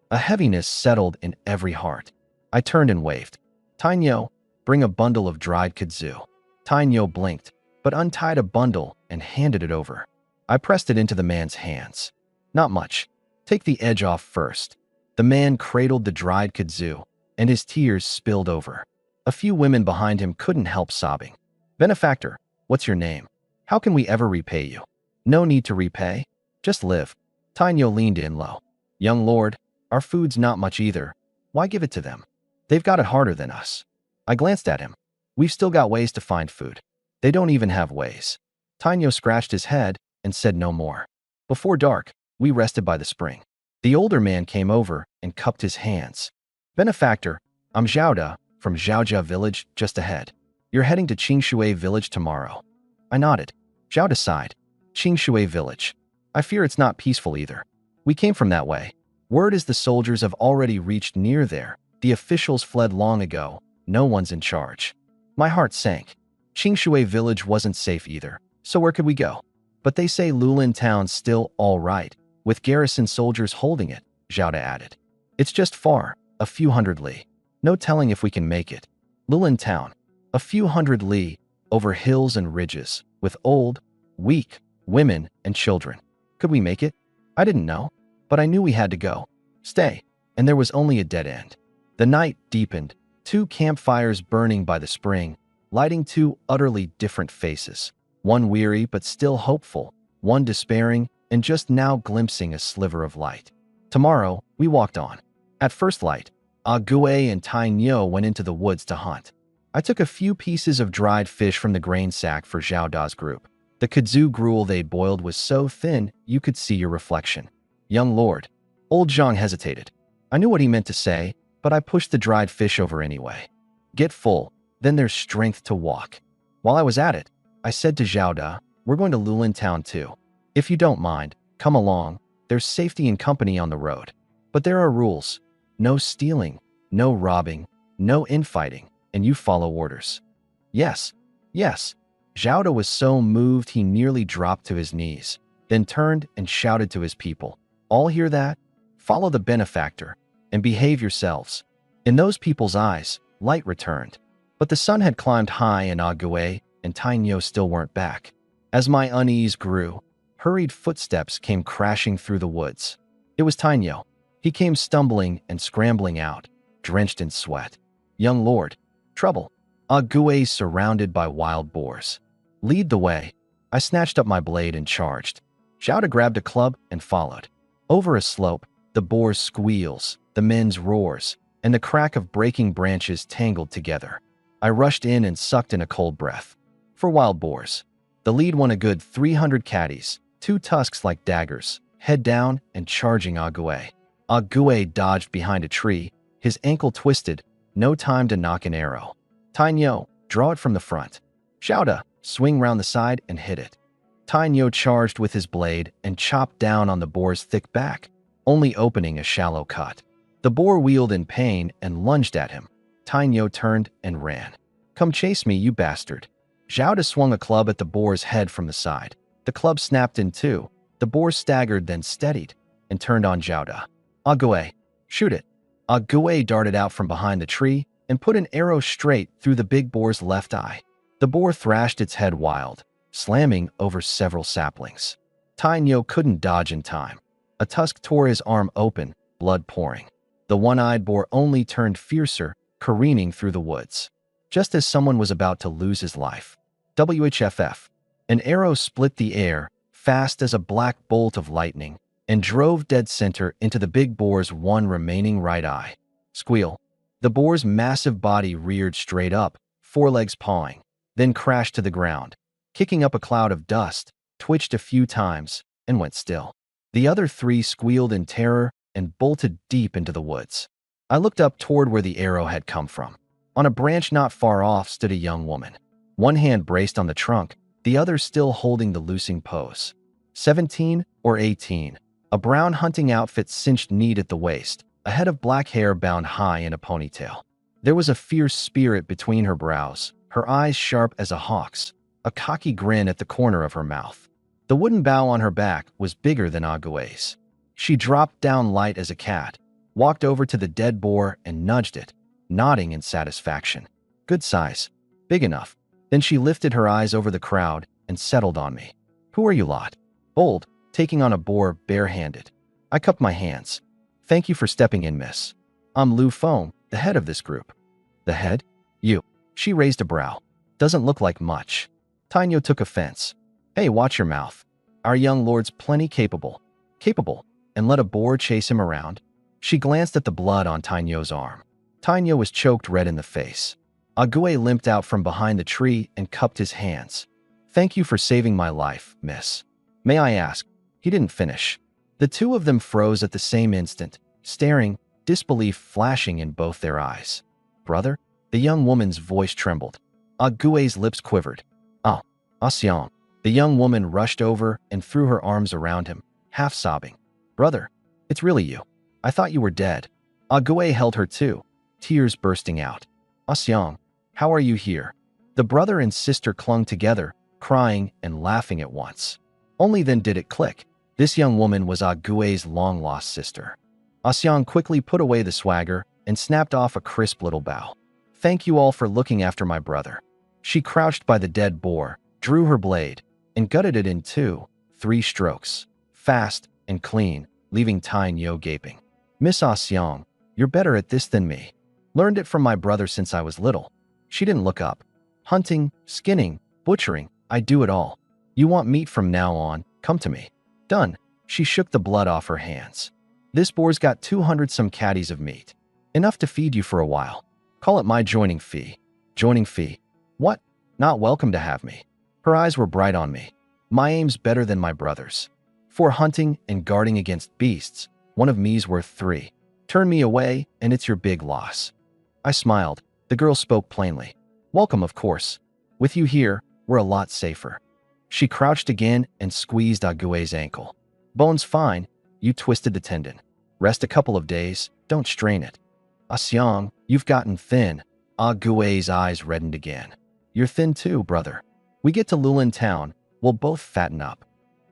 A heaviness settled in every heart. I turned and waved. Tai Nyo, bring a bundle of dried kudzu. Tai Nyo blinked, but untied a bundle and handed it over. I pressed it into the man's hands. Not much. Take the edge off first. The man cradled the dried kudzu, and his tears spilled over. A few women behind him couldn't help sobbing. Benefactor, what's your name? How can we ever repay you? No need to repay. Just live. Tai Nyo leaned in low. Young lord, our food's not much either. Why give it to them? They've got it harder than us. I glanced at him. We've still got ways to find food. They don't even have ways. Tai Nyo scratched his head and said no more. Before dark, we rested by the spring. The older man came over and cupped his hands. Benefactor, I'm Zhaoda, from Zhaojia village just ahead. You're heading to Qingshui village tomorrow. I nodded. Zhao sighed. Qingshui village. I fear it's not peaceful either. We came from that way. Word is the soldiers have already reached near there. The officials fled long ago. No one's in charge. My heart sank. Qingshui village wasn't safe either. So where could we go? But they say Lulin town's still all right, with garrison soldiers holding it, Zhao added. It's just far, a few hundred li. No telling if we can make it. Lulin town, a few hundred li, over hills and ridges, with old, weak, women and children. Could we make it? I didn't know, but I knew we had to go. Stay, and there was only a dead end. The night deepened, 2 campfires burning by the spring, lighting 2 utterly different faces. One weary but still hopeful, one despairing and just now glimpsing a sliver of light. Tomorrow, we walked on. At first light, Gue and Tai Nyo went into the woods to hunt. I took a few pieces of dried fish from the grain sack for Zhao Da's group. The kudzu gruel they'd boiled was so thin you could see your reflection. Young lord. Old Zhang hesitated. I knew what he meant to say, but I pushed the dried fish over anyway. Get full, then there's strength to walk. While I was at it, I said to Zhao Da, we're going to Lulin town too. If you don't mind, come along. There's safety and company on the road. But there are rules. No stealing, no robbing, no infighting, and you follow orders. Yes, yes. Zhao Da was so moved he nearly dropped to his knees, then turned and shouted to his people. All hear that? Follow the benefactor, and behave yourselves. In those people's eyes, light returned. But the sun had climbed high in Ague, and Tai Nyo still weren't back. As my unease grew, hurried footsteps came crashing through the woods. It was Tai Nyo. He came stumbling and scrambling out, drenched in sweat. Young lord. Trouble. Ague surrounded by wild boars. Lead the way. I snatched up my blade and charged. Zhao Da grabbed a club and followed. Over a slope, the boars' squeals, the men's roars, and the crack of breaking branches tangled together. I rushed in and sucked in a cold breath. For wild boars. The lead won a good 300 caddies, 2 tusks like daggers, head down and charging Ague. Ague dodged behind a tree, his ankle twisted, no time to knock an arrow. Tai Nyo, draw it from the front. Zhao Da, swing round the side and hit it. Tai Nyo charged with his blade and chopped down on the boar's thick back, only opening a shallow cut. The boar wheeled in pain and lunged at him. Tai Nyo turned and ran. Come chase me, you bastard. Zhao Da swung a club at the boar's head from the side. The club snapped in 2. The boar staggered, then steadied, and turned on Zhao Da. Ague, shoot it. Ague darted out from behind the tree and put an arrow straight through the big boar's left eye. The boar thrashed its head wild, slamming over several saplings. Tai Nyo couldn't dodge in time. A tusk tore his arm open, blood pouring. The one-eyed boar only turned fiercer, careening through the woods. Just as someone was about to lose his life. WHFF. An arrow split the air, fast as a black bolt of lightning, and drove dead center into the big boar's one remaining right eye. Squeal. The boar's massive body reared straight up, forelegs pawing, then crashed to the ground, kicking up a cloud of dust, twitched a few times, and went still. The other 3 squealed in terror and bolted deep into the woods. I looked up toward where the arrow had come from. On a branch not far off stood a young woman. One hand braced on the trunk, the other still holding the loosing pose. 17 or 18. A brown hunting outfit cinched neat at the waist, a head of black hair bound high in a ponytail. There was a fierce spirit between her brows, her eyes sharp as a hawk's, a cocky grin at the corner of her mouth. The wooden bow on her back was bigger than Ague's. She dropped down light as a cat, walked over to the dead boar and nudged it, nodding in satisfaction. Good size. Big enough. Then she lifted her eyes over the crowd and settled on me. Who are you lot? Bold, taking on a boar barehanded. I cupped my hands. Thank you for stepping in, miss. I'm Lu Feng, the head of this group. The head? You. She raised a brow. Doesn't look like much. Tai Nyo took offense. Hey, watch your mouth. Our young lord's plenty capable. Capable, and let a boar chase him around? She glanced at the blood on Tai Nyo's arm. Tai Nyo was choked red in the face. Ague limped out from behind the tree and cupped his hands. Thank you for saving my life, miss. May I ask? He didn't finish. The 2 of them froze at the same instant, staring, disbelief flashing in both their eyes. Brother? The young woman's voice trembled. Gui's lips quivered. Ah, Xiang. The young woman rushed over and threw her arms around him, half sobbing. Brother, it's really you. I thought you were dead. Gui held her too, tears bursting out. Xiang, how are you here? The brother and sister clung together, crying and laughing at once. Only then did it click. This young woman was Gui's long-lost sister. Xiang quickly put away the swagger and snapped off a crisp little bow. Thank you all for looking after my brother. She crouched by the dead boar, drew her blade, and gutted it in 2-3 strokes, fast and clean, leaving Tyne Yo gaping. Miss Xiang, you're better at this than me. Learned it from my brother since I was little. She didn't look up. Hunting, skinning, butchering, I do it all. You want meat from now on, come to me. Done. She shook the blood off her hands. This boar's got 200 some caddies of meat. Enough to feed you for a while. Call it my joining fee. Joining fee? What? Not welcome to have me. Her eyes were bright on me. My aim's better than my brother's. For hunting and guarding against beasts, one of me's worth 3. Turn me away, and it's your big loss. I smiled. The girl spoke plainly. Welcome, of course. With you here, we're a lot safer. She crouched again and squeezed Gui's ankle. Bone's fine. You twisted the tendon. Rest a couple of days. Don't strain it. Xiang, you've gotten thin. Gui's eyes reddened again. You're thin too, brother. We get to Lulin Town, we'll both fatten up.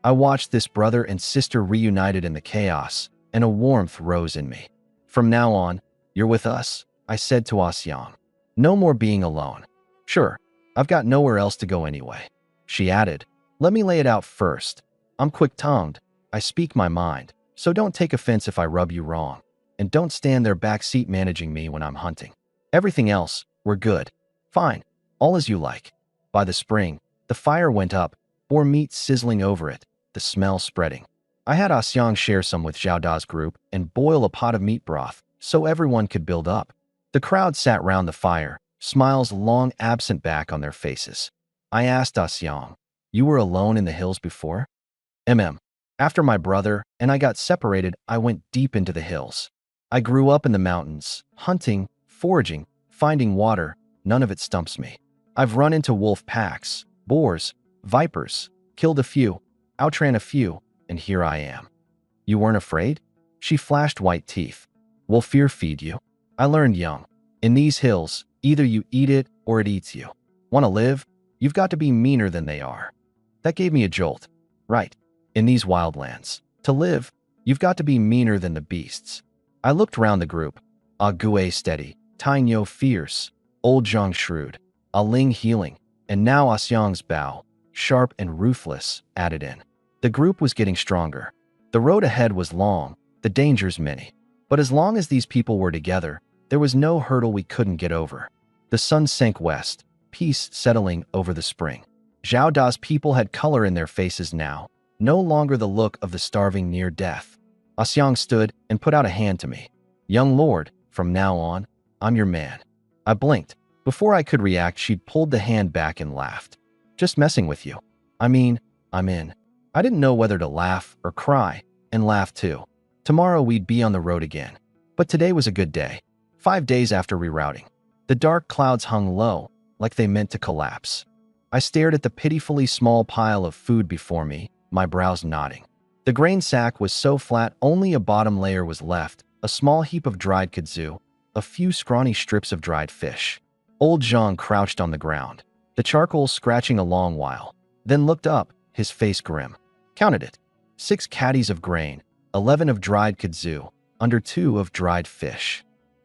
I watched this brother and sister reunited in the chaos, and a warmth rose in me. From now on, you're with us, I said to Xiang. No more being alone. Sure, I've got nowhere else to go anyway. She added, let me lay it out first. I'm quick-tongued. I speak my mind, so don't take offense if I rub you wrong. And don't stand there backseat managing me when I'm hunting. Everything else, we're good. Fine, all as you like. By the spring, the fire went up, boar meat sizzling over it, the smell spreading. I had Xiang share some with Zhao Da's group and boil a pot of meat broth so everyone could build up. The crowd sat round the fire, smiles long absent back on their faces. I asked Xiang, you were alone in the hills before? After my brother and I got separated, I went deep into the hills. I grew up in the mountains, hunting, foraging, finding water. None of it stumps me. I've run into wolf packs, boars, vipers, killed a few, outran a few, and here I am. You weren't afraid? She flashed white teeth. Will fear feed you? I learned young. In these hills, either you eat it or it eats you. Want to live? You've got to be meaner than they are. That gave me a jolt. Right. In these wildlands, to live, you've got to be meaner than the beasts. I looked round the group. Gui steady, Tyne Yo fierce, Old Zhang shrewd, Ling healing, and now Xiang's bow, sharp and ruthless, added in. The group was getting stronger. The road ahead was long, the dangers many. But as long as these people were together, there was no hurdle we couldn't get over. The sun sank west, peace settling over the spring. Zhao Da's people had color in their faces now, no longer the look of the starving near death. Xiang stood and put out a hand to me. Young lord, from now on, I'm your man. I blinked. Before I could react, she'd pulled the hand back and laughed. Just messing with you. I mean, I'm in. I didn't know whether to laugh or cry, and laugh too. Tomorrow we'd be on the road again. But today was a good day. 5 days after rerouting. The dark clouds hung low, like they meant to collapse. I stared at the pitifully small pile of food before me, my brows nodding. The grain sack was so flat only a bottom layer was left, a small heap of dried kudzu, a few scrawny strips of dried fish. Old Zhang crouched on the ground, the charcoal scratching a long while, then looked up, his face grim. Counted it. 6 caddies of grain, 11 of dried kudzu, under 2 of dried fish.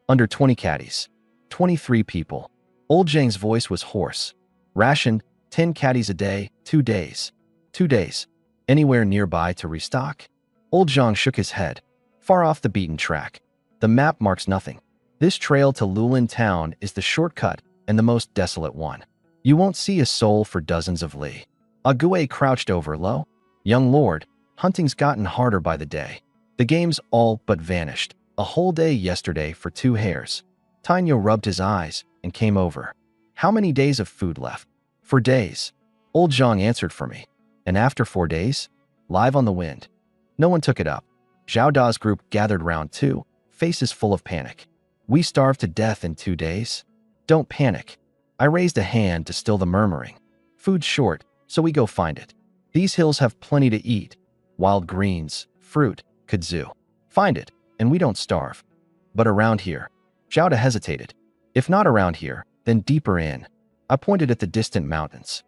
Under 20 caddies. 23 people. Old Zhang's voice was hoarse. Rationed, 10 caddies a day, 2 days. 2 days. Anywhere nearby to restock? Old Zhang shook his head. Far off the beaten track. The map marks nothing. This trail to Lulin Town is the shortcut and the most desolate one. You won't see a soul for dozens of li. Gui crouched over low. Young lord, hunting's gotten harder by the day. The game's all but vanished. A whole day yesterday for 2 hares. Tyne Yo rubbed his eyes and came over. How many days of food left? 4 days. Old Zhang answered for me. And after 4 days? Live on the wind. No one took it up. Zhao Da's group gathered round too, faces full of panic. We starved to death in 2 days? Don't panic. I raised a hand to still the murmuring. Food's short, so we go find it. These hills have plenty to eat. Wild greens, fruit, kudzu. Find it, and we don't starve. But around here, Zhao hesitated. If not around here, then deeper in. I pointed at the distant mountains.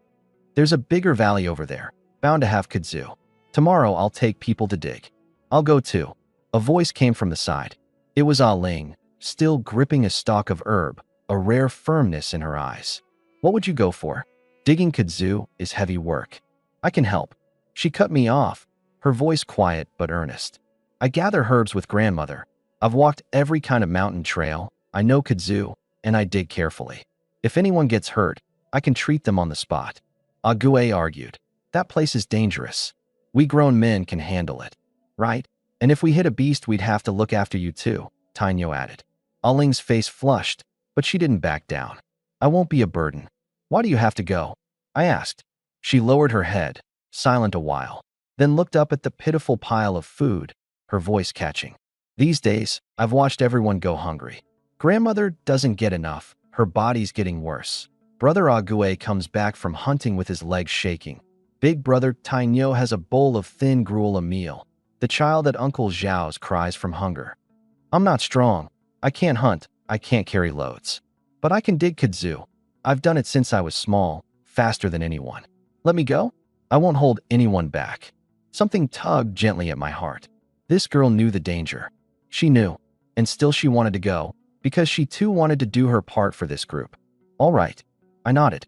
There's a bigger valley over there, bound to have kudzu. Tomorrow I'll take people to dig. I'll go too. A voice came from the side. It was Ah Ling, still gripping a stalk of herb, a rare firmness in her eyes. What would you go for? Digging kudzu is heavy work. I can help. She cut me off, her voice quiet but earnest. I gather herbs with grandmother. I've walked every kind of mountain trail. I know kudzu, and I dig carefully. If anyone gets hurt, I can treat them on the spot. Ague argued. That place is dangerous. We grown men can handle it, right? And if we hit a beast, we'd have to look after you too, Tainyo added. Aling's face flushed, but she didn't back down. I won't be a burden. Why do you have to go? I asked. She lowered her head, silent a while, then looked up at the pitiful pile of food, her voice catching. These days, I've watched everyone go hungry. Grandmother doesn't get enough. Her body's getting worse. Brother Ague comes back from hunting with his legs shaking. Big brother Tainyo has a bowl of thin gruel a meal. The child at Uncle Zhao's cries from hunger. I'm not strong. I can't hunt. I can't carry loads. But I can dig kudzu. I've done it since I was small, faster than anyone. Let me go? I won't hold anyone back. Something tugged gently at my heart. This girl knew the danger. She knew, and still she wanted to go, because she too wanted to do her part for this group. All right. I nodded.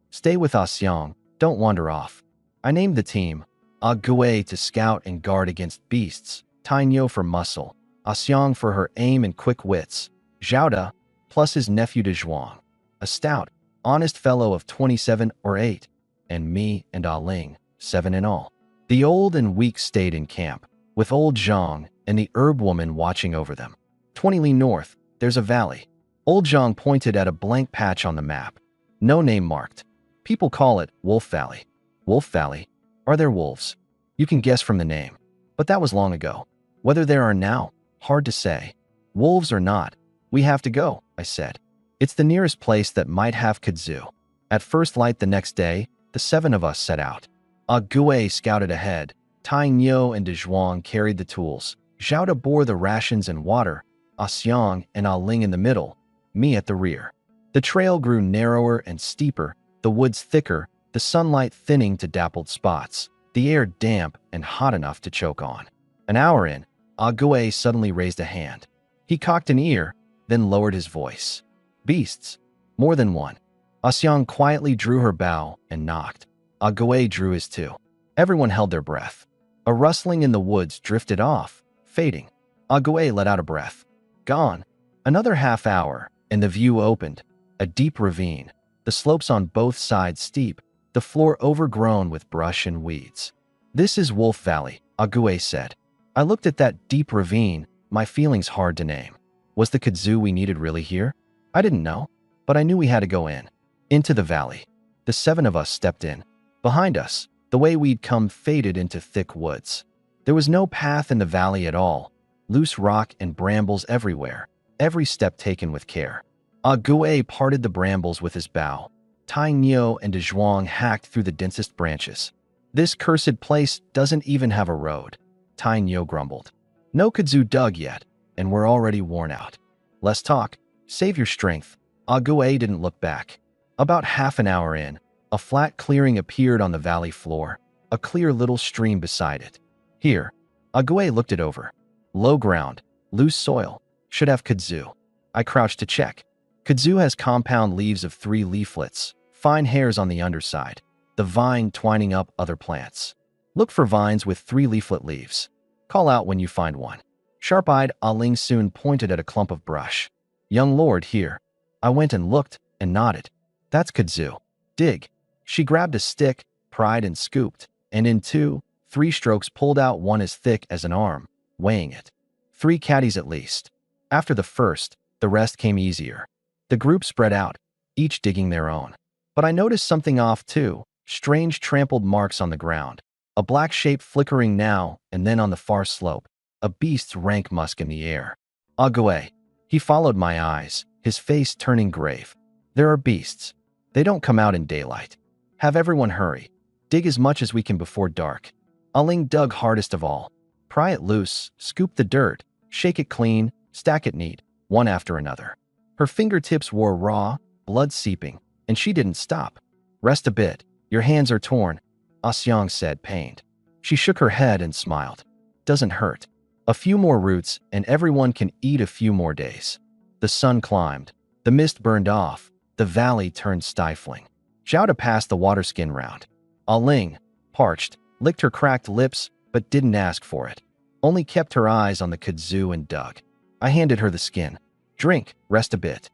Stay with Asyong. Don't wander off. I named the team Ague to scout and guard against beasts, Tainyo for muscle, Asyong for her aim and quick wits, Zhao plus his nephew de Zhuang, a stout, honest fellow of 27 or 8, and me and Ah Ling, 7 in all. The old and weak stayed in camp, with old Zhang and the herb woman watching over them. 20 li north, there's a valley. Old Zhang pointed at a blank patch on the map. No name marked. People call it Wolf Valley. Wolf Valley? Are there wolves? You can guess from the name. But that was long ago. Whether there are now, hard to say. Wolves or not, we have to go, I said. It's the nearest place that might have kudzu. At first light the next day, the 7 of us set out. Ague scouted ahead. Tainyo and de Zhuang carried the tools. Zhao bore the rations and water. Asyong and Ah Ling in the middle, me at the rear. The trail grew narrower and steeper, the woods thicker, the sunlight thinning to dappled spots, the air damp and hot enough to choke on. An hour in, Ague suddenly raised a hand. He cocked an ear, then lowered his voice. Beasts. More than one. Asyong quietly drew her bow and knocked. Ague drew his too. Everyone held their breath. A rustling in the woods drifted off, fading. Ague let out a breath. Gone. Another half hour, and the view opened. A deep ravine, the slopes on both sides steep, the floor overgrown with brush and weeds. This is Wolf Valley, Ague said. I looked at that deep ravine, my feelings hard to name. Was the kudzu we needed really here? I didn't know, but I knew we had to go in. Into the valley. The 7 of us stepped in. Behind us, the way we'd come faded into thick woods. There was no path in the valley at all. Loose rock and brambles everywhere, every step taken with care. Ague parted the brambles with his bow. Tainyo and de Zhuang hacked through the densest branches. This cursed place doesn't even have a road, Tainyo grumbled. No kudzu dug yet, and we're already worn out. Less talk. Save your strength. Ague didn't look back. About half an hour in, a flat clearing appeared on the valley floor, a clear little stream beside it. Here, Ague looked it over. Low ground, loose soil, should have kudzu. I crouched to check. Kudzu has compound leaves of 3 leaflets, fine hairs on the underside, the vine twining up other plants. Look for vines with 3 leaflet leaves. Call out when you find one. Sharp-eyed Ah Ling soon pointed at a clump of brush. Young lord, here. I went and looked and nodded. That's kudzu. Dig. She grabbed a stick, pried and scooped, and in 2, 3 strokes pulled out one as thick as an arm, weighing it. 3 caddies at least. After the first, the rest came easier. The group spread out, each digging their own. But I noticed something off too, strange trampled marks on the ground. A black shape flickering now and then on the far slope, a beast's rank musk in the air. Ague. He followed my eyes, his face turning grave. There are beasts. They don't come out in daylight. Have everyone hurry. Dig as much as we can before dark. Aling dug hardest of all. Pry it loose, scoop the dirt, shake it clean, stack it neat, one after another. Her fingertips were raw, blood seeping, and she didn't stop. Rest a bit. Your hands are torn, Asyong said, pained. She shook her head and smiled. Doesn't hurt. A few more roots and everyone can eat a few more days. The sun climbed. The mist burned off. The valley turned stifling. Zhao passed the water skin round. Aling, parched, licked her cracked lips but didn't ask for it. Only kept her eyes on the kudzu and dug. I handed her the skin. Drink, rest a bit.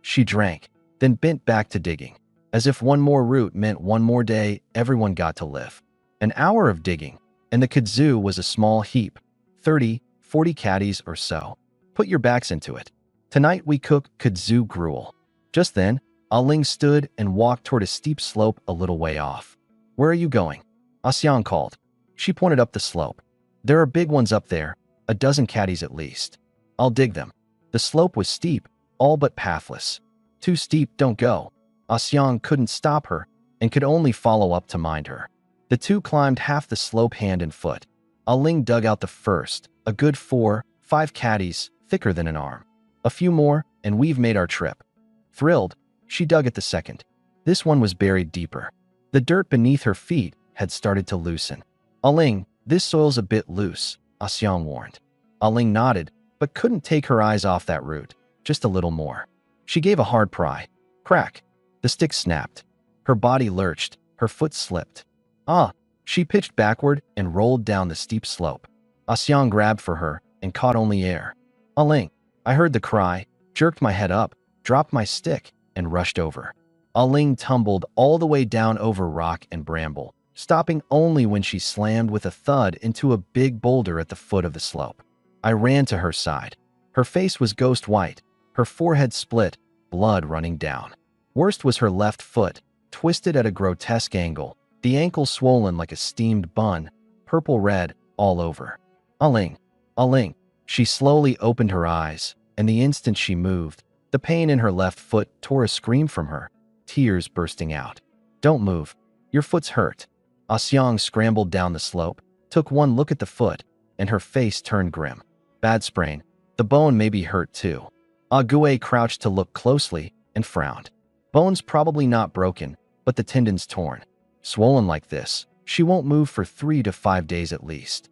She drank, then bent back to digging. As if one more root meant one more day everyone got to live. An hour of digging, and the kudzu was a small heap, 30, 40 caddies or so. Put your backs into it. Tonight we cook kudzu gruel. Just then, Aling stood and walked toward a steep slope a little way off. Where are you going? Asyong called. She pointed up the slope. There are big ones up there, a dozen caddies at least. I'll dig them. The slope was steep, all but pathless. Too steep, don't go. Asyong couldn't stop her and could only follow up to mind her. The two climbed half the slope hand and foot. Aling dug out the first, a good 4, 5 caddies, thicker than an arm. A few more, and we've made our trip. Thrilled, she dug at the second. This one was buried deeper. The dirt beneath her feet had started to loosen. Aling, this soil's a bit loose, Asyong warned. Aling nodded, but couldn't take her eyes off that root. Just a little more. She gave a hard pry. Crack. The stick snapped. Her body lurched. Her foot slipped. Ah! She pitched backward and rolled down the steep slope. Asyong grabbed for her and caught only air. Aling. I heard the cry, jerked my head up, dropped my stick, and rushed over. Aling tumbled all the way down over rock and bramble, stopping only when she slammed with a thud into a big boulder at the foot of the slope. I ran to her side. Her face was ghost white, her forehead split, blood running down. Worst was her left foot, twisted at a grotesque angle, the ankle swollen like a steamed bun, purple-red all over. Aling, Aling. She slowly opened her eyes, and the instant she moved, the pain in her left foot tore a scream from her, tears bursting out. Don't move. Your foot's hurt. Asyong scrambled down the slope, took one look at the foot, and her face turned grim. Bad sprain. The bone may be hurt too. Ague crouched to look closely and frowned. Bone's probably not broken, but the tendon's torn. Swollen like this, she won't move for 3 to 5 days at least.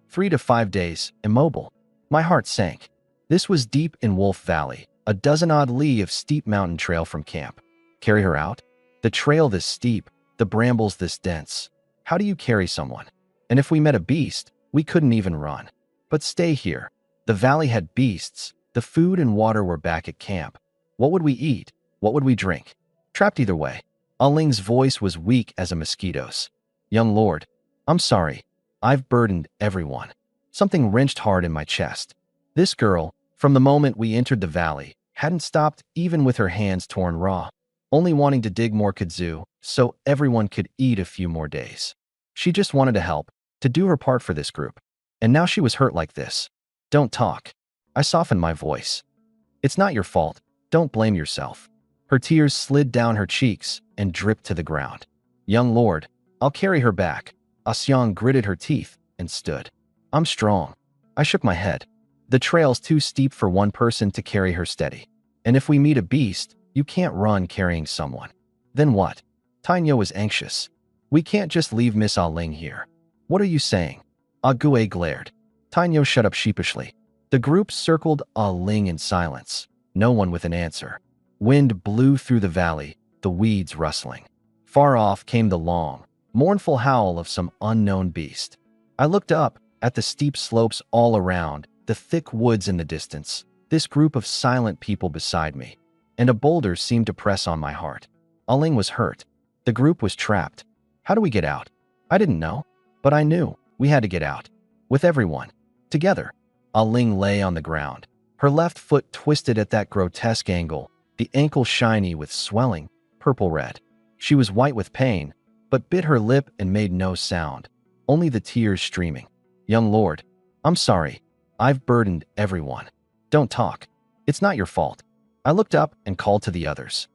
3 to 5 days, immobile. My heart sank. This was deep in Wolf Valley, a dozen-odd li of steep mountain trail from camp. Carry her out? The trail this steep, the brambles this dense. How do you carry someone? And if we met a beast, we couldn't even run. But stay here. The valley had beasts. The food and water were back at camp. What would we eat? What would we drink? Trapped either way. Aling's voice was weak as a mosquito's. Young lord, I'm sorry. I've burdened everyone. Something wrenched hard in my chest. This girl, from the moment we entered the valley, hadn't stopped even with her hands torn raw, only wanting to dig more kudzu so everyone could eat a few more days. She just wanted to help, to do her part for this group. And now she was hurt like this. Don't talk. I softened my voice. It's not your fault. Don't blame yourself. Her tears slid down her cheeks and dripped to the ground. Young lord, I'll carry her back. Asyong gritted her teeth and stood. I'm strong. I shook my head. The trail's too steep for one person to carry her steady. And if we meet a beast, you can't run carrying someone. Then what? Tainyo was anxious. We can't just leave Miss Aling here. What are you saying? Ague glared. Tainyo shut up sheepishly. The group circled Aling in silence, no one with an answer. Wind blew through the valley, the weeds rustling. Far off came the long, mournful howl of some unknown beast. I looked up at the steep slopes all around, the thick woods in the distance, this group of silent people beside me, and a boulder seemed to press on my heart. Aling was hurt. The group was trapped. How do we get out? I didn't know, but I knew we had to get out. With everyone. Together. Aling lay on the ground, her left foot twisted at that grotesque angle, the ankle shiny with swelling, purple-red. She was white with pain, but bit her lip and made no sound, only the tears streaming. Young lord, I'm sorry. I've burdened everyone. Don't talk. It's not your fault. I looked up and called to the others.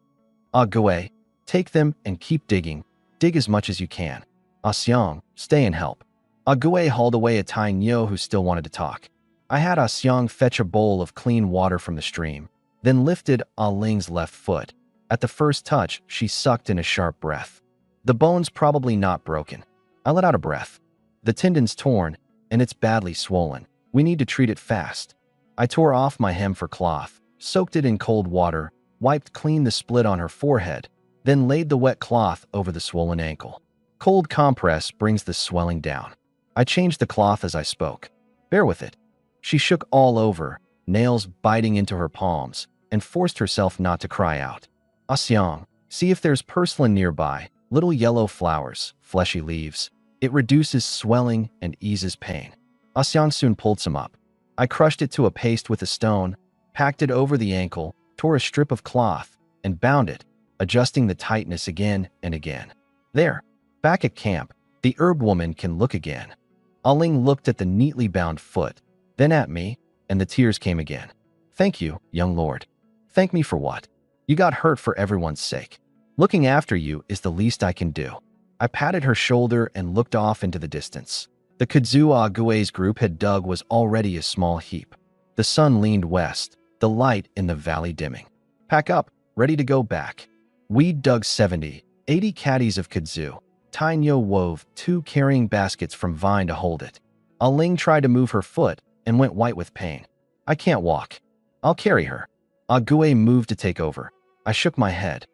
Ague, Take them and keep digging. Dig as much as you can. Ah Xiang, stay and help. Ah Gui hauled away a Tai Nyo who still wanted to talk. I had Ah Xiang fetch a bowl of clean water from the stream, then lifted Ah Ling's left foot. At the first touch, she sucked in a sharp breath. The bone's probably not broken. I let out a breath. The tendon's torn, and it's badly swollen. We need to treat it fast. I tore off my hem for cloth, soaked it in cold water, wiped clean the split on her forehead, then laid the wet cloth over the swollen ankle. Cold compress brings the swelling down. I changed the cloth as I spoke. Bear with it. She shook all over, nails biting into her palms, and forced herself not to cry out. Ah Xiang, see if there's purslane nearby, little yellow flowers, fleshy leaves. It reduces swelling and eases pain. Ah Xiang soon pulled some up. I crushed it to a paste with a stone, packed it over the ankle, tore a strip of cloth, and bound it, adjusting the tightness again and again. There, back at camp, the herb woman can look again. Ah Ling looked at the neatly bound foot, then at me, and the tears came again. Thank you, young lord. Thank me for what? You got hurt for everyone's sake. Looking after you is the least I can do. I patted her shoulder and looked off into the distance. The kudzu Ah Gui's group had dug was already a small heap. The sun leaned west, the light in the valley dimming. Pack up, ready to go back. We dug 70, 80 caddies of kudzu. Tai Nyo wove 2 carrying baskets from vine to hold it. Ah Ling tried to move her foot and went white with pain. I can't walk. I'll carry her. Ah Gui moved to take over. I shook my head.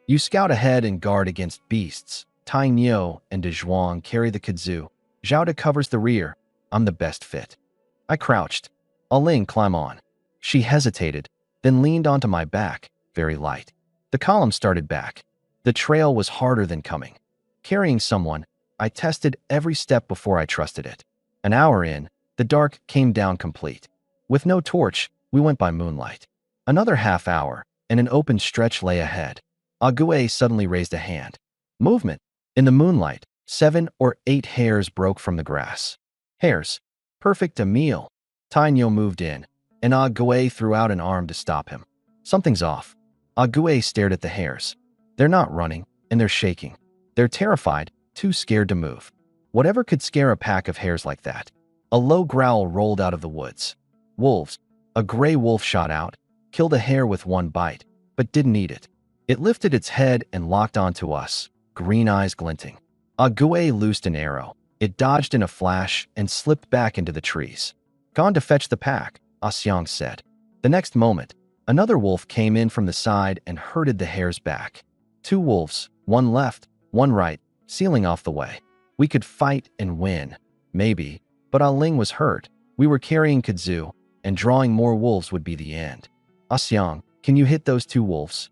You scout ahead and guard against beasts. Tai Nyo and De Zhuang carry the kudzu. Zhao De covers the rear. I'm the best fit. I crouched. Ah Ling climb on. She hesitated, then leaned onto my back, very light. The column started back. The trail was harder than coming. Carrying someone, I tested every step before I trusted it. An hour in, the dark came down complete. With no torch, we went by moonlight. Another half hour, and an open stretch lay ahead. Ah Gui suddenly raised a hand. Movement. In the moonlight, 7 or 8 hares broke from the grass. Hares. Perfect a meal. Tai Nyo moved in, and Ah Gui threw out an arm to stop him. Something's off. Ah Gui stared at the hares. They're not running, and they're shaking. They're terrified, too scared to move. Whatever could scare a pack of hares like that? A low growl rolled out of the woods. Wolves. A gray wolf shot out, killed a hare with one bite, but didn't eat it. It lifted its head and locked onto us, green eyes glinting. Ah Gui loosed an arrow. It dodged in a flash and slipped back into the trees. Gone to fetch the pack, Ah Xiang said. The next moment, another wolf came in from the side and herded the hares back. 2 wolves, one left, one right, sealing off the way. We could fight and win, maybe, but Ah Ling was hurt. We were carrying kudzu, and drawing more wolves would be the end. Ah Xiang, can you hit those 2 wolves?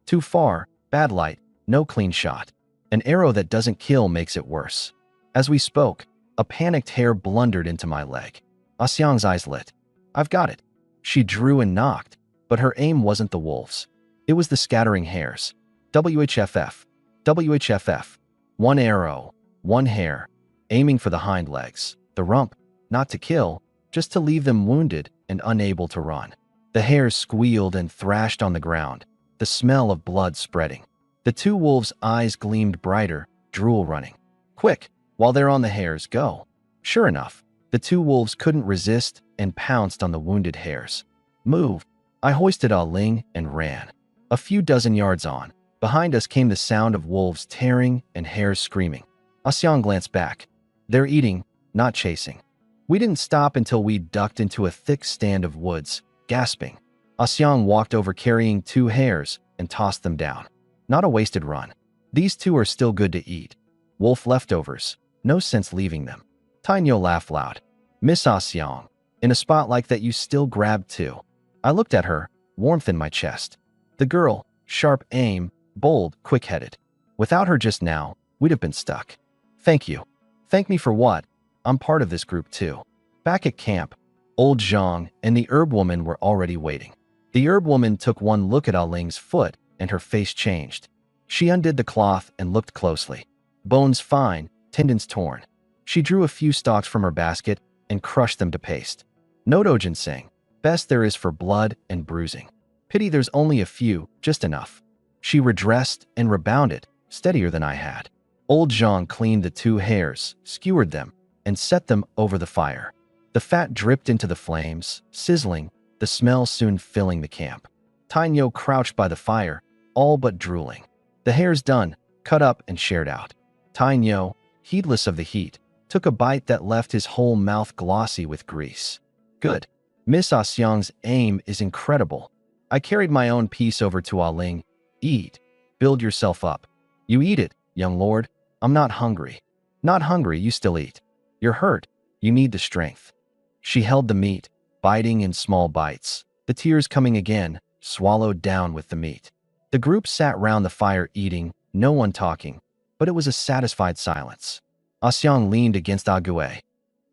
Too far, bad light, no clean shot. An arrow that doesn't kill makes it worse. As we spoke, a panicked hare blundered into my leg. Ah Xiang's eyes lit. I've got it. She drew and knocked, but her aim wasn't the wolves. It was the scattering hares. WHFF. WHFF. 1 arrow, 1 hare, aiming for the hind legs, the rump, not to kill, just to leave them wounded and unable to run. The hares squealed and thrashed on the ground, the smell of blood spreading. The 2 wolves' eyes gleamed brighter, drool running. Quick, while they're on the hares, go. Sure enough, the 2 wolves couldn't resist and pounced on the wounded hares. Move. I hoisted Ah Ling and ran. A few dozen yards on, behind us came the sound of wolves tearing and hares screaming. Ah Xiang glanced back. They're eating, not chasing. We didn't stop until we ducked into a thick stand of woods, gasping. Ah Xiang walked over carrying 2 hares and tossed them down. Not a wasted run. These 2 are still good to eat. Wolf leftovers. No sense leaving them. Tai Nyo laughed loud. Miss Ah Xiang, in a spot like that you still grabbed 2. I looked at her, warmth in my chest. The girl, sharp aim, bold, quick-headed. Without her just now, we'd have been stuck. Thank you. Thank me for what? I'm part of this group too. Back at camp, old Zhang and the herb woman were already waiting. The herb woman took one look at Ah Ling's foot and her face changed. She undid the cloth and looked closely. Bones fine, tendons torn. She drew a few stalks from her basket and crushed them to paste. No ginseng, best there is for blood and bruising. Pity there's only a few, just enough. She redressed and rebounded, steadier than I had. Old Zhang cleaned the two hares, skewered them, and set them over the fire. The fat dripped into the flames, sizzling, the smell soon filling the camp. Tainyo crouched by the fire, all but drooling. The hares done, cut up and shared out. Tainyo, heedless of the heat, took a bite that left his whole mouth glossy with grease. Good. Miss Axiang's aim is incredible. I carried my own piece over to Ah Ling. Eat. Build yourself up. You eat it, young lord. I'm not hungry. Not hungry, you still eat. You're hurt. You need the strength. She held the meat, biting in small bites, the tears coming again, swallowed down with the meat. The group sat round the fire eating, no one talking, but it was a satisfied silence. Axiang leaned against Ague.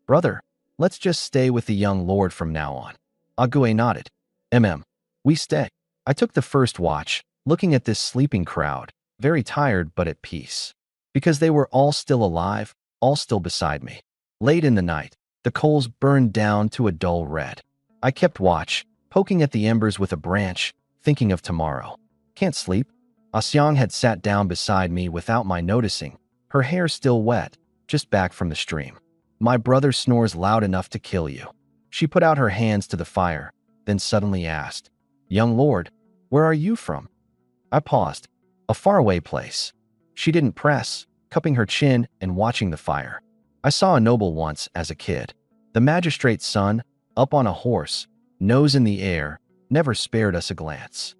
Brother, let's just stay with the young lord from now on. Ague nodded. We stay. I took the first watch, looking at this sleeping crowd, very tired but at peace. Because they were all still alive, all still beside me. Late in the night, the coals burned down to a dull red. I kept watch, poking at the embers with a branch, thinking of tomorrow. Can't sleep? Axiang had sat down beside me without my noticing, her hair still wet, just back from the stream. My brother snores loud enough to kill you. She put out her hands to the fire, then suddenly asked, Young lord, where are you from? I paused. A faraway place. She didn't press, cupping her chin and watching the fire. I saw a noble once as a kid. The magistrate's son, up on a horse, nose in the air, never spared us a glance.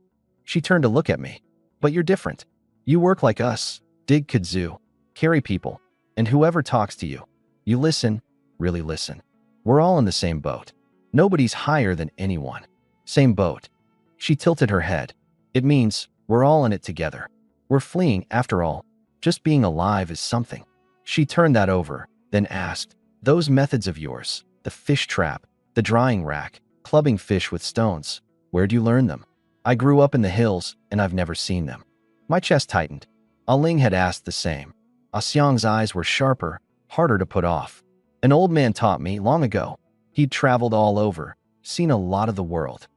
She turned to look at me. But you're different. You work like us, dig kudzu, carry people, and whoever talks to you, you listen, really listen. We're all in the same boat. Nobody's higher than anyone. Same boat. She tilted her head. It means we're all in it together. We're fleeing, after all. Just being alive is something. She turned that over, then asked, those methods of yours, the fish trap, the drying rack, clubbing fish with stones, where'd you learn them? I grew up in the hills, and I've never seen them. My chest tightened. Ah Ling had asked the same. Axiang's eyes were sharper, harder to put off. An old man taught me long ago. He'd traveled all over, seen a lot of the world.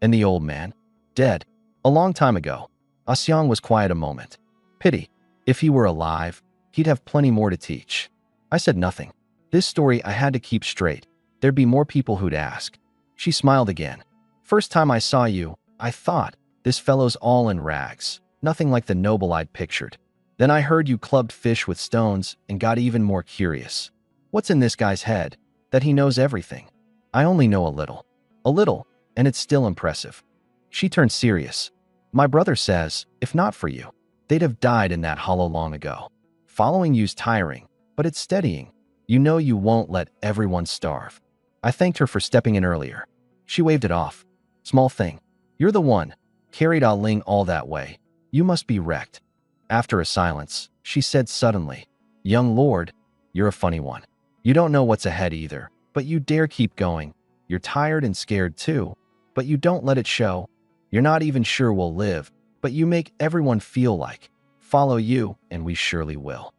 And the old man? Dead. A long time ago. Axiang was quiet a moment. Pity. If he were alive, he'd have plenty more to teach. I said nothing. This story I had to keep straight. There'd be more people who'd ask. She smiled again. First time I saw you, I thought, this fellow's all in rags, nothing like the noble I'd pictured. Then I heard you clubbed fish with stones and got even more curious. What's in this guy's head, that he knows everything? I only know a little, and it's still impressive. She turned serious. My brother says, if not for you, they'd have died in that hollow long ago. Following you's tiring, but it's steadying. You know you won't let everyone starve. I thanked her for stepping in earlier. She waved it off. Small thing. You're the one. Carried Ah Ling all that way. You must be wrecked. After a silence, she said suddenly, Young lord, you're a funny one. You don't know what's ahead either, but you dare keep going. You're tired and scared too, but you don't let it show. You're not even sure we'll live, but you make everyone feel like, follow you, and we surely will.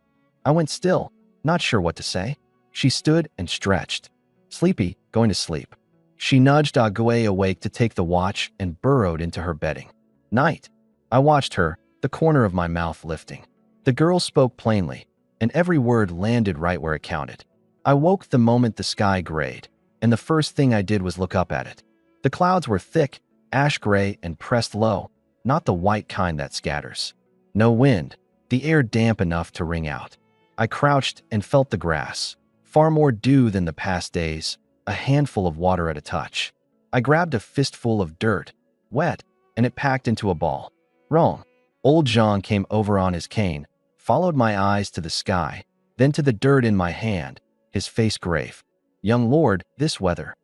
I went still, not sure what to say. She stood and stretched. Sleepy, going to sleep. She nudged Ague awake to take the watch and burrowed into her bedding. Night. I watched her, the corner of my mouth lifting. The girl spoke plainly, and every word landed right where it counted. I woke the moment the sky grayed, and the first thing I did was look up at it. The clouds were thick, ash gray, and pressed low, not the white kind that scatters. No wind, the air damp enough to wring out. I crouched and felt the grass, far more dew than the past days, a handful of water at a touch. I grabbed a fistful of dirt, wet, and it packed into a ball. Wrong. Old Jean came over on his cane, followed my eyes to the sky, then to the dirt in my hand, his face grave. Young lord, this weather.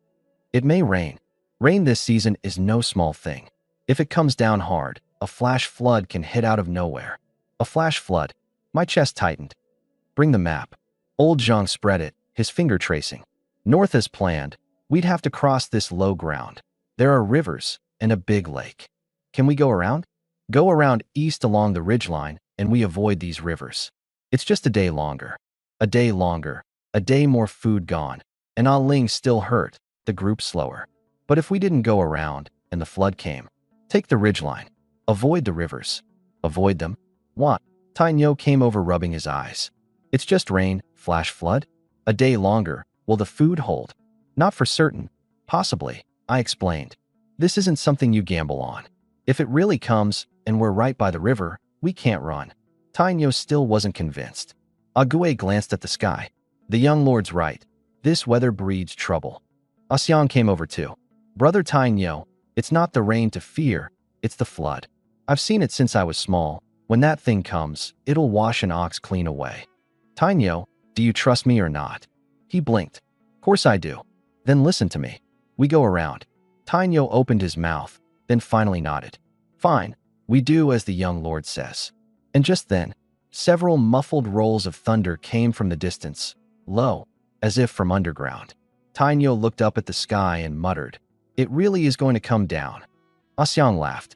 It may rain. Rain this season is no small thing. If it comes down hard, a flash flood can hit out of nowhere. A flash flood. My chest tightened. Bring the map. Old Jean spread it, his finger tracing. North as planned, we'd have to cross this low ground. There are rivers and a big lake. Can we go around? Go around east along the ridgeline, and we avoid these rivers. It's just a day longer. A day longer. A day more food gone. And Ah Ling still hurt, the group slower. But if we didn't go around, and the flood came, take the ridgeline. Avoid the rivers. Avoid them? What? Tainyo came over rubbing his eyes. It's just rain, flash flood? A day longer. Will the food hold? Not for certain. Possibly, I explained. This isn't something you gamble on. If it really comes, and we're right by the river, we can't run. Tainyo still wasn't convinced. Ague glanced at the sky. The young lord's right. This weather breeds trouble. Asyang came over too. Brother Tainyo, it's not the rain to fear, it's the flood. I've seen it since I was small. When that thing comes, it'll wash an ox clean away. Tainyo, do you trust me or not? He blinked. Course I do. Then listen to me. We go around. Tainyo opened his mouth, then finally nodded. Fine, we do as the young lord says. And just then, several muffled rolls of thunder came from the distance, low, as if from underground. Tainyo looked up at the sky and muttered, It really is going to come down. Asyang laughed.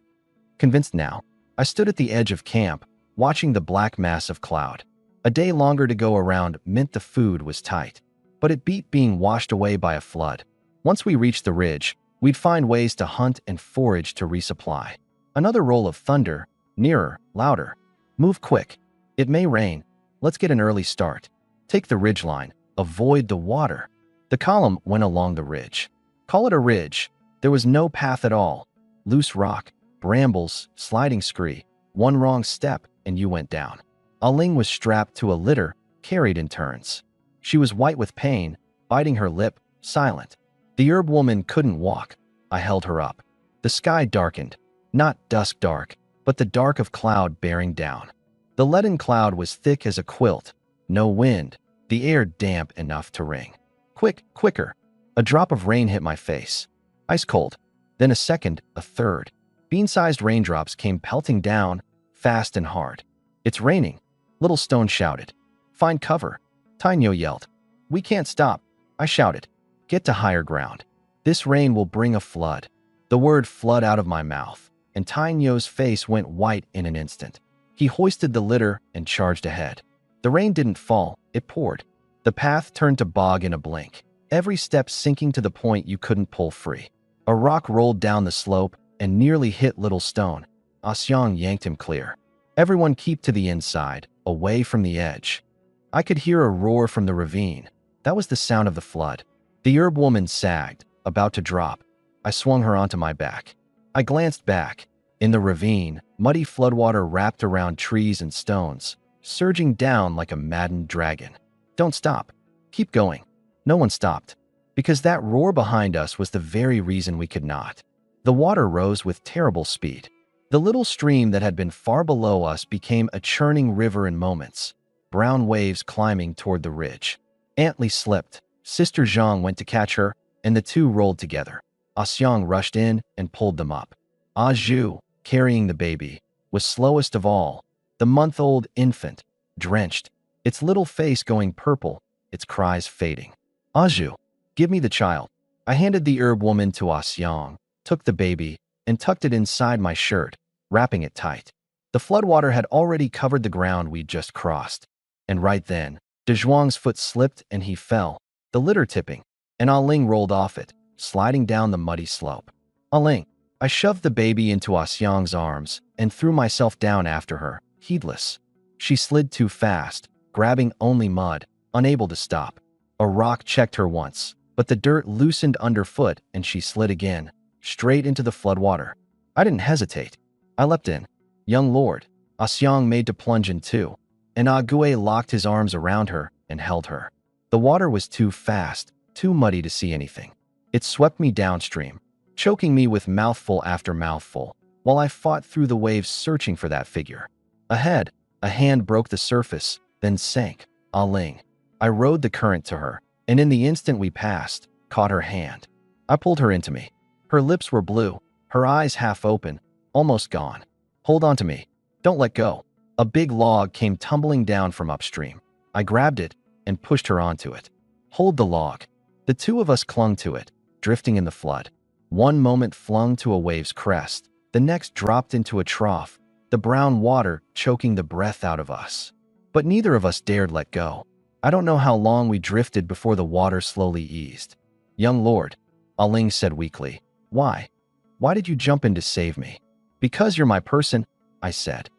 Convinced now, I stood at the edge of camp, watching the black mass of cloud. A day longer to go around meant the food was tight, but it beat being washed away by a flood. Once we reached the ridge, we'd find ways to hunt and forage to resupply. Another roll of thunder, nearer, louder. Move quick. It may rain. Let's get an early start. Take the ridgeline. Avoid the water. The column went along the ridge. Call it a ridge. There was no path at all. Loose rock, brambles, sliding scree. One wrong step, and you went down. Aling was strapped to a litter, carried in turns. She was white with pain, biting her lip, silent. The herb woman couldn't walk. I held her up. The sky darkened. Not dusk dark, but the dark of cloud bearing down. The leaden cloud was thick as a quilt. No wind. The air damp enough to wring. Quick, quicker. A drop of rain hit my face. Ice cold. Then a second, a third. Bean-sized raindrops came pelting down, fast and hard. It's raining. Little Stone shouted. Find cover. Tainyo yelled. We can't stop. I shouted. Get to higher ground. This rain will bring a flood. The word flood out of my mouth, and Tainyo's face went white in an instant. He hoisted the litter and charged ahead. The rain didn't fall, it poured. The path turned to bog in a blink, every step sinking to the point you couldn't pull free. A rock rolled down the slope and nearly hit Little Stone. Asyang yanked him clear. Everyone keep to the inside, away from the edge. I could hear a roar from the ravine. That was the sound of the flood. The herb woman sagged, about to drop. I swung her onto my back. I glanced back. In the ravine, muddy floodwater wrapped around trees and stones, surging down like a maddened dragon. Don't stop. Keep going. No one stopped, because that roar behind us was the very reason we could not. The water rose with terrible speed. The little stream that had been far below us became a churning river in moments, brown waves climbing toward the ridge. Aunt Lee slipped. Sister Zhang went to catch her, and the two rolled together. Asyang rushed in and pulled them up. Zhu, carrying the baby, was slowest of all, the month-old infant, drenched, its little face going purple, its cries fading. Zhu, give me the child. I handed the herb woman to Asyang, took the baby, and tucked it inside my shirt, wrapping it tight. The floodwater had already covered the ground we'd just crossed. And right then, De Zhuang's foot slipped and he fell, the litter tipping, and Aling rolled off it, sliding down the muddy slope. Aling, I shoved the baby into Asyang's arms and threw myself down after her, heedless. She slid too fast, grabbing only mud, unable to stop. A rock checked her once, but the dirt loosened underfoot and she slid again, straight into the floodwater. I didn't hesitate. I leapt in. Young lord, Asyang made to plunge in too, and Ague locked his arms around her and held her. The water was too fast, too muddy to see anything. It swept me downstream, choking me with mouthful after mouthful, while I fought through the waves searching for that figure. Ahead, a hand broke the surface, then sank. Aling. I rode the current to her, and in the instant we passed, caught her hand. I pulled her into me. Her lips were blue, her eyes half open, almost gone. Hold on to me. Don't let go. A big log came tumbling down from upstream. I grabbed it and pushed her onto it. Hold the log. The two of us clung to it, drifting in the flood. One moment flung to a wave's crest, the next dropped into a trough, the brown water choking the breath out of us. But neither of us dared let go. I don't know how long we drifted before the water slowly eased. Young lord, Aling said weakly. Why? Why did you jump in to save me? Because you're my person, I said.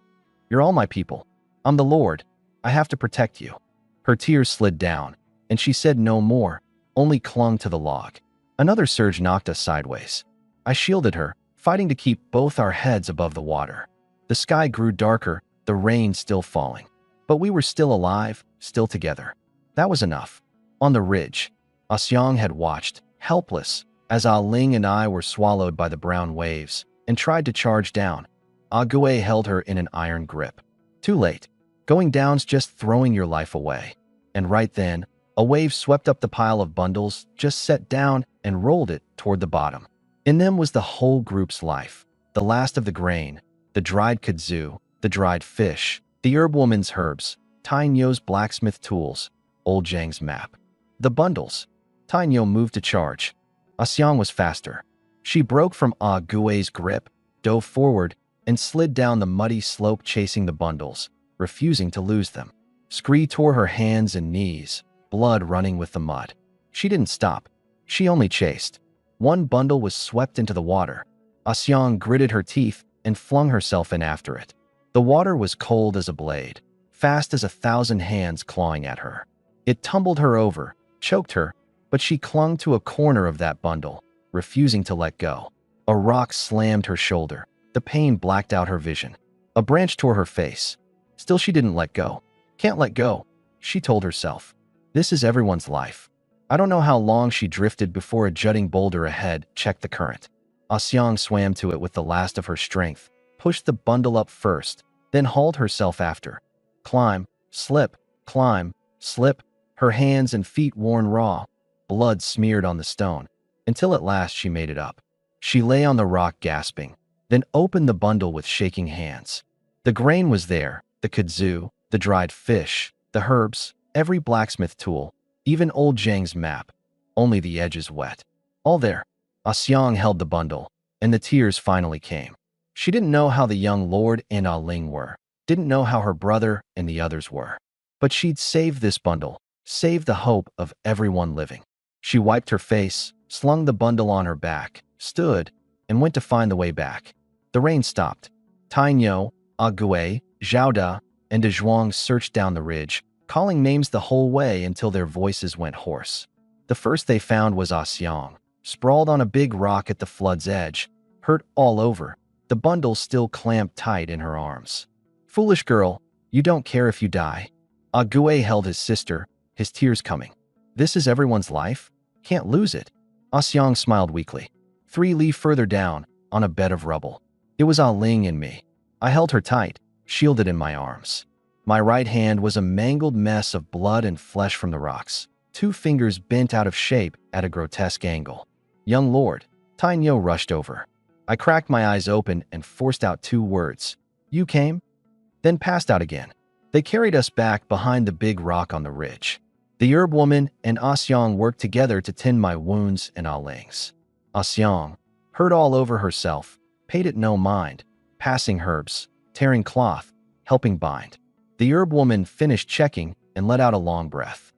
You're all my people. I'm the Lord. I have to protect you." Her tears slid down, and she said no more, only clung to the log. Another surge knocked us sideways. I shielded her, fighting to keep both our heads above the water. The sky grew darker, the rain still falling. But we were still alive, still together. That was enough. On the ridge, Asyong had watched, helpless, as Ah Ling and I were swallowed by the brown waves, and tried to charge down. Ah Gui held her in an iron grip. Too late. Going down's just throwing your life away. And right then, a wave swept up the pile of bundles, just set down, and rolled it toward the bottom. In them was the whole group's life. The last of the grain, the dried kudzu, the dried fish, the herb woman's herbs, Tainyo's blacksmith tools, old Zhang's map. The bundles. Tainyo moved to charge. Asyong was faster. She broke from Ah Gui's grip, dove forward, and slid down the muddy slope chasing the bundles, refusing to lose them. Scree tore her hands and knees, blood running with the mud. She didn't stop. She only chased. One bundle was swept into the water. Asyong gritted her teeth and flung herself in after it. The water was cold as a blade, fast as 1,000 hands clawing at her. It tumbled her over, choked her, but she clung to a corner of that bundle, refusing to let go. A rock slammed her shoulder. The pain blacked out her vision. A branch tore her face. Still she didn't let go. Can't let go, she told herself. This is everyone's life. I don't know how long she drifted before a jutting boulder ahead checked the current. Asyong swam to it with the last of her strength, pushed the bundle up first, then hauled herself after. Climb, slip, climb, slip, her hands and feet worn raw, blood smeared on the stone, until at last she made it up. She lay on the rock gasping, then opened the bundle with shaking hands. The grain was there, the kudzu, the dried fish, the herbs, every blacksmith tool, even old Zhang's map, only the edges wet. All there. Asyong held the bundle, and the tears finally came. She didn't know how the young lord and Ah Ling were, didn't know how her brother and the others were. But she'd saved this bundle, saved the hope of everyone living. She wiped her face, slung the bundle on her back, stood, and went to find the way back. The rain stopped. Tainyo, Ah Gui, Zhaoda, and De Zhuang searched down the ridge, calling names the whole way until their voices went hoarse. The first they found was Asyong, sprawled on a big rock at the flood's edge, hurt all over, the bundle still clamped tight in her arms. "Foolish girl, you don't care if you die." Ah Gui held his sister, his tears coming. "This is everyone's life? Can't lose it." Asyong smiled weakly. 3 li further down, on a bed of rubble. It was Ah Ling and me. I held her tight, shielded in my arms. My right hand was a mangled mess of blood and flesh from the rocks, 2 fingers bent out of shape at a grotesque angle. "Young lord," Tainyo rushed over. I cracked my eyes open and forced out 2 words. "You came?" Then passed out again. They carried us back behind the big rock on the ridge. The herb woman and Asyong worked together to tend my wounds and Ah Ling's. Asyong, hurt all over herself, paid it no mind, passing herbs, tearing cloth, helping bind. The herb woman finished checking and let out a long breath.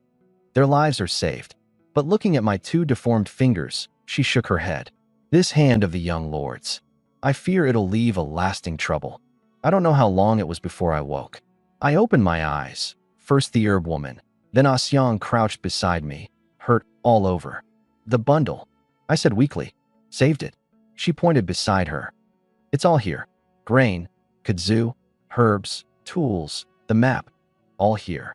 Their lives are saved. But looking at my 2 deformed fingers, she shook her head. "This hand of the young lord's. I fear it'll leave a lasting trouble." I don't know how long it was before I woke. I opened my eyes. First the herb woman, then Asyong crouched beside me, hurt all over. "The bundle," I said weakly. "Saved it." She pointed beside her. "It's all here. Grain, kudzu, herbs, tools, the map, all here."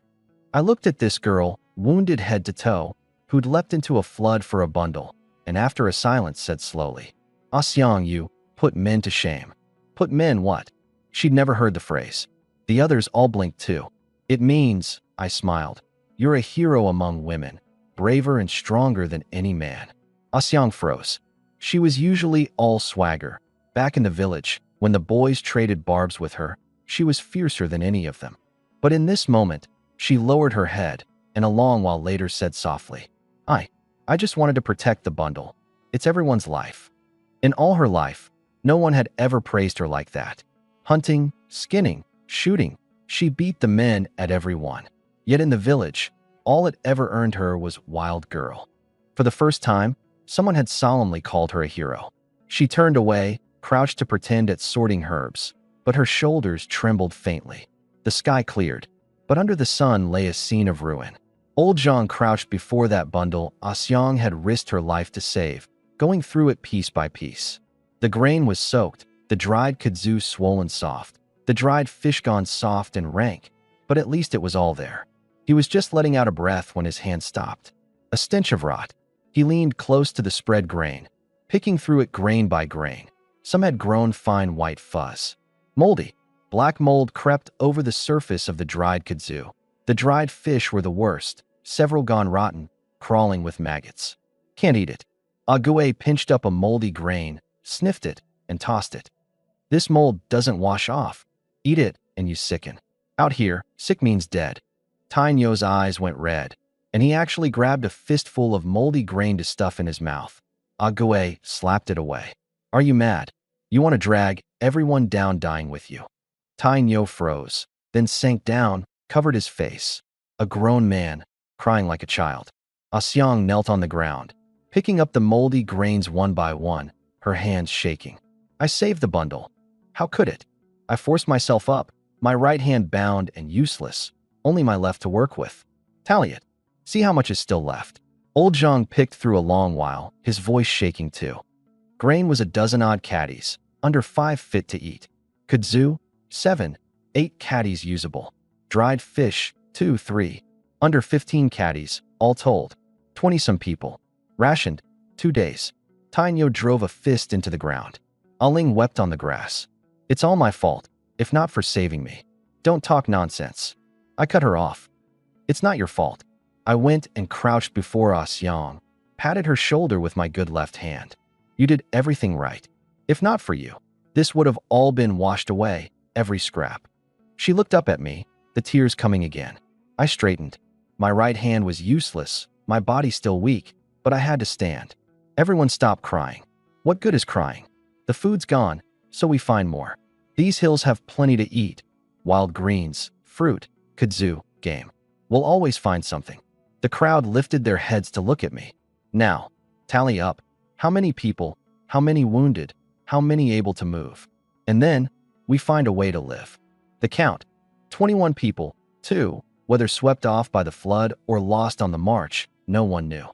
I looked at this girl, wounded head to toe, who'd leapt into a flood for a bundle, and after a silence said slowly, "Asyong, you put men to shame." Put men what? She'd never heard the phrase. The others all blinked too. "It means," I smiled, "you're a hero among women, braver and stronger than any man." Asyong froze. She was usually all swagger. Back in the village, when the boys traded barbs with her, she was fiercer than any of them. But in this moment, she lowered her head, and a long while later said softly, I just wanted to protect the bundle. It's everyone's life." In all her life, no one had ever praised her like that. Hunting, skinning, shooting, she beat the men at every one. Yet in the village, all it ever earned her was wild girl. For the first time, someone had solemnly called her a hero. She turned away, crouched to pretend at sorting herbs, but her shoulders trembled faintly. The sky cleared, but under the sun lay a scene of ruin. Old Zhang crouched before that bundle Asyong had risked her life to save, going through it piece by piece. The grain was soaked, the dried kudzu swollen soft, the dried fish gone soft and rank, but at least it was all there. He was just letting out a breath when his hand stopped. A stench of rot. He leaned close to the spread grain, picking through it grain by grain. Some had grown fine white fuzz. Moldy. Black mold crept over the surface of the dried kudzu. The dried fish were the worst, several gone rotten, crawling with maggots. Can't eat it. Ague pinched up a moldy grain, sniffed it, and tossed it. This mold doesn't wash off. Eat it, and you sicken. Out here, sick means dead. Tainyo's eyes went red, and he actually grabbed a fistful of moldy grain to stuff in his mouth. Ague slapped it away. Are you mad? You want to drag everyone down dying with you? Tainyo froze, then sank down, covered his face. A grown man, crying like a child. Asyong knelt on the ground, picking up the moldy grains one by one, her hands shaking. I saved the bundle. How could it? I forced myself up, my right hand bound and useless, only my left to work with. Tally it. See how much is still left. Old Zhang picked through a long while, his voice shaking too. Grain was a dozen odd caddies, under 5 fit to eat. Kudzu, 7, 8 caddies usable. Dried fish, 2, 3. Under 15 caddies, all told. 20-some people. Rationed, 2 days. Tainyo drove a fist into the ground. Aling wept on the grass. It's all my fault, if not for saving me. Don't talk nonsense. I cut her off. It's not your fault. I went and crouched before Asyong, patted her shoulder with my good left hand. You did everything right. If not for you, this would have all been washed away, every scrap. She looked up at me, the tears coming again. I straightened. My right hand was useless, my body still weak, but I had to stand. Everyone stopped crying. What good is crying? The food's gone, so we find more. These hills have plenty to eat. Wild greens, fruit, kudzu, game. We'll always find something. The crowd lifted their heads to look at me. Now, tally up. How many people, how many wounded, how many able to move? And then, we find a way to live. The count. 21 people, 2, whether swept off by the flood or lost on the march, no one knew.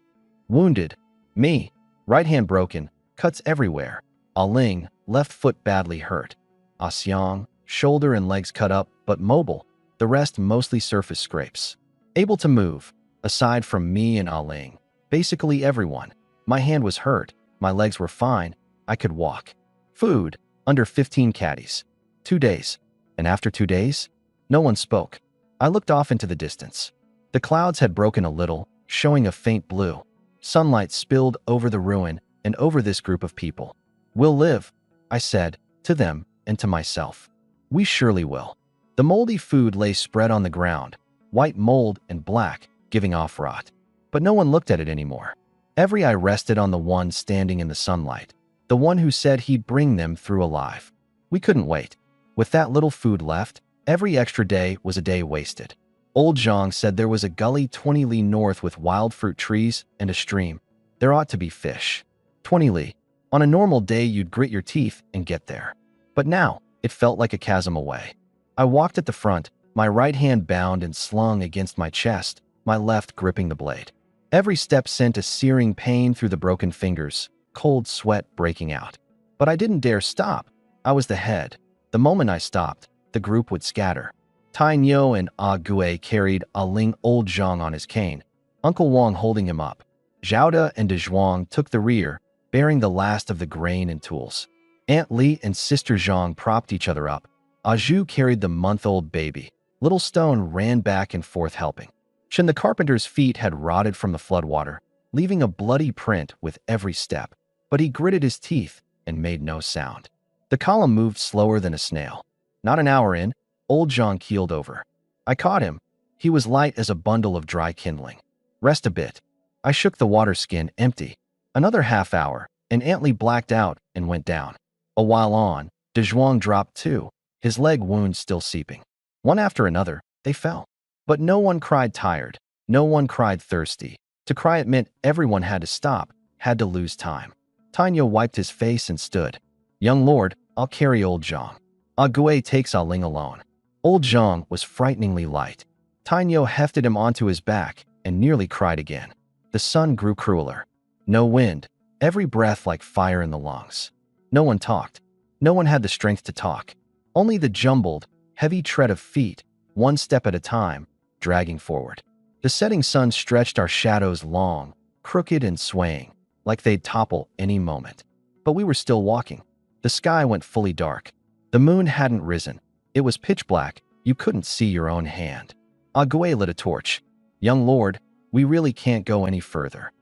Wounded. Me. Right hand broken, cuts everywhere. Aling, left foot badly hurt. Asyong, shoulder and legs cut up, but mobile. The rest mostly surface scrapes. Able to move, aside from me and Aling. Basically everyone. My hand was hurt, my legs were fine, I could walk. Food, under 15 caddies. 2 days. And after 2 days, no one spoke. I looked off into the distance. The clouds had broken a little, showing a faint blue. Sunlight spilled over the ruin and over this group of people. We'll live, I said, to them and to myself. We surely will. The moldy food lay spread on the ground, white mold and black, giving off rot. But no one looked at it anymore. Every eye rested on the one standing in the sunlight, the one who said he'd bring them through alive. We couldn't wait. With that little food left, every extra day was a day wasted. Old Zhang said there was a gully 20 li north with wild fruit trees and a stream. There ought to be fish. 20 li. On a normal day, you'd grit your teeth and get there. But now, it felt like a chasm away. I walked at the front, my right hand bound and slung against my chest, my left gripping the blade. Every step sent a searing pain through the broken fingers, cold sweat breaking out. But I didn't dare stop. I was the head. The moment I stopped, the group would scatter. Tainyo and Ague carried Aling Old Zhang on his cane, Uncle Wang holding him up. Zhaoda and Dezhuang took the rear, bearing the last of the grain and tools. Aunt Li and Sister Zhang propped each other up. Aju carried the month-old baby. Little Stone ran back and forth helping. Chen the carpenter's feet had rotted from the floodwater, leaving a bloody print with every step, but he gritted his teeth and made no sound. The column moved slower than a snail. Not an hour in, Old Zhang keeled over. I caught him. He was light as a bundle of dry kindling. Rest a bit. I shook the water skin empty. Another half hour, and Aunt Li blacked out and went down. A while on, Dezhuang dropped too, his leg wound still seeping. One after another, they fell. But no one cried tired. No one cried thirsty. To cry it meant everyone had to stop, had to lose time. Tainyo wiped his face and stood. Young lord, I'll carry Old Zhang. Ague takes Ah Ling alone. Old Zhang was frighteningly light. Tainyo hefted him onto his back and nearly cried again. The sun grew crueler. No wind, every breath like fire in the lungs. No one talked. No one had the strength to talk. Only the jumbled, heavy tread of feet, one step at a time, dragging forward. The setting sun stretched our shadows long, crooked and swaying, like they'd topple any moment. But we were still walking. The sky went fully dark. The moon hadn't risen. It was pitch black. You couldn't see your own hand. Ague lit a torch. Young lord, we really can't go any further.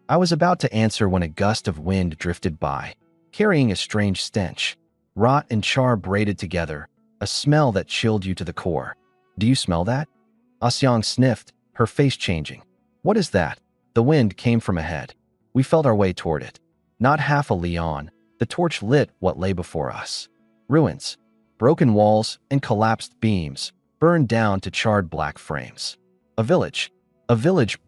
I was about to answer when a gust of wind drifted by, carrying a strange stench. Rot and char braided together, a smell that chilled you to the core. Do you smell that? Asyang sniffed, her face changing. What is that? The wind came from ahead. We felt our way toward it. Not half a li on, the torch lit what lay before us. Ruins, broken walls, and collapsed beams, burned down to charred black frames. A village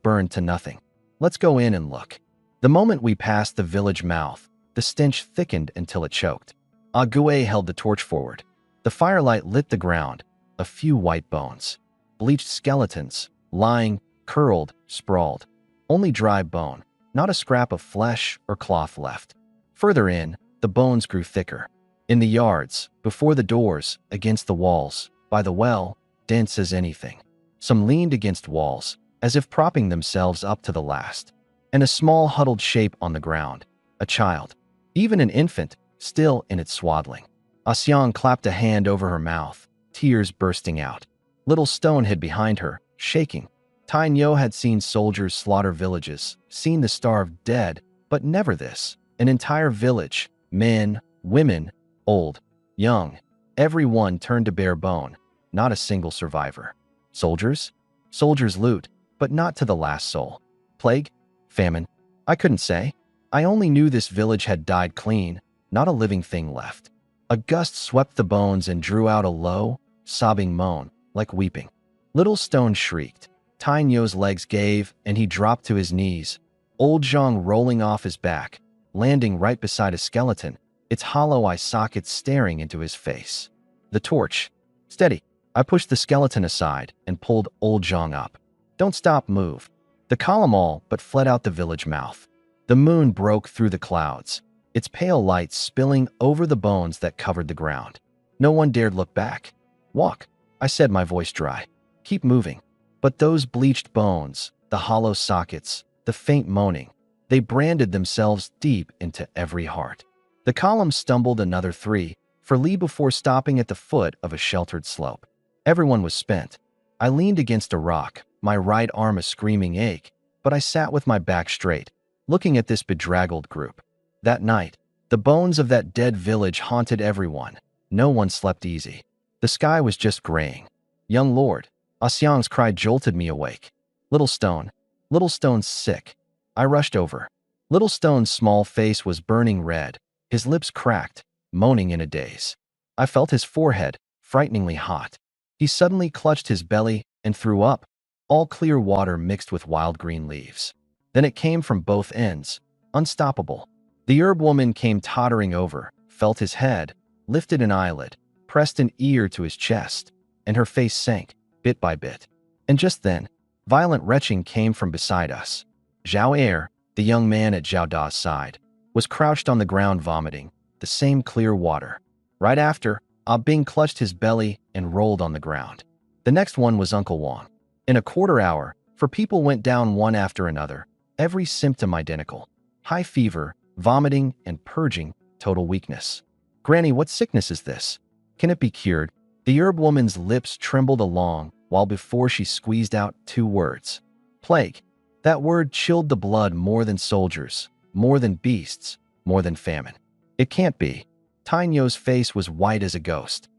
burned to nothing. Let's go in and look. The moment we passed the village mouth, the stench thickened until it choked. Ague held the torch forward. The firelight lit the ground, a few white bones. Bleached skeletons, lying, curled, sprawled. Only dry bone, not a scrap of flesh or cloth left. Further in, the bones grew thicker. In the yards, before the doors, against the walls, by the well, dense as anything. Some leaned against walls, as if propping themselves up to the last. And a small huddled shape on the ground, a child. Even an infant, still in its swaddling. Asyang clapped a hand over her mouth, tears bursting out. Little Stone hid behind her, shaking. Tainyo had seen soldiers slaughter villages, seen the starved dead, but never this. An entire village, men, women, old, young, everyone turned to bare bone, not a single survivor. Soldiers? Soldiers loot, but not to the last soul. Plague? Famine? I couldn't say. I only knew this village had died clean, not a living thing left. A gust swept the bones and drew out a low, sobbing moan, like weeping. Little Stone shrieked. Tainyo's legs gave, and he dropped to his knees. Old Zhang rolling off his back, landing right beside a skeleton, its hollow eye sockets staring into his face. The torch. Steady. I pushed the skeleton aside and pulled Old Zhang up. Don't stop, move. The column all but fled out the village mouth. The moon broke through the clouds, its pale light spilling over the bones that covered the ground. No one dared look back. Walk, I said, my voice dry. Keep moving. But those bleached bones, the hollow sockets, the faint moaning, they branded themselves deep into every heart. The column stumbled another 3, 4 li before stopping at the foot of a sheltered slope. Everyone was spent. I leaned against a rock, my right arm a screaming ache, but I sat with my back straight, looking at this bedraggled group. That night, the bones of that dead village haunted everyone. No one slept easy. The sky was just graying. Young lord, Asyang's cry jolted me awake. Little Stone's sick. I rushed over. Little Stone's small face was burning red, his lips cracked, moaning in a daze. I felt his forehead, frighteningly hot. He suddenly clutched his belly and threw up, all clear water mixed with wild green leaves. Then it came from both ends, unstoppable. The herb woman came tottering over, felt his head, lifted an eyelid, pressed an ear to his chest, and her face sank, bit by bit. And just then, violent retching came from beside us. Zhao Er, the young man at Zhao Da's side, was crouched on the ground vomiting, the same clear water. Right after, Ah Bing clutched his belly and rolled on the ground. The next one was Uncle Wang. In a quarter hour, 4 people went down one after another, every symptom identical. High fever, vomiting and purging, total weakness. Granny, what sickness is this? Can it be cured? The herb woman's lips trembled along while before she squeezed out 2 words. Plague. That word chilled the blood more than soldiers, more than beasts, more than famine. It can't be. Tainyo's face was white as a ghost.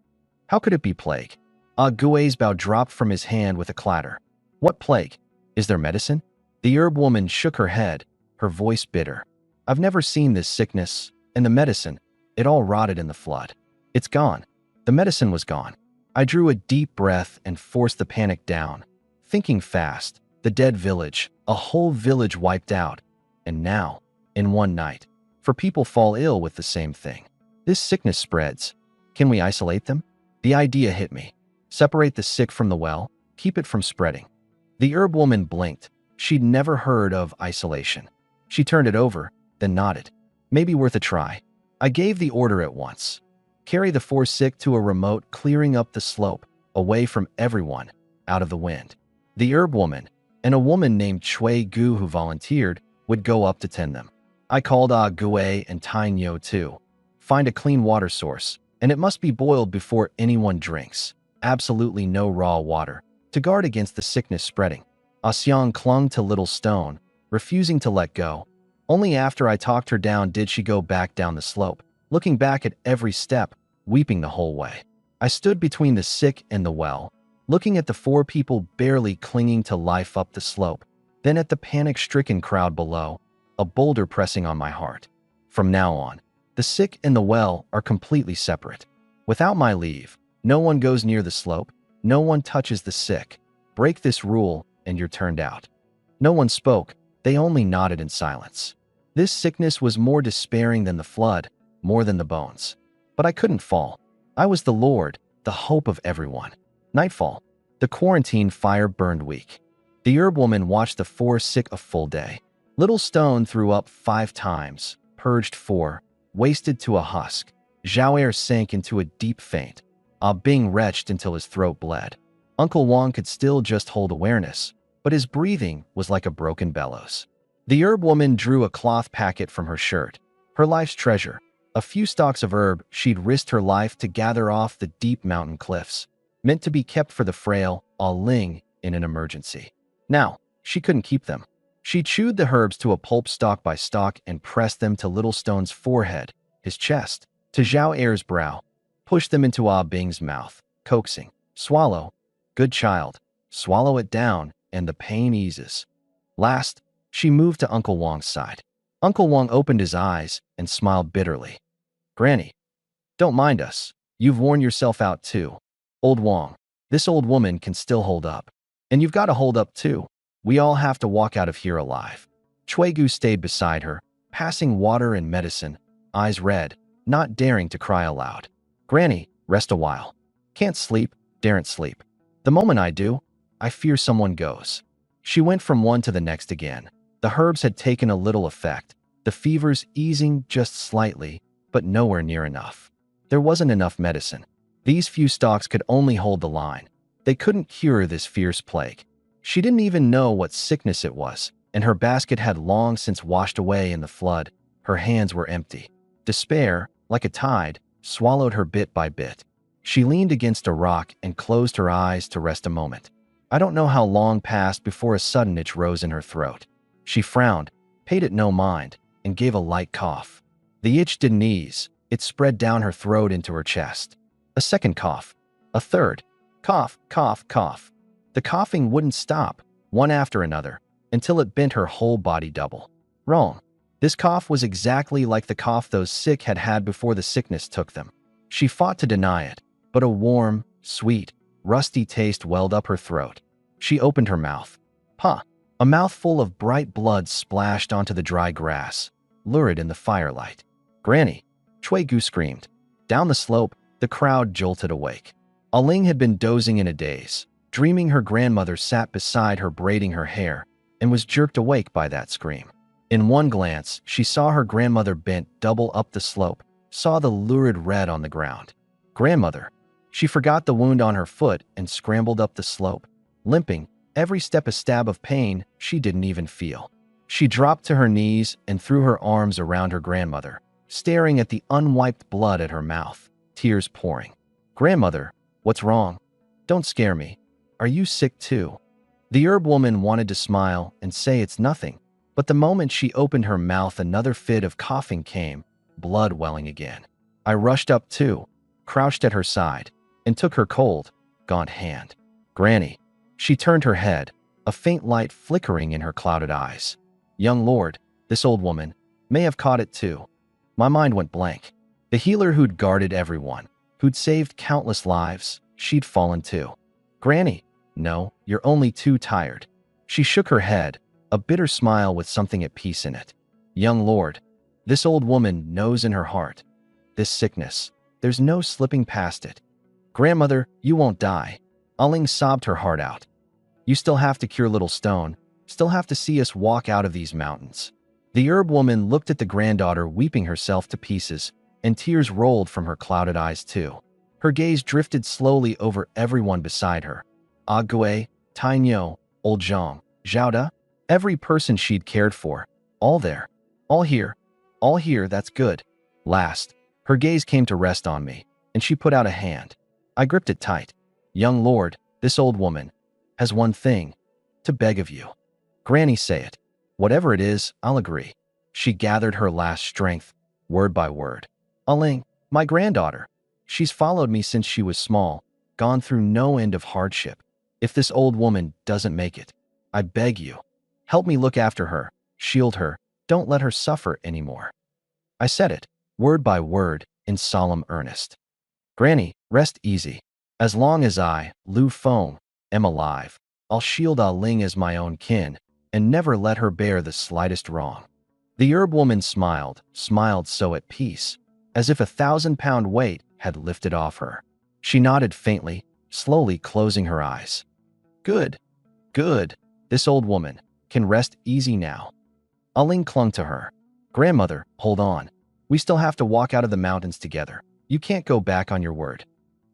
How could it be plague? Ague's bow dropped from his hand with a clatter. What plague? Is there medicine? The herb woman shook her head, her voice bitter. I've never seen this sickness, and the medicine, it all rotted in the flood. It's gone. The medicine was gone. I drew a deep breath and forced the panic down. Thinking fast, the dead village, a whole village wiped out. And now, in one night, 4 people fall ill with the same thing. This sickness spreads. Can we isolate them? The idea hit me. Separate the sick from the well, keep it from spreading. The herb woman blinked. She'd never heard of isolation. She turned it over, then nodded. Maybe worth a try. I gave the order at once. Carry the 4 sick to a remote clearing up the slope, away from everyone, out of the wind. The herb woman, and a woman named Chui Gu who volunteered, would go up to tend them. I called Ah Gue and Tai Nyo too. Find a clean water source, and it must be boiled before anyone drinks. Absolutely no raw water, to guard against the sickness spreading. Ah Xiang clung to Little Stone, refusing to let go. Only after I talked her down did she go back down the slope, looking back at every step, weeping the whole way. I stood between the sick and the well, looking at the 4 people barely clinging to life up the slope, then at the panic-stricken crowd below, a boulder pressing on my heart. From now on, the sick and the well are completely separate. Without my leave, no one goes near the slope, no one touches the sick. Break this rule and you're turned out. No one spoke, they only nodded in silence. This sickness was more despairing than the flood, more than the bones. But I couldn't fall. I was the Lord, the hope of everyone. Nightfall. The quarantine fire burned weak. The herb woman watched the 4 sick a full day. Little Stone threw up 5 times, purged 4, wasted to a husk. Zhao Er sank into a deep faint. Ah Bing retched until his throat bled. Uncle Wang could still just hold awareness, but his breathing was like a broken bellows. The herb woman drew a cloth packet from her shirt, her life's treasure, a few stalks of herb she'd risked her life to gather off the deep mountain cliffs, meant to be kept for the frail Ah Ling in an emergency. Now, she couldn't keep them. She chewed the herbs to a pulp stalk by stalk and pressed them to Little Stone's forehead, his chest, to Zhao Er's brow, pushed them into Ah Bing's mouth, coaxing, "Swallow. Good child. Swallow it down, and the pain eases." Last, she moved to Uncle Wang's side. Uncle Wang opened his eyes and smiled bitterly. "Granny, don't mind us. You've worn yourself out too. Old Wang, this old woman can still hold up. And you've got to hold up too. We all have to walk out of here alive." Chui Gu stayed beside her, passing water and medicine, eyes red, not daring to cry aloud. "Granny, rest a while. Can't sleep, daren't sleep. The moment I do, I fear someone goes." She went from one to the next again. The herbs had taken a little effect, the fevers easing just slightly, but nowhere near enough. There wasn't enough medicine. These few stalks could only hold the line. They couldn't cure this fierce plague. She didn't even know what sickness it was, and her basket had long since washed away in the flood. Her hands were empty. Despair, like a tide, swallowed her bit by bit. She leaned against a rock and closed her eyes to rest a moment. I don't know how long passed before a sudden itch rose in her throat. She frowned, paid it no mind, and gave a light cough. The itch didn't ease. It spread down her throat into her chest. A second cough. A third. Cough, cough, cough. The coughing wouldn't stop, one after another, until it bent her whole body double. Wrong. This cough was exactly like the cough those sick had had before the sickness took them. She fought to deny it, but a warm, sweet, rusty taste welled up her throat. She opened her mouth. Huh! A mouthful of bright blood splashed onto the dry grass, lurid in the firelight. "Granny!" Chui Gu screamed. Down the slope, the crowd jolted awake. Ah Ling had been dozing in a daze, dreaming her grandmother sat beside her braiding her hair, and was jerked awake by that scream. In one glance, she saw her grandmother bent double up the slope, saw the lurid red on the ground. Grandmother! She forgot the wound on her foot and scrambled up the slope, limping, every step a stab of pain she didn't even feel. She dropped to her knees and threw her arms around her grandmother, staring at the unwiped blood at her mouth, tears pouring. "Grandmother, what's wrong? Don't scare me. Are you sick too?" The herb woman wanted to smile and say it's nothing, but the moment she opened her mouth another fit of coughing came, blood welling again. I rushed up too, crouched at her side, and took her cold, gaunt hand. "Granny." She turned her head, a faint light flickering in her clouded eyes. "Young lord, this old woman, may have caught it too." My mind went blank. The healer who'd guarded everyone, who'd saved countless lives, she'd fallen too. "Granny, no, you're only too tired." She shook her head, a bitter smile with something at peace in it. "Young lord, this old woman knows in her heart. This sickness, There's no slipping past it. Grandmother, you won't die. Aling sobbed her heart out. You still have to cure little stone, still have to see us walk out of these mountains. The herb woman looked at the granddaughter weeping herself to pieces, and tears rolled from her clouded eyes too. Her gaze drifted slowly over everyone beside her. Agui, Tainyo, Old Zhang, Zhaoda, every person she'd cared for. All there. All here. All here, that's good. Last, her gaze came to rest on me, and she put out a hand. I gripped it tight. Young lord, this old woman has one thing to beg of you. Granny, say it. Whatever it is, I'll agree. She gathered her last strength, word by word. Aling, my granddaughter. She's followed me since she was small, gone through no end of hardship. If this old woman doesn't make it, I beg you, help me look after her, shield her, don't let her suffer anymore. I said it, word by word, in solemn earnest. Granny, rest easy. As long as I, Lu Feng, am alive, I'll shield Aling as my own kin, and never let her bear the slightest wrong. The herb woman smiled so at peace, as if 1,000-pound weight had lifted off her. She nodded faintly, slowly closing her eyes. Good, good. This old woman can rest easy now. Aling clung to her. Grandmother, hold on. We still have to walk out of the mountains together. You can't go back on your word.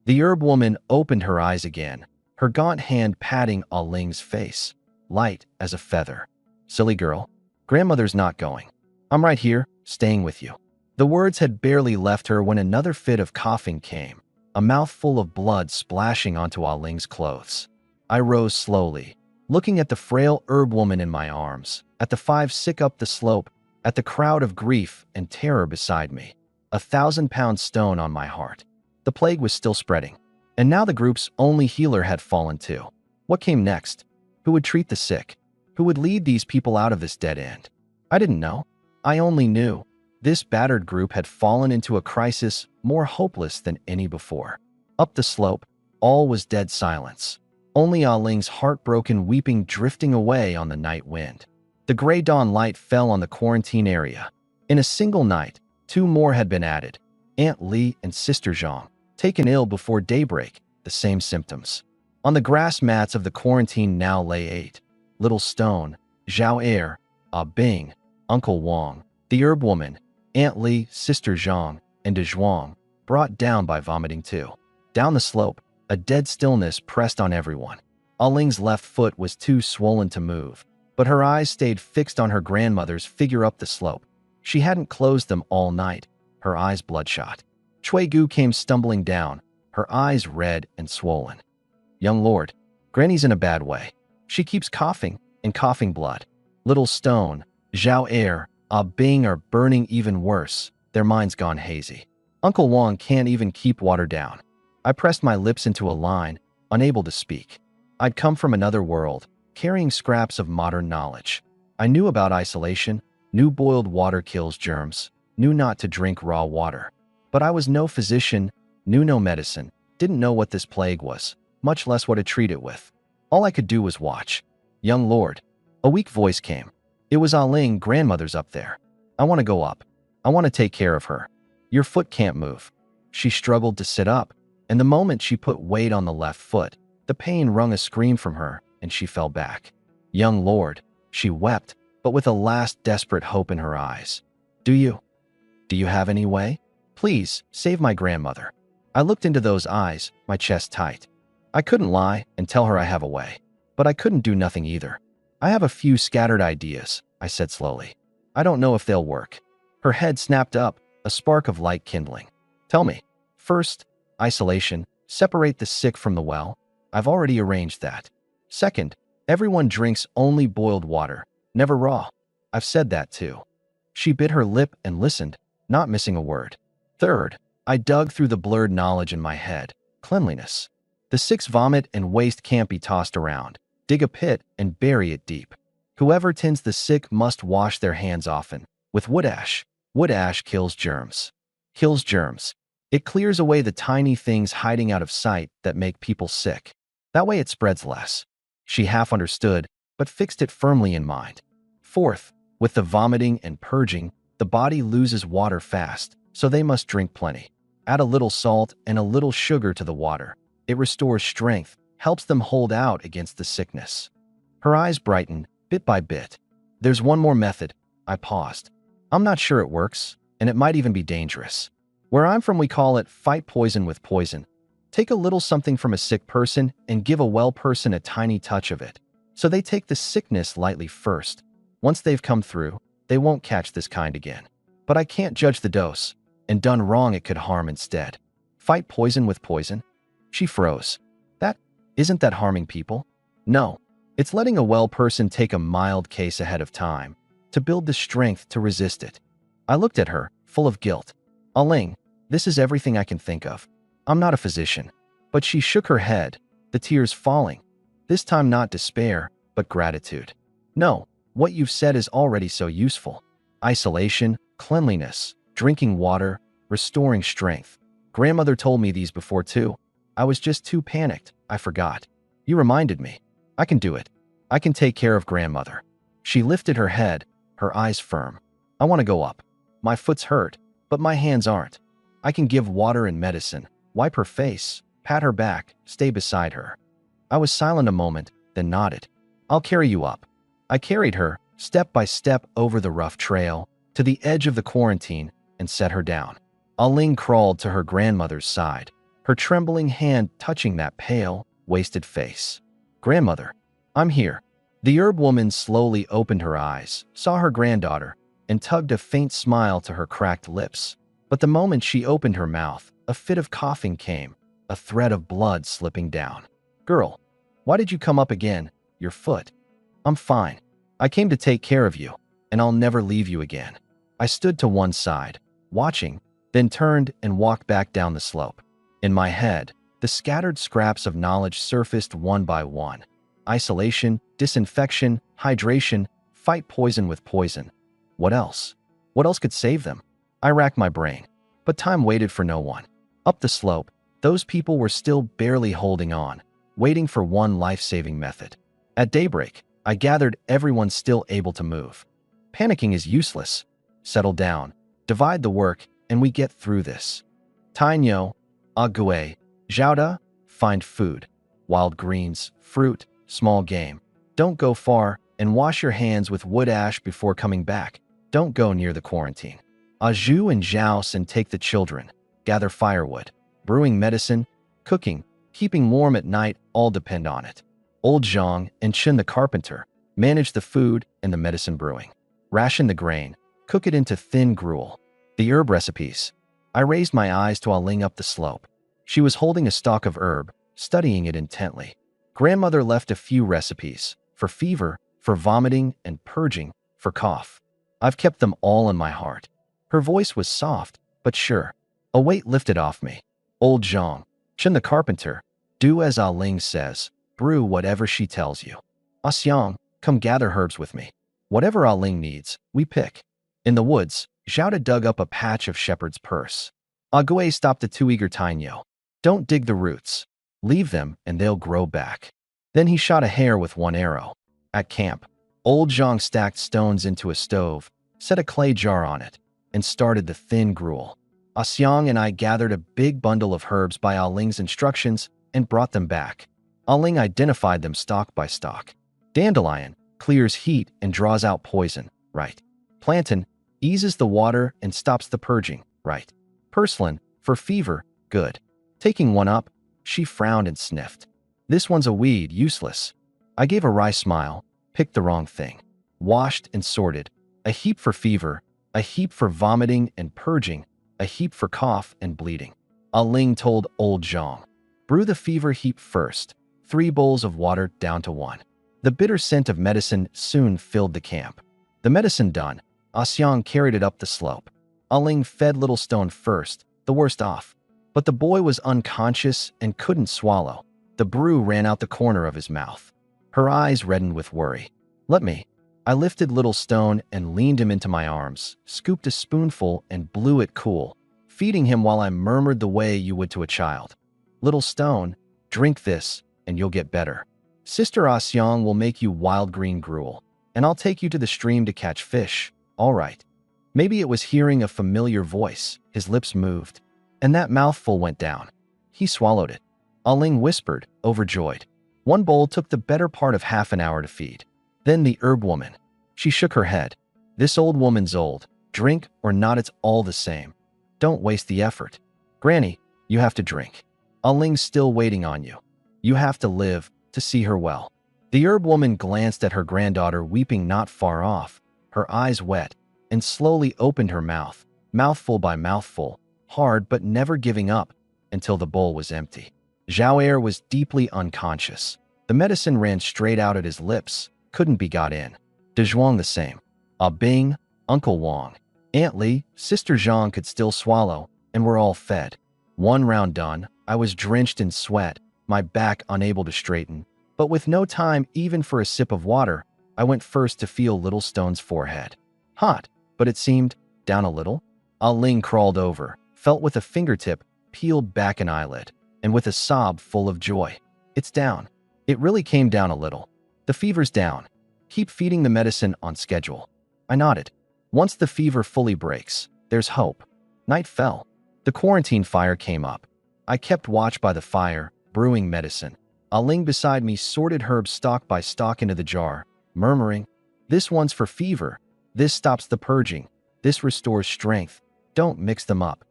The herb woman opened her eyes again, her gaunt hand patting Aling's face, light as a feather. Silly girl, grandmother's not going. I'm right here, staying with you. The words had barely left her when another fit of coughing came, a mouthful of blood splashing onto Aling's clothes. I rose slowly, looking at the frail herb woman in my arms, at the 5 sick up the slope, at the crowd of grief and terror beside me, 1,000-pound stone on my heart. The plague was still spreading, and now the group's only healer had fallen too. What came next? Who would treat the sick? Who would lead these people out of this dead end? I didn't know. I only knew. This battered group had fallen into a crisis more hopeless than any before. Up the slope, all was dead silence. Only Aling's heartbroken weeping drifting away on the night wind. The gray dawn light fell on the quarantine area. In a single night, 2 more had been added. Aunt Li and Sister Zhang, taken ill before daybreak, the same symptoms. On the grass mats of the quarantine now lay 8. Little Stone, Zhao Er, Ah Bing, Uncle Wang, the herb woman, Aunt Li, Sister Zhang, and De Zhuang, brought down by vomiting too. Down the slope, a dead stillness pressed on everyone. Aling's left foot was too swollen to move, but her eyes stayed fixed on her grandmother's figure up the slope. She hadn't closed them all night, her eyes bloodshot. Cui Gu came stumbling down, her eyes red and swollen. Young lord, Granny's in a bad way. She keeps coughing and coughing blood. Little Stone, Zhao Er, Ah Bing are burning even worse, their minds gone hazy. Uncle Wang can't even keep water down. I pressed my lips into a line, unable to speak. I'd come from another world, carrying scraps of modern knowledge. I knew about isolation, knew boiled water kills germs, knew not to drink raw water. But I was no physician, knew no medicine, didn't know what this plague was, much less what to treat it with. All I could do was watch. Young lord, a weak voice came. It was Aling, grandmother's up there. I want to go up. I want to take care of her. Your foot can't move. She struggled to sit up, and the moment she put weight on the left foot, the pain wrung a scream from her, and she fell back. Young lord, she wept, but with a last desperate hope in her eyes. Do you have any way? Please, save my grandmother. I looked into those eyes, my chest tight. I couldn't lie and tell her I have a way, but I couldn't do nothing either. I have a few scattered ideas, I said slowly. I don't know if they'll work. Her head snapped up, a spark of light kindling. Tell me. First, isolation, separate the sick from the well. I've already arranged that. Second, everyone drinks only boiled water, never raw. I've said that too. She bit her lip and listened, not missing a word. Third, I dug through the blurred knowledge in my head. Cleanliness. The sick's vomit and waste can't be tossed around. Dig a pit and bury it deep. Whoever tends the sick must wash their hands often. With wood ash. Wood ash kills germs. Kills germs. It clears away the tiny things hiding out of sight that make people sick. That way it spreads less. She half understood, but fixed it firmly in mind. Fourth, with the vomiting and purging, the body loses water fast, so they must drink plenty. Add a little salt and a little sugar to the water. It restores strength, helps them hold out against the sickness. Her eyes brightened, bit by bit. There's one more method. I paused. I'm not sure it works, and it might even be dangerous. Where I'm from, we call it fight poison with poison. Take a little something from a sick person and give a well person a tiny touch of it. So they take the sickness lightly first. Once they've come through, they won't catch this kind again. But I can't judge the dose, and done wrong it could harm instead. Fight poison with poison? She froze. Isn't that harming people? No. It's letting a well person take a mild case ahead of time, to build the strength to resist it. I looked at her, full of guilt. Aling, this is everything I can think of. I'm not a physician. But she shook her head, the tears falling. This time not despair, but gratitude. No, what you've said is already so useful. Isolation, cleanliness, drinking water, restoring strength. Grandmother told me these before too. I was just too panicked. I forgot. You reminded me. I can do it. I can take care of grandmother. She lifted her head, her eyes firm. I want to go up. My foot's hurt, but my hands aren't. I can give water and medicine, wipe her face, pat her back, stay beside her. I was silent a moment, then nodded. I'll carry you up. I carried her, step by step over the rough trail, to the edge of the quarantine, and set her down. Aling crawled to her grandmother's side, her trembling hand touching that pale, wasted face. Grandmother, I'm here. The herb woman slowly opened her eyes, saw her granddaughter, and tugged a faint smile to her cracked lips. But the moment she opened her mouth, a fit of coughing came, a thread of blood slipping down. Girl, why did you come up again? Your foot. I'm fine. I came to take care of you, and I'll never leave you again. I stood to one side, watching, then turned and walked back down the slope. In my head, the scattered scraps of knowledge surfaced one by one. Isolation, disinfection, hydration, fight poison with poison. What else? What else could save them? I racked my brain, but time waited for no one. Up the slope, those people were still barely holding on, waiting for one life-saving method. At daybreak, I gathered everyone still able to move. Panicking is useless. Settle down, divide the work, and we get through this. Tainyo, Ague, Zhaoda, find food, wild greens, fruit, small game. Don't go far, and wash your hands with wood ash before coming back. Don't go near the quarantine. Aju and Zhaos and take the children. Gather firewood. Brewing medicine, cooking, keeping warm at night all depend on it. Old Zhang and Chen the carpenter manage the food and the medicine brewing. Ration the grain, cook it into thin gruel. The herb recipes. I raised my eyes to Aling up the slope. She was holding a stalk of herb, studying it intently. Grandmother left a few recipes, for fever, for vomiting and purging, for cough. I've kept them all in my heart. Her voice was soft, but sure. A weight lifted off me. Old Zhang, Chen the carpenter, do as Aling says, brew whatever she tells you. Xiang, come gather herbs with me. Whatever Aling needs, we pick. In the woods, Zhaoda dug up a patch of shepherd's purse. Ague stopped the too eager Tainyo. Don't dig the roots. Leave them and they'll grow back. Then he shot a hare with one arrow. At camp, old Zhang stacked stones into a stove, set a clay jar on it, and started the thin gruel. Xiang and I gathered a big bundle of herbs by Aling's instructions and brought them back. Aling identified them stalk by stalk. Dandelion clears heat and draws out poison, right. Plantain eases the water and stops the purging, right. Purslane, for fever, good. Taking one up, she frowned and sniffed. This one's a weed, useless. I gave a wry smile, picked the wrong thing. Washed and sorted. A heap for fever, a heap for vomiting and purging, a heap for cough and bleeding. Aling told old Zhang. Brew the fever heap first, 3 bowls of water down to 1. The bitter scent of medicine soon filled the camp. The medicine done, Xiang carried it up the slope. Aling fed Little Stone first, the worst off. But the boy was unconscious and couldn't swallow. The brew ran out the corner of his mouth. Her eyes reddened with worry. Let me. I lifted Little Stone and leaned him into my arms, scooped a spoonful and blew it cool, feeding him while I murmured the way you would to a child. Little Stone, drink this and you'll get better. Sister Xiang will make you wild green gruel, and I'll take you to the stream to catch fish. All right. Maybe it was hearing a familiar voice. His lips moved. and that mouthful went down. He swallowed it. Ah Ling whispered, overjoyed. One bowl took the better part of half an hour to feed. Then the herb woman. She shook her head. This old woman's old. Drink or not, it's all the same. Don't waste the effort. Granny, you have to drink. Ah Ling's still waiting on you. You have to live to see her well. The herb woman glanced at her granddaughter weeping not far off, her eyes wet, and slowly opened her mouth, mouthful by mouthful, hard but never giving up, until the bowl was empty. Zhao Er was deeply unconscious. The medicine ran straight out at his lips, couldn't be got in. De Zhuang the same. Ah Bing, Uncle Wang, Aunt Li, Sister Zhang could still swallow, and were all fed. One round done, I was drenched in sweat, my back unable to straighten. But with no time even for a sip of water, I went first to feel Little Stone's forehead. Hot, but it seemed down a little. Ah Ling crawled over, felt with a fingertip, peeled back an eyelid, and with a sob full of joy. It's down. It really came down a little. The fever's down. Keep feeding the medicine on schedule. I nodded. Once the fever fully breaks, there's hope. Night fell. The quarantine fire came up. I kept watch by the fire, brewing medicine. Ah Ling beside me sorted herbs stalk by stalk into the jar, murmuring, "This one's for fever. This stops the purging. This restores strength. Don't mix them up."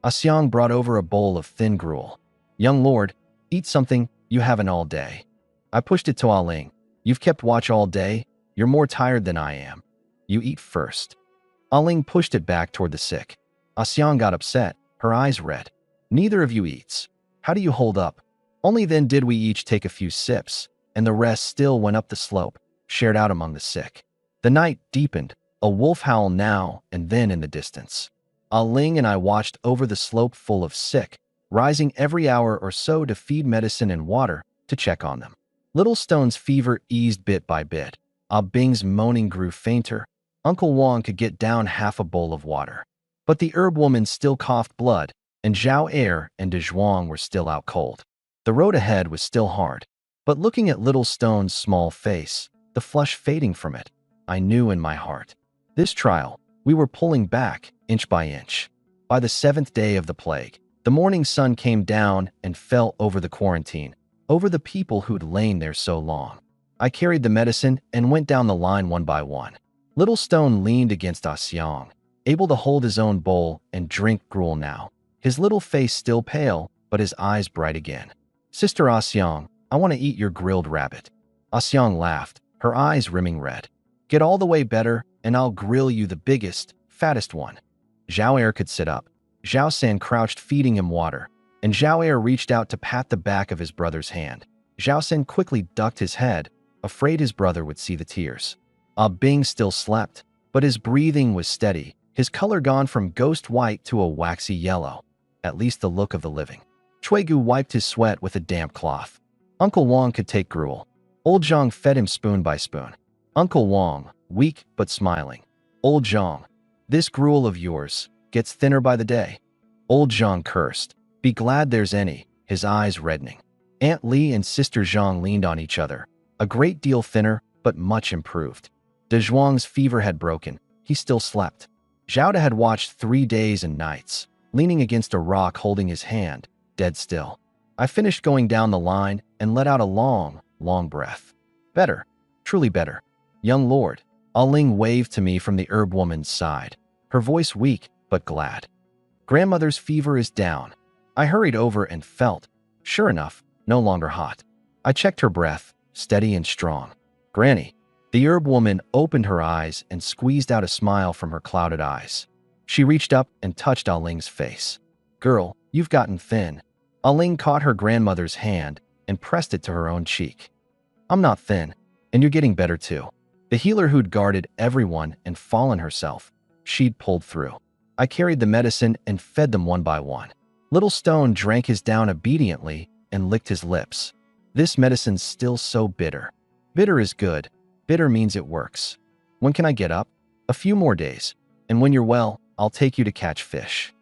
Ah Xiang brought over a bowl of thin gruel. "Young lord, eat something you haven't all day." I pushed it to Ah Ling. "You've kept watch all day. You're more tired than I am. You eat first." Ah Ling pushed it back toward the sick. Ah Xiang got upset, her eyes red. "Neither of you eats. How do you hold up?" Only then did we each take a few sips, and the rest still went up the slope, shared out among the sick. The night deepened, a wolf howl now and then in the distance. Ah Ling and I watched over the slope full of sick, rising every hour or so to feed medicine and water to check on them. Little Stone's fever eased bit by bit. Ah Bing's moaning grew fainter. Uncle Wang could get down half a bowl of water. But the herb woman still coughed blood, and Zhao Er and De Zhuang were still out cold. The road ahead was still hard, but looking at Little Stone's small face, the flush fading from it, I knew in my heart. This trial, we were pulling back, inch by inch. By the 7th day of the plague, the morning sun came down and fell over the quarantine, over the people who'd lain there so long. I carried the medicine and went down the line one by one. Little Stone leaned against Ah Xiang, able to hold his own bowl and drink gruel now. His little face still pale, but his eyes bright again. "Sister Ah Xiang, I want to eat your grilled rabbit." Ah Xiang laughed, her eyes rimming red. "Get all the way better, and I'll grill you the biggest, fattest one." Zhao Er could sit up. Zhao San crouched feeding him water, and Zhao Er reached out to pat the back of his brother's hand. Zhao San quickly ducked his head, afraid his brother would see the tears. Ah Bing still slept, but his breathing was steady, his color gone from ghost white to a waxy yellow, at least the look of the living. Chuigu wiped his sweat with a damp cloth. Uncle Wang could take gruel. Old Zhang fed him spoon by spoon. Uncle Wang, weak but smiling. "Old Zhang, this gruel of yours gets thinner by the day." Old Zhang cursed. "Be glad there's any," his eyes reddening. Aunt Li and Sister Zhang leaned on each other, a great deal thinner but much improved. De Zhuang's fever had broken. He still slept. Zhao had watched 3 days and nights, leaning against a rock holding his hand, dead still. I finished going down the line and let out a long, long breath. "Better, truly better. Young lord." Ah Ling waved to me from the herb woman's side, her voice weak but glad. "Grandmother's fever is down." I hurried over and felt, sure enough, no longer hot. I checked her breath, steady and strong. "Granny." The herb woman opened her eyes and squeezed out a smile from her clouded eyes. She reached up and touched Ah Ling's face. "Girl, you've gotten thin." Ah Ling caught her grandmother's hand and pressed it to her own cheek. "I'm not thin, and you're getting better too." The healer who'd guarded everyone and fallen herself, she'd pulled through. I carried the medicine and fed them one by one. Little Stone drank his down obediently and licked his lips. "This medicine's still so bitter." "Bitter is good. Bitter means it works." "When can I get up?" "A few more days, and when you're well, I'll take you to catch fish."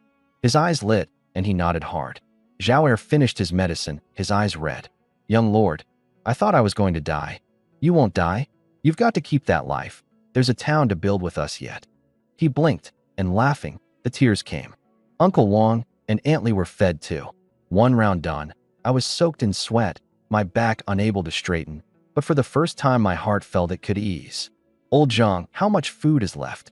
His eyes lit, and he nodded hard. Zhao Er finished his medicine, his eyes red. "Young lord, I thought I was going to die." "You won't die. You've got to keep that life. There's a town to build with us yet." He blinked, and laughing, the tears came. "Uncle Wang, and Antly were fed too. One round done, I was soaked in sweat, my back unable to straighten, but for the first time my heart felt it could ease. Old Zhang, how much food is left?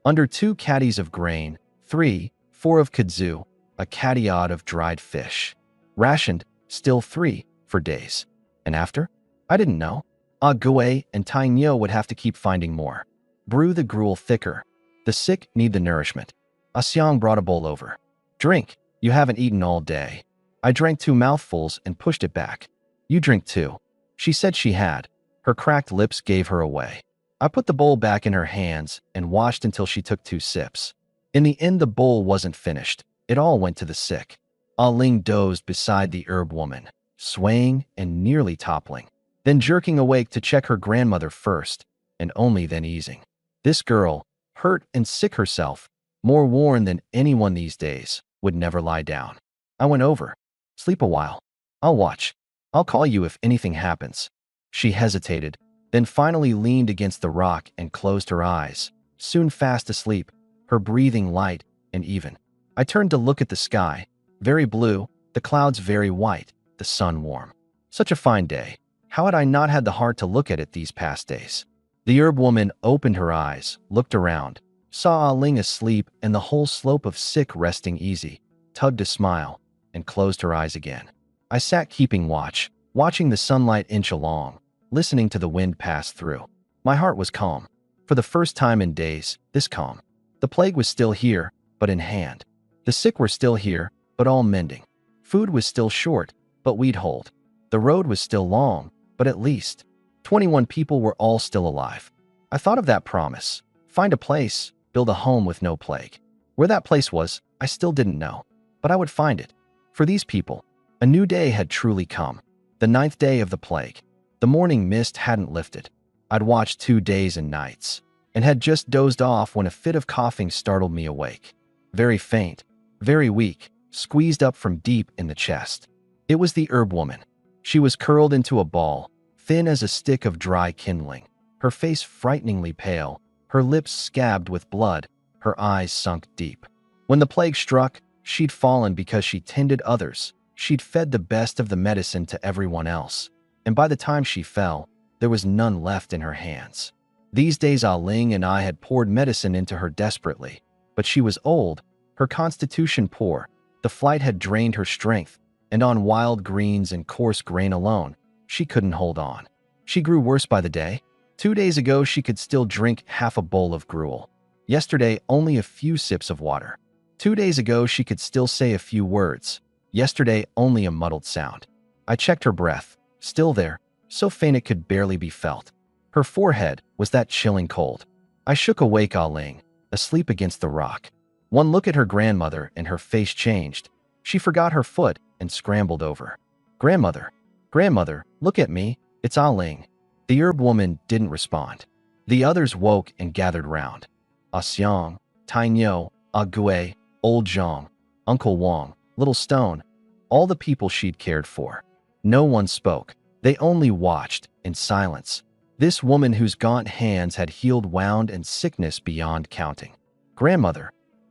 Under 2 caddies of grain, 3, 4 of kudzu, a caddy odd of dried fish. Rationed, still 3, for days. And after? I didn't know. Ah Gui and Tai Nyo would have to keep finding more. Brew the gruel thicker. The sick need the nourishment. Ah Xiang brought a bowl over. Drink, you haven't eaten all day. I drank 2 mouthfuls and pushed it back. You drink too. She said she had. Her cracked lips gave her away. I put the bowl back in her hands and watched until she took 2 sips. In the end, the bowl wasn't finished. It all went to the sick. Ah Ling dozed beside the herb woman, swaying and nearly toppling, then jerking awake to check her grandmother first, and only then easing. This girl, hurt and sick herself, more worn than anyone these days, would never lie down. I went over. Sleep a while. I'll watch. I'll call you if anything happens. She hesitated, then finally leaned against the rock and closed her eyes, soon fast asleep, her breathing light and even. I turned to look at the sky, very blue, the clouds very white, the sun warm. Such a fine day. How had I not had the heart to look at it these past days? The herb woman opened her eyes, looked around, saw Ah Ling asleep and the whole slope of sick resting easy, tugged a smile, and closed her eyes again. I sat keeping watch, watching the sunlight inch along, listening to the wind pass through. My heart was calm. For the first time in days, this calm. The plague was still here, but in hand. The sick were still here, but all mending. Food was still short, but we'd hold. The road was still long, but at least 21 people were all still alive. I thought of that promise. Find a place, build a home with no plague. Where that place was, I still didn't know, but I would find it. For these people, a new day had truly come. The 9th day of the plague. The morning mist hadn't lifted. I'd watched 2 days and nights, and had just dozed off when a fit of coughing startled me awake. Very faint, very weak, squeezed up from deep in the chest. It was the herb woman. She was curled into a ball, thin as a stick of dry kindling, her face frighteningly pale, her lips scabbed with blood, her eyes sunk deep. When the plague struck, she'd fallen because she tended others. She'd fed the best of the medicine to everyone else, and by the time she fell, there was none left in her hands. These days Ah Ling and I had poured medicine into her desperately, but she was old, her constitution poor, the flight had drained her strength, and on wild greens and coarse grain alone, she couldn't hold on. She grew worse by the day. 2 days ago she could still drink half a bowl of gruel. Yesterday only a few sips of water. 2 days ago she could still say a few words. Yesterday only a muddled sound. I checked her breath, still there, so faint it could barely be felt. Her forehead was that chilling cold. I shook awake Ah Ling, asleep against the rock. One look at her grandmother and her face changed. She forgot her foot and scrambled over. Grandmother, grandmother, look at me, it's Ah Ling. The herb woman didn't respond. The others woke and gathered round. Ah Xiang, Tai Nyo, Ah Gui, Old Zhang, Uncle Wang, Little Stone, all the people she'd cared for. No one spoke. They only watched, in silence. This woman whose gaunt hands had healed wound and sickness beyond counting. Grandmother,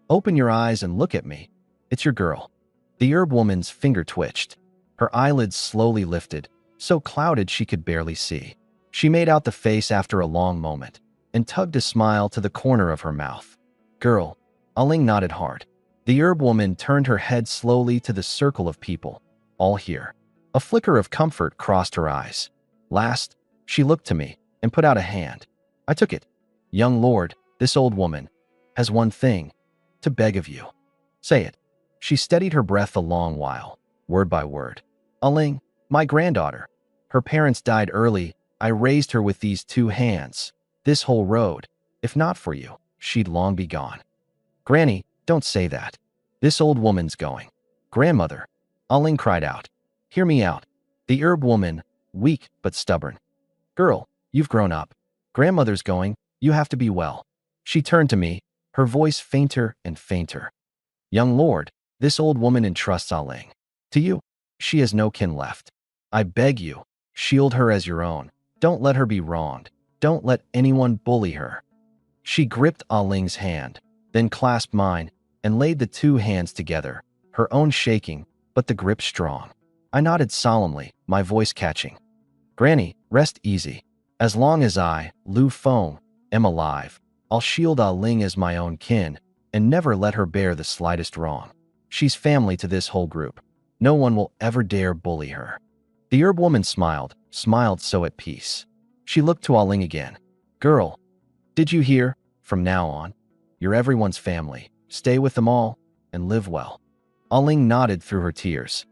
open your eyes and look at me. It's your girl. The herb woman's finger twitched. Her eyelids slowly lifted, so clouded she could barely see. She made out the face after a long moment, and tugged a smile to the corner of her mouth. Girl, Ah Ling nodded hard. The herb woman turned her head slowly to the circle of people, all here. A flicker of comfort crossed her eyes. Last, she looked to me and put out a hand. I took it. Young lord, this old woman has one thing to beg of you. Say it. She steadied her breath a long while, word by word. Ah Ling, my granddaughter. Her parents died early. I raised her with these 2 hands. This whole road, if not for you, she'd long be gone. Granny, don't say that. This old woman's going. Grandmother, Ah Ling cried out. Hear me out. The herb woman, weak but stubborn. Girl, you've grown up. Grandmother's going, you have to be well. She turned to me, her voice fainter and fainter. Young lord, this old woman entrusts Ah Ling. To you, she has no kin left. I beg you, shield her as your own. Don't let her be wronged. Don't let anyone bully her. She gripped Ah Ling's hand, then clasped mine, and laid the 2 hands together, her own shaking, but the grip strong. I nodded solemnly, my voice catching. Granny, rest easy. As long as I, Lu Feng, am alive, I'll shield Ah Ling as my own kin and never let her bear the slightest wrong. She's family to this whole group. No one will ever dare bully her. The herb woman smiled so at peace. She looked to Ah Ling again. Girl, did you hear? From now on, you're everyone's family. Stay with them all and live well. Ah Ling nodded through her tears.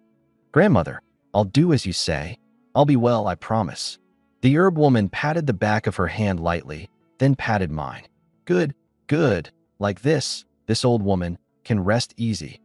Grandmother, I'll do as you say. I'll be well, I promise. The herb woman patted the back of her hand lightly, then patted mine. Good, good. Like this old woman can rest easy.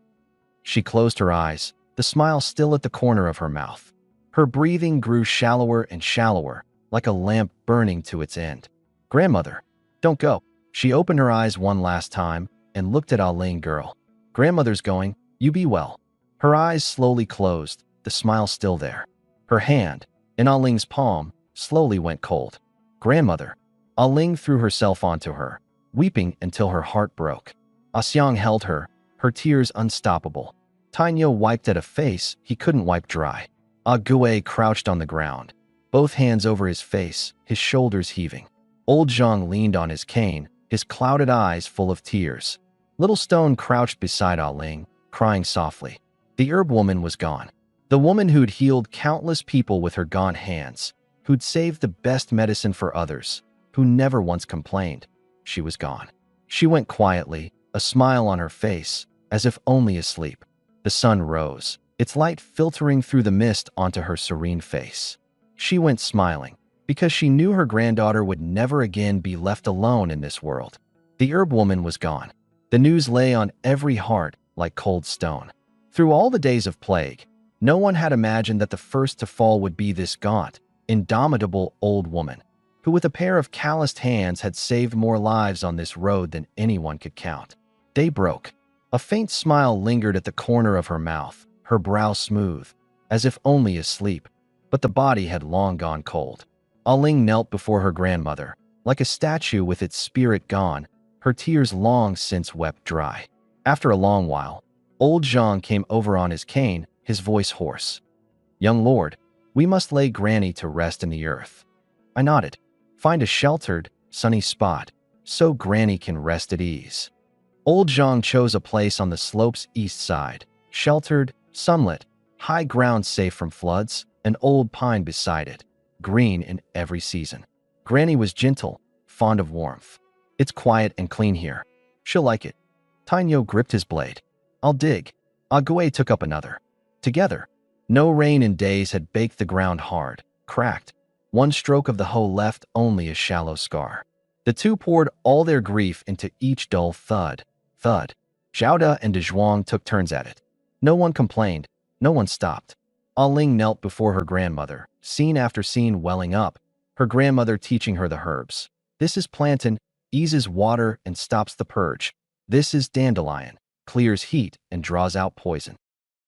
She closed her eyes, the smile still at the corner of her mouth. Her breathing grew shallower and shallower, like a lamp burning to its end. Grandmother, don't go. She opened her eyes one last time and looked at Ah Ling. Girl, grandmother's going, you be well. Her eyes slowly closed, the smile still there. Her hand, in Ah Ling's palm, slowly went cold. Grandmother. Ah Ling threw herself onto her, weeping until her heart broke. Ah Xiang held her, her tears unstoppable. Tainyo wiped at a face he couldn't wipe dry. Ah Gue crouched on the ground, both hands over his face, his shoulders heaving. Old Zhang leaned on his cane, his clouded eyes full of tears. Little Stone crouched beside Ah Ling, crying softly. The herb woman was gone. The woman who'd healed countless people with her gaunt hands, who'd saved the best medicine for others, who never once complained. She was gone. She went quietly, a smile on her face, as if only asleep. The sun rose, its light filtering through the mist onto her serene face. She went smiling, because she knew her granddaughter would never again be left alone in this world. The herb woman was gone. The news lay on every heart like cold stone. Through all the days of plague, no one had imagined that the first to fall would be this gaunt, indomitable old woman, who with a pair of calloused hands had saved more lives on this road than anyone could count. Day broke. A faint smile lingered at the corner of her mouth, her brow smooth, as if only asleep, but the body had long gone cold. Ah Ling knelt before her grandmother, like a statue with its spirit gone, her tears long since wept dry. After a long while, old Zhang came over on his cane, his voice hoarse. Young lord, we must lay Granny to rest in the earth. I nodded. Find a sheltered, sunny spot, so Granny can rest at ease. Old Zhang chose a place on the slope's east side, sheltered, sunlit, high ground safe from floods, an old pine beside it, green in every season. Granny was gentle, fond of warmth. It's quiet and clean here. She'll like it. Tainyo gripped his blade. I'll dig. Ague took up another. Together, no rain in days had baked the ground hard, cracked. One stroke of the hoe left only a shallow scar. The two poured all their grief into each dull thud, thud. Zhaoda and Dezhuang took turns at it. No one complained, no one stopped. Ah Ling knelt before her grandmother, scene after scene welling up, her grandmother teaching her the herbs. This is plantain, eases water and stops the purge. This is dandelion, clears heat and draws out poison.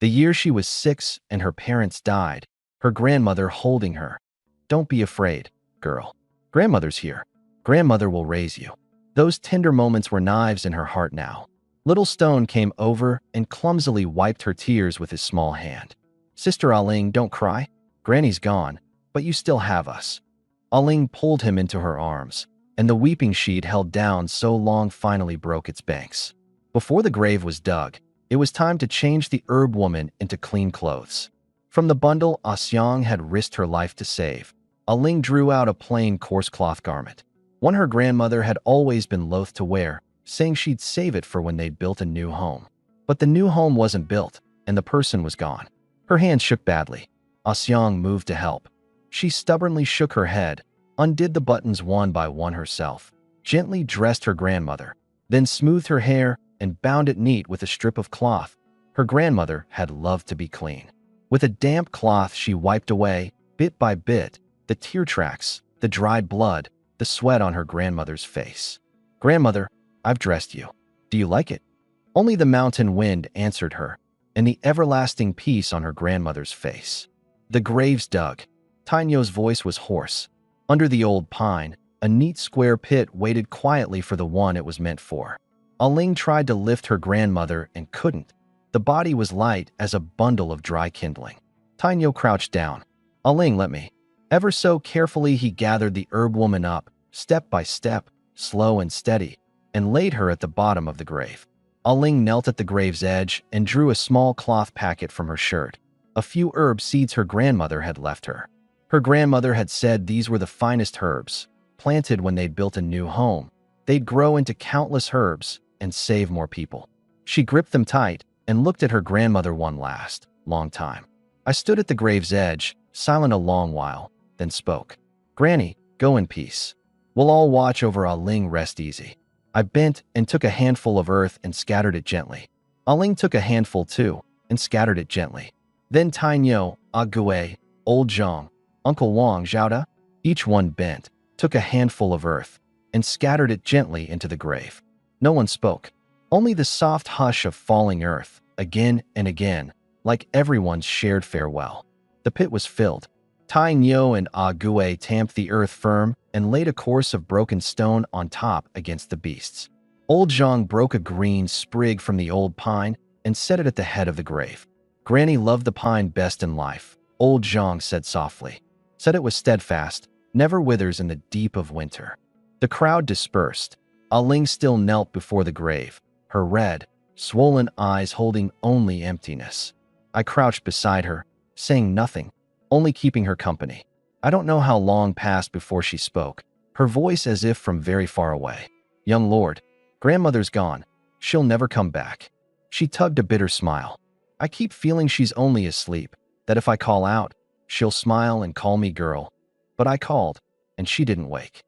The year she was 6 and her parents died, her grandmother holding her. Don't be afraid, girl. Grandmother's here. Grandmother will raise you. Those tender moments were knives in her heart now. Little Stone came over and clumsily wiped her tears with his small hand. Sister Ah Ling, don't cry. Granny's gone, but you still have us. Ah Ling pulled him into her arms, and the weeping sheet held down so long finally broke its banks. Before the grave was dug, it was time to change the herb woman into clean clothes. From the bundle Ah Xiang had risked her life to save, Ah Ling drew out a plain coarse cloth garment, one her grandmother had always been loath to wear, saying she'd save it for when they'd built a new home. But the new home wasn't built, and the person was gone. Her hands shook badly. Ah Xiang moved to help. She stubbornly shook her head, undid the buttons one by one herself, gently dressed her grandmother, then smoothed her hair and bound it neat with a strip of cloth. Her grandmother had loved to be clean. With a damp cloth she wiped away, bit by bit, the tear tracks, the dried blood, the sweat on her grandmother's face. Grandmother, I've dressed you. Do you like it? Only the mountain wind answered her, and the everlasting peace on her grandmother's face. The graves dug. Tainyo's voice was hoarse. Under the old pine, a neat square pit waited quietly for the one it was meant for. Ah Ling tried to lift her grandmother and couldn't. The body was light as a bundle of dry kindling. Tainyo crouched down. Aling, let me. Ever so carefully he gathered the herb woman up, step by step, slow and steady, and laid her at the bottom of the grave. Aling knelt at the grave's edge and drew a small cloth packet from her shirt. A few herb seeds her grandmother had left her. Her grandmother had said these were the finest herbs, planted when they'd built a new home. They'd grow into countless herbs and save more people. She gripped them tight and looked at her grandmother one last, long time. I stood at the grave's edge, silent a long while, then spoke. Granny, go in peace. We'll all watch over Aling rest easy. I bent and took a handful of earth and scattered it gently. Aling took a handful too and scattered it gently. Then Tainyo, Ague, Old Zhang, Uncle Wang Zhaoda, each one bent, took a handful of earth, and scattered it gently into the grave. No one spoke. Only the soft hush of falling earth, again and again, like everyone's shared farewell. The pit was filled. Tainyo and Ague tamped the earth firm and laid a course of broken stone on top against the beasts. Old Zhang broke a green sprig from the old pine and set it at the head of the grave. Granny loved the pine best in life, Old Zhang said softly. Said it was steadfast, never withers in the deep of winter. The crowd dispersed. Aling still knelt before the grave, her red, swollen eyes holding only emptiness. I crouched beside her, saying nothing, only keeping her company. I don't know how long passed before she spoke, her voice as if from very far away. Young lord, grandmother's gone. She'll never come back. She tugged a bitter smile. I keep feeling she's only asleep, that if I call out, she'll smile and call me girl. But I called, and she didn't wake.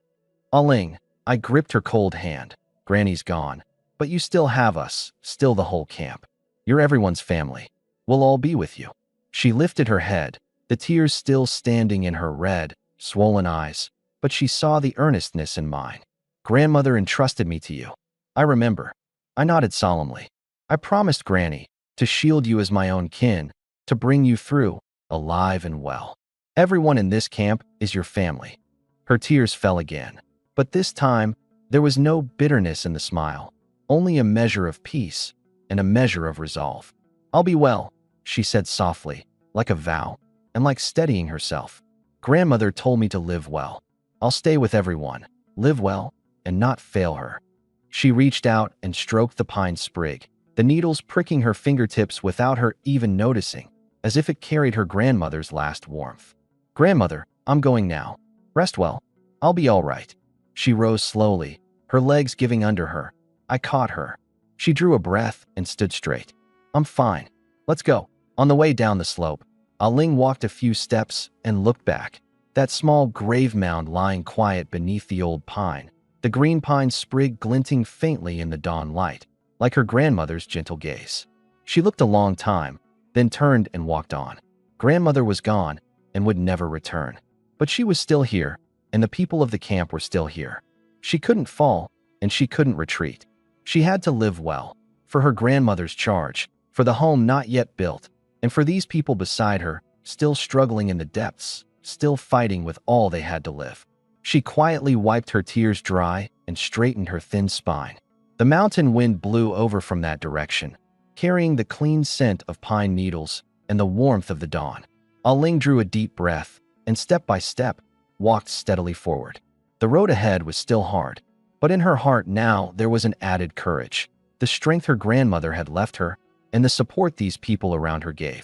Aling, I gripped her cold hand. Granny's gone, but you still have us, still the whole camp. You're everyone's family. We'll all be with you. She lifted her head, the tears still standing in her red, swollen eyes, but she saw the earnestness in mine. Grandmother entrusted me to you. I remember. I nodded solemnly. I promised Granny to shield you as my own kin, to bring you through, alive and well. Everyone in this camp is your family. Her tears fell again, but this time there was no bitterness in the smile, only a measure of peace and a measure of resolve. I'll be well, she said softly, like a vow, and like steadying herself. Grandmother told me to live well. I'll stay with everyone, live well, and not fail her. She reached out and stroked the pine sprig, the needles pricking her fingertips without her even noticing, as if it carried her grandmother's last warmth. Grandmother, I'm going now. Rest well. I'll be all right. She rose slowly, her legs giving under her. I caught her. She drew a breath and stood straight. I'm fine. Let's go. On the way down the slope, Aling walked a few steps and looked back. That small grave mound lying quiet beneath the old pine, the green pine sprig glinting faintly in the dawn light, like her grandmother's gentle gaze. She looked a long time, then turned and walked on. Grandmother was gone and would never return. But she was still here, and the people of the camp were still here. She couldn't fall, and she couldn't retreat. She had to live well, for her grandmother's charge, for the home not yet built, and for these people beside her, still struggling in the depths, still fighting with all they had to live. She quietly wiped her tears dry and straightened her thin spine. The mountain wind blew over from that direction, carrying the clean scent of pine needles and the warmth of the dawn. Aling drew a deep breath and step by step, walked steadily forward. The road ahead was still hard, but in her heart now there was an added courage, the strength her grandmother had left her, and the support these people around her gave.